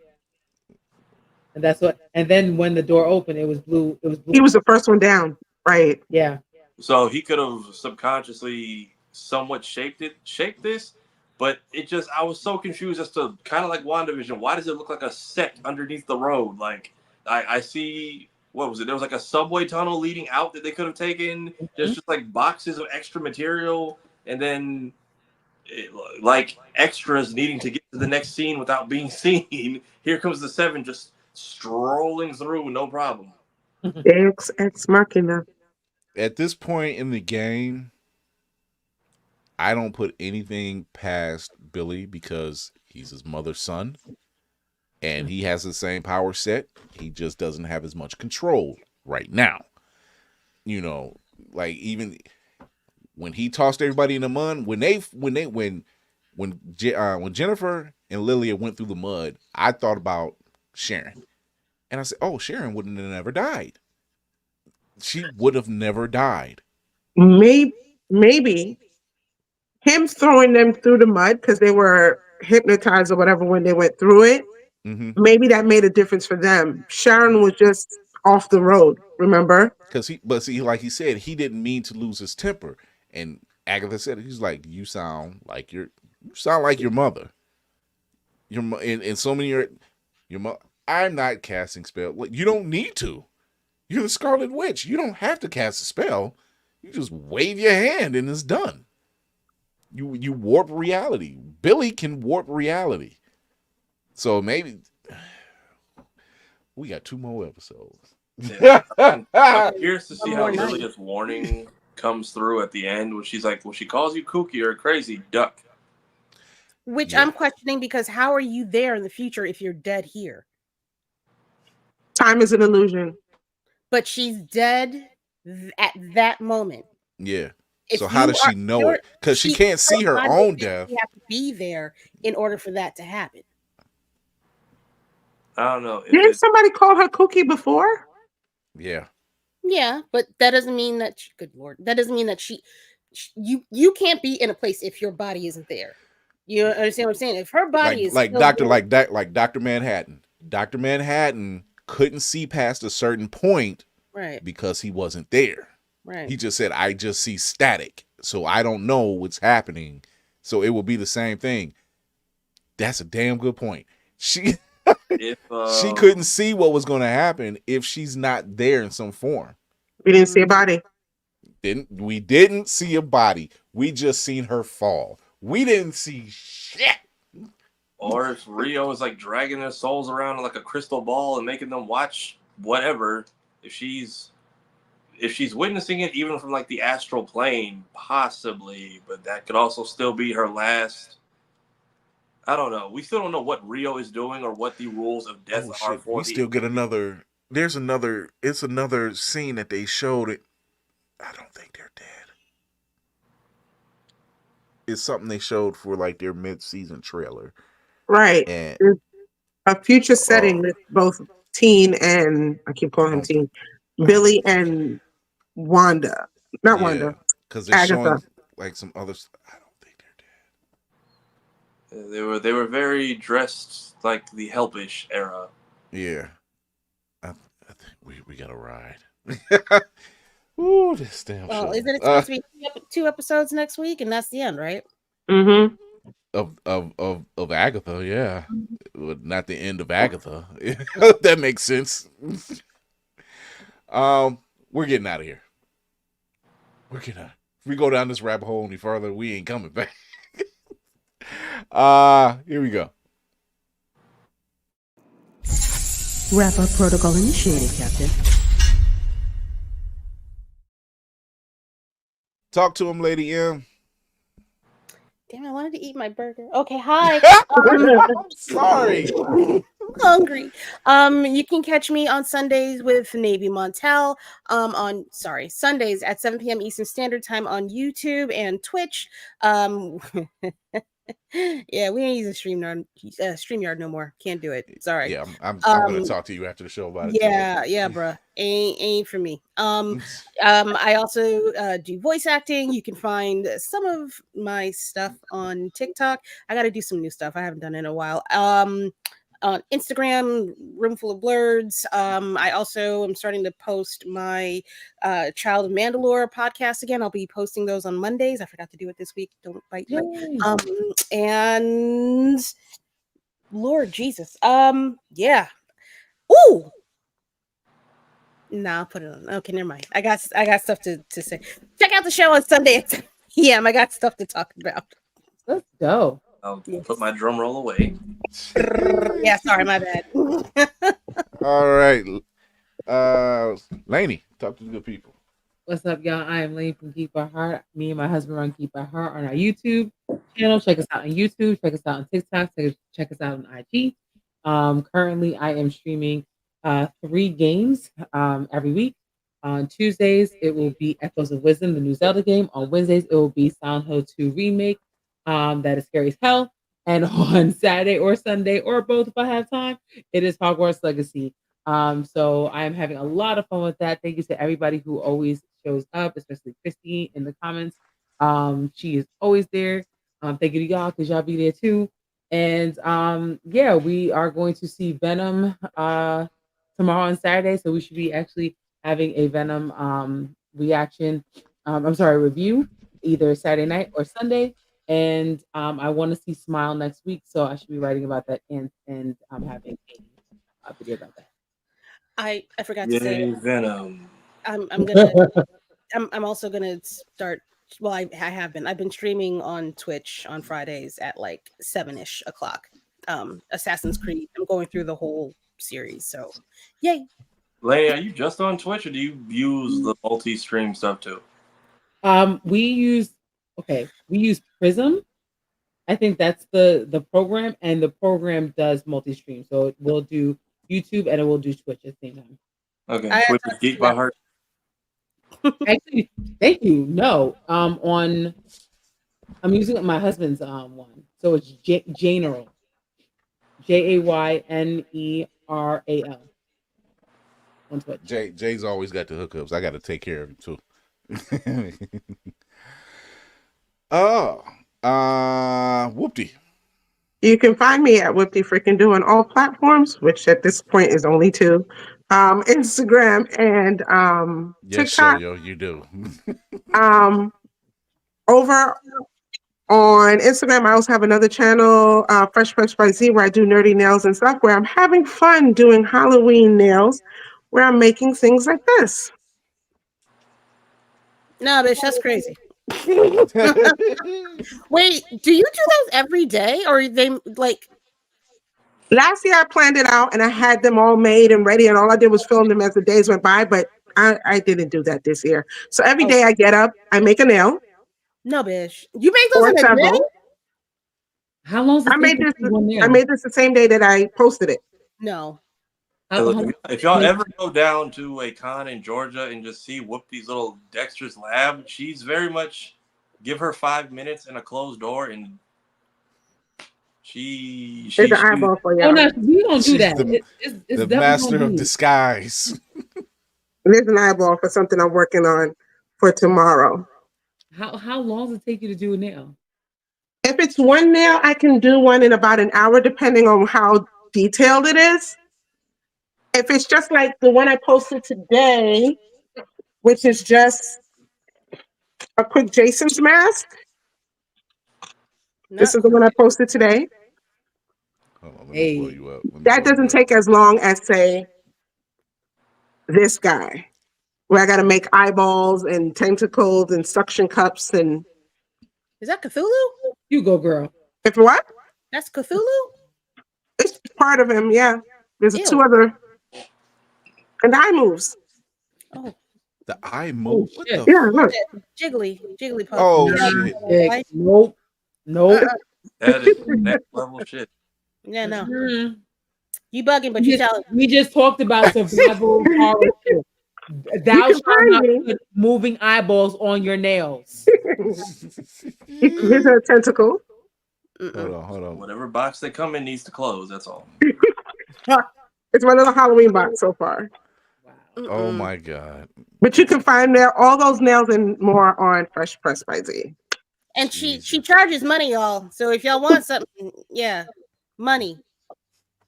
and that's what. And then when the door opened, it was blue. He was the first one down. Right. Yeah. So he could have subconsciously somewhat shaped this. But I was so confused as to kind of like WandaVision. Why does it look like a set underneath the road? Like I see, what was it? There was like a subway tunnel leading out that they could have taken. There's just like boxes of extra material, and then like extras needing to get to the next scene without being seen. Here comes the Seven just strolling through, no problem. Ex machina. At this point in the game, I don't put anything past Billy because he's his mother's son and he has the same power set. He just doesn't have as much control right now. You know, like even when he tossed everybody in the mud, when Jennifer and Lilia went through the mud, I thought about Sharon. And I said, "Oh, Sharon wouldn't have never died. She would have never died." Maybe him throwing them through the mud because they were hypnotized or whatever when they went through it. Mm-hmm. Maybe that made a difference for them. Sharon was just off the road, remember? But see, like he said, he didn't mean to lose his temper. And Agatha said, he's like, you sound like your mother. And so many your mother. I'm not casting spell. You don't need to. You're the Scarlet Witch. You don't have to cast a spell. You just wave your hand and it's done. You warp reality. Billy can warp reality. So maybe we got 2 more episodes. Yeah. I'm curious to see how Lilia's warning comes through at the end when she's like, well, she calls you kooky or crazy, duck. Which I'm questioning because how are you there in the future if you're dead here? Time is an illusion. But she's dead at that moment. Yeah. If so how does she know it? Because she can't see her own death. You have to be there in order for that to happen. I don't know. Didn't somebody call her kooky before? Yeah. Yeah, but that doesn't mean that. Good Lord, that doesn't mean that you can't be in a place if your body isn't there. You understand what I'm saying? If her body is like Dr. Manhattan. Dr. Manhattan couldn't see past a certain point, right? Because he wasn't there. Right. He just said, I just see static. So I don't know what's happening. So it will be the same thing. That's a damn good point. She couldn't see what was going to happen if she's not there in some form. We didn't see a body. We didn't see a body. We just seen her fall. We didn't see shit. Or if Rio is like dragging their souls around like a crystal ball and making them watch whatever. If she's witnessing it even from like the astral plane, possibly, but that could also still be her last. I don't know. We still don't know what Rio is doing or what the rules of death are for. We still get another. It's another scene that they showed it. I don't think they're dead. It's something they showed for like their mid-season trailer. Right. And a future setting with both Teen and I keep calling him Teen, Billy and Wanda. Not Wanda. Because they're Agatha. showing like some others. I don't think they're dead. They were very dressed like the Helpish era. Yeah. I think we got to ride. Ooh, this damn show. Isn't it supposed to be 2 episodes next week, and that's the end, right? Mm-hmm. Of Agatha, yeah. Not the end of Agatha. That makes sense. We're getting out of here. If we go down this rabbit hole any further, we ain't coming back. Here we go. Wrap-up protocol initiated, Captain. Talk to him, Lady M. Damn, I wanted to eat my burger. Okay, hi. I'm sorry. I'm hungry. You can catch me on Sundays with Navy Montel. Sundays at 7 p.m. Eastern Standard Time on YouTube and Twitch. Yeah, we ain't using StreamYard no more. Can't do it. Sorry. Yeah, I'm gonna talk to you after the show about it. Yeah, bruh. Ain't for me. I also do voice acting. You can find some of my stuff on TikTok. I got to do some new stuff. I haven't done it in a while. on Instagram, Roomful of Blerds. I also am starting to post my Child of Mandalore podcast again. I'll be posting those on Mondays. I forgot to do it this week. Don't bite me. And Lord Jesus. Yeah. Ooh. Nah, I'll put it on. Okay, never mind. I got stuff to say. Check out the show on Sunday at 10 p.m. I got stuff to talk about. Let's go. I'll put my drum roll away. Yeah, sorry, my bad. All right. Lainey, talk to the good people. What's up, y'all? I am Lane from Keep Our Heart. Me and my husband run Keep Our Heart on our YouTube channel. Check us out on YouTube. Check us out on TikTok. Check us out on IG. Currently, I am streaming 3 games every week. On Tuesdays, it will be Echoes of Wisdom, the new Zelda game. On Wednesdays, it will be Silent Hill 2 Remake. That is scary as hell. And on Saturday or Sunday or both, if I have time, it is Hogwarts Legacy. So I am having a lot of fun with that. Thank you to everybody who always shows up, especially Christy in the comments. She is always there. Thank you to y'all because y'all be there too. And yeah, we are going to see Venom tomorrow on Saturday. So we should be actually having a Venom review either Saturday night or Sunday. And I want to see Smile next week, so I should be writing about that and I'm having a video about that. I forgot to say Venom. I'm also gonna start. Well, I have been. I've been streaming on Twitch on Fridays at like 7-ish o'clock. Assassin's Creed. I'm going through the whole series, so yay. Lane, are you just on Twitch, or do you use the multi-stream stuff too? We use Prism. I think that's the program, and the program does multi-stream, so it will do YouTube and it will do Twitch at the same time. Okay, Twitch is Geek by Heart. Actually, thank you. No, I'm using my husband's one, so it's Jayneral, Jayneral on Twitch. Jay's always got the hookups. I got to take care of him too. Whoopty. You can find me at Whoopty Freaking Do on all platforms, which at this point is only 2. Instagram and yes, TikTok. Yo, you do. Over on Instagram, I also have another channel, Fresh by Z, where I do nerdy nails and stuff, where I'm having fun doing Halloween nails, where I'm making things like this. No, bitch, that's crazy. Wait, do you do those every day, or they like? Last year I planned it out and I had them all made and ready, and all I did was film them as the days went by, but I didn't do that this year. So every day I get up, I make a nail. No, bitch. You make those in a day? How long does it I made this the same day that I posted it. No. If y'all ever go down to a con in Georgia and just see Whoopty's little dexterous lab, she's very much give her 5 minutes in a closed door and It's an eyeball for y'all. Oh no, we don't do that. It's the master of disguise. There's an eyeball for something I'm working on for tomorrow. How long does it take you to do a nail? If it's one nail, I can do one in about an hour, depending on how detailed it is. If it's just like the one I posted today, which is just a quick Jason's mask. This is the one I posted today. Hold on, let me pull you up. That doesn't take as long as, say, this guy, where I got to make eyeballs and tentacles and suction cups. And is that Cthulhu? You go, girl. If what? That's Cthulhu? It's part of him, yeah. There's 2 other. And the eye moves. Oh. The eye moves? What the yeah, look. Jiggly puff. Oh, shit. Nope. That is next level shit. Yeah, no. Mm-hmm. You bugging, but you telling. We just talked about survival horror shit. Thou shalt not put moving eyeballs on your nails. Here's a tentacle. Hold on. Whatever box they come in needs to close. That's all. It's my little Halloween box so far. Oh my God. But you can find all those nails and more on Fresh Press by Z. And she charges money, y'all. So if y'all want something, yeah, money.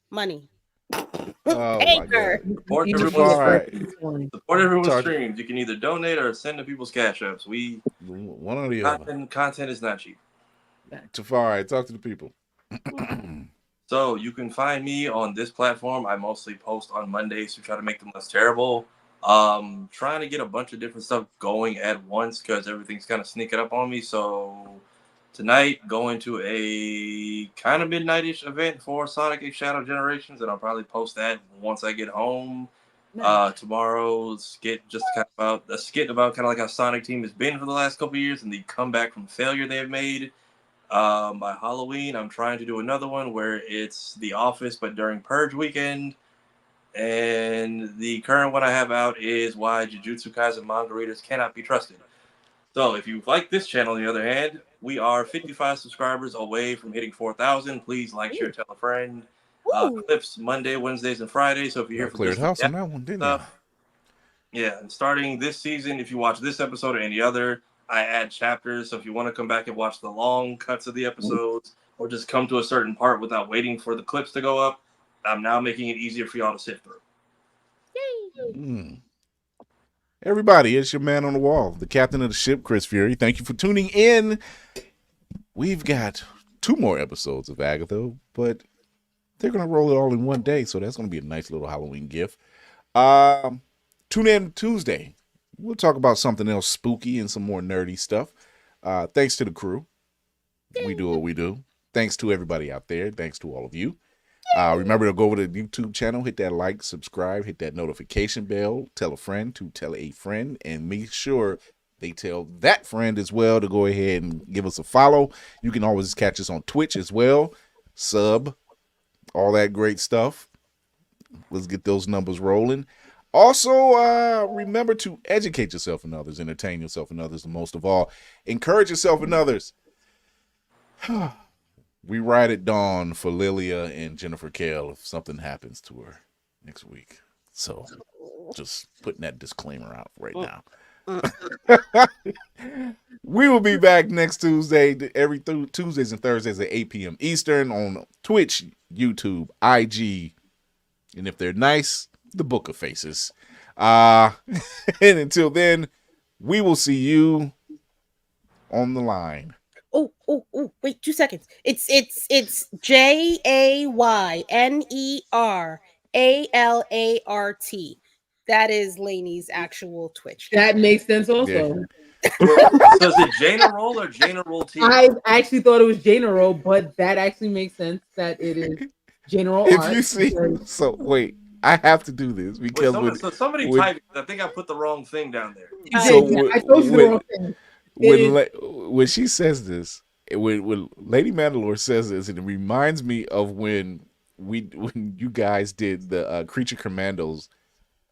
Money. Oh my God. Support All everyone's right. Support everyone's Talk- streams. You can either donate or send to people's cash apps. One or the other. Content is not cheap. Tafari, talk to the people. So you can find me on this platform. I mostly post on Mondays to try to make them less terrible. Trying to get a bunch of different stuff going at once because everything's kind of sneaking up on me. So tonight, going to a kind of midnight-ish event for Sonic X Shadow Generations, and I'll probably post that once I get home. Tomorrow's skit about kind of like how Sonic Team has been for the last couple of years and the comeback from failure they have made. By Halloween, I'm trying to do another one where it's The Office, but during Purge weekend. And the current one I have out is why Jujutsu Kaisen manga readers cannot be trusted. So if you like this channel, on the other hand, we are 55 subscribers away from hitting 4,000. Please like, share, tell a friend. Clips Monday, Wednesdays, and Fridays. So if you're here for cleared house on that one, didn't you? Yeah, and starting this season, if you watch this episode or any other, I add chapters. So if you want to come back and watch the long cuts of the episodes or just come to a certain part without waiting for the clips to go up, I'm now making it easier for y'all to sift through. Everybody, it's your man on the wall, the captain of the ship, Chris Fury. Thank you for tuning in. We've got 2 more episodes of Agatha, but they're going to roll it all in one day, so that's going to be a nice little Halloween gift. Tune in Tuesday. We'll talk about something else spooky and some more nerdy stuff. Thanks to the crew. We do what we do. Thanks to everybody out there. Thanks to all of you. Remember to go over to the YouTube channel, hit that like, subscribe, hit that notification bell, tell a friend to tell a friend, and make sure they tell that friend as well to go ahead and give us a follow. You can always catch us on Twitch as well. Sub, all that great stuff. Let's get those numbers rolling. Also, remember to educate yourself and others, entertain yourself and others, and most of all, encourage yourself and others. We ride at dawn for Lilia and Jennifer Kale if something happens to her next week. So, just putting that disclaimer out right now. We will be back next Tuesday, every Tuesdays and Thursdays at 8 p.m. Eastern on Twitch, YouTube, IG, and if they're nice, the Book of Faces. And until then, we will see you on the line. Oh, wait 2 seconds. It's JAYNERALART. That is Lainey's actual Twitch. That makes sense also. So is it Jaina Roll or Jaina Roll T? I actually thought it was Jaina Roll, but that actually makes sense that it is Jaina Roll. If you see, so wait, I have to do this because somebody typed. I think I put the wrong thing down there. So I told you the wrong thing. When she says this, when Lady Mandalore says this, it reminds me of when you guys did the Creature Commandos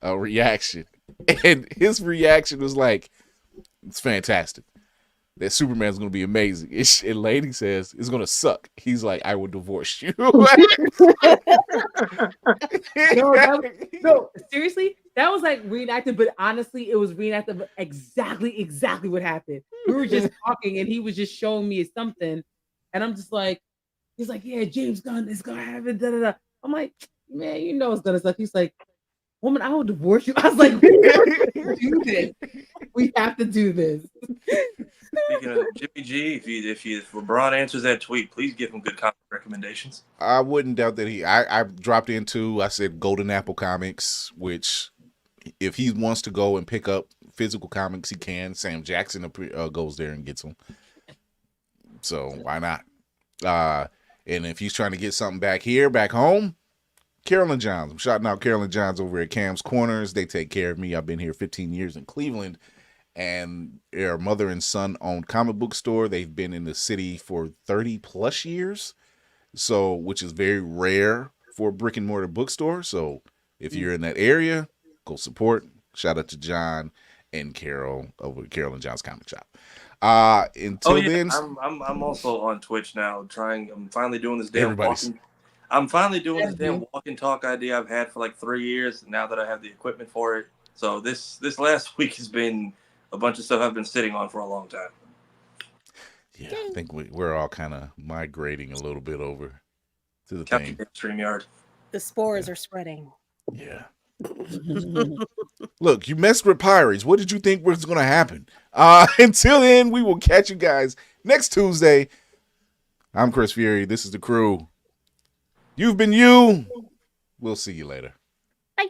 reaction, and his reaction was like, "It's fantastic. That Superman's going to be amazing." And Lady says, "It's going to suck." He's like, "I will divorce you." No, seriously, that was like reenacted, but honestly, it was reenacted of exactly what happened. We were just talking, and he was just showing me something, and I'm just like, he's like, "Yeah, James Gunn is gonna have it." Da, da, da. I'm like, "Man, you know it's gonna suck." He's like, "Woman, I will divorce you." I was like, "We have to do this. We have to do this." Speaking of Jimmy G, if LeBron answers that tweet, please give him good comic recommendations. I wouldn't doubt that I dropped into, I said Golden Apple Comics, which if he wants to go and pick up physical comics, he can. Sam Jackson goes there and gets them. So why not? And if he's trying to get something back home, Carolyn Johns. I'm shouting out Carolyn Johns over at Cam's Corners. They take care of me. I've been here 15 years in Cleveland. And their mother and son owned comic book store. They've been in the city for 30 plus years. So, which is very rare for a brick and mortar bookstore. So if you're in that area, go support. Shout out to John and Carol over at Carolyn John's Comic Shop. Then, I'm also on Twitch now. I'm finally doing this damn walk and talk idea I've had for like 3 years. Now that I have the equipment for it, so this last week has been a bunch of stuff I've been sitting on for a long time. Yeah, I think we're all kind of migrating a little bit over to the thing. StreamYard. The spores are spreading. Yeah. Look, you messed with Pirates. What did you think was going to happen? Until then, we will catch you guys next Tuesday. I'm Chris Fury. This is the crew. You've been you. We'll see you later. Bye.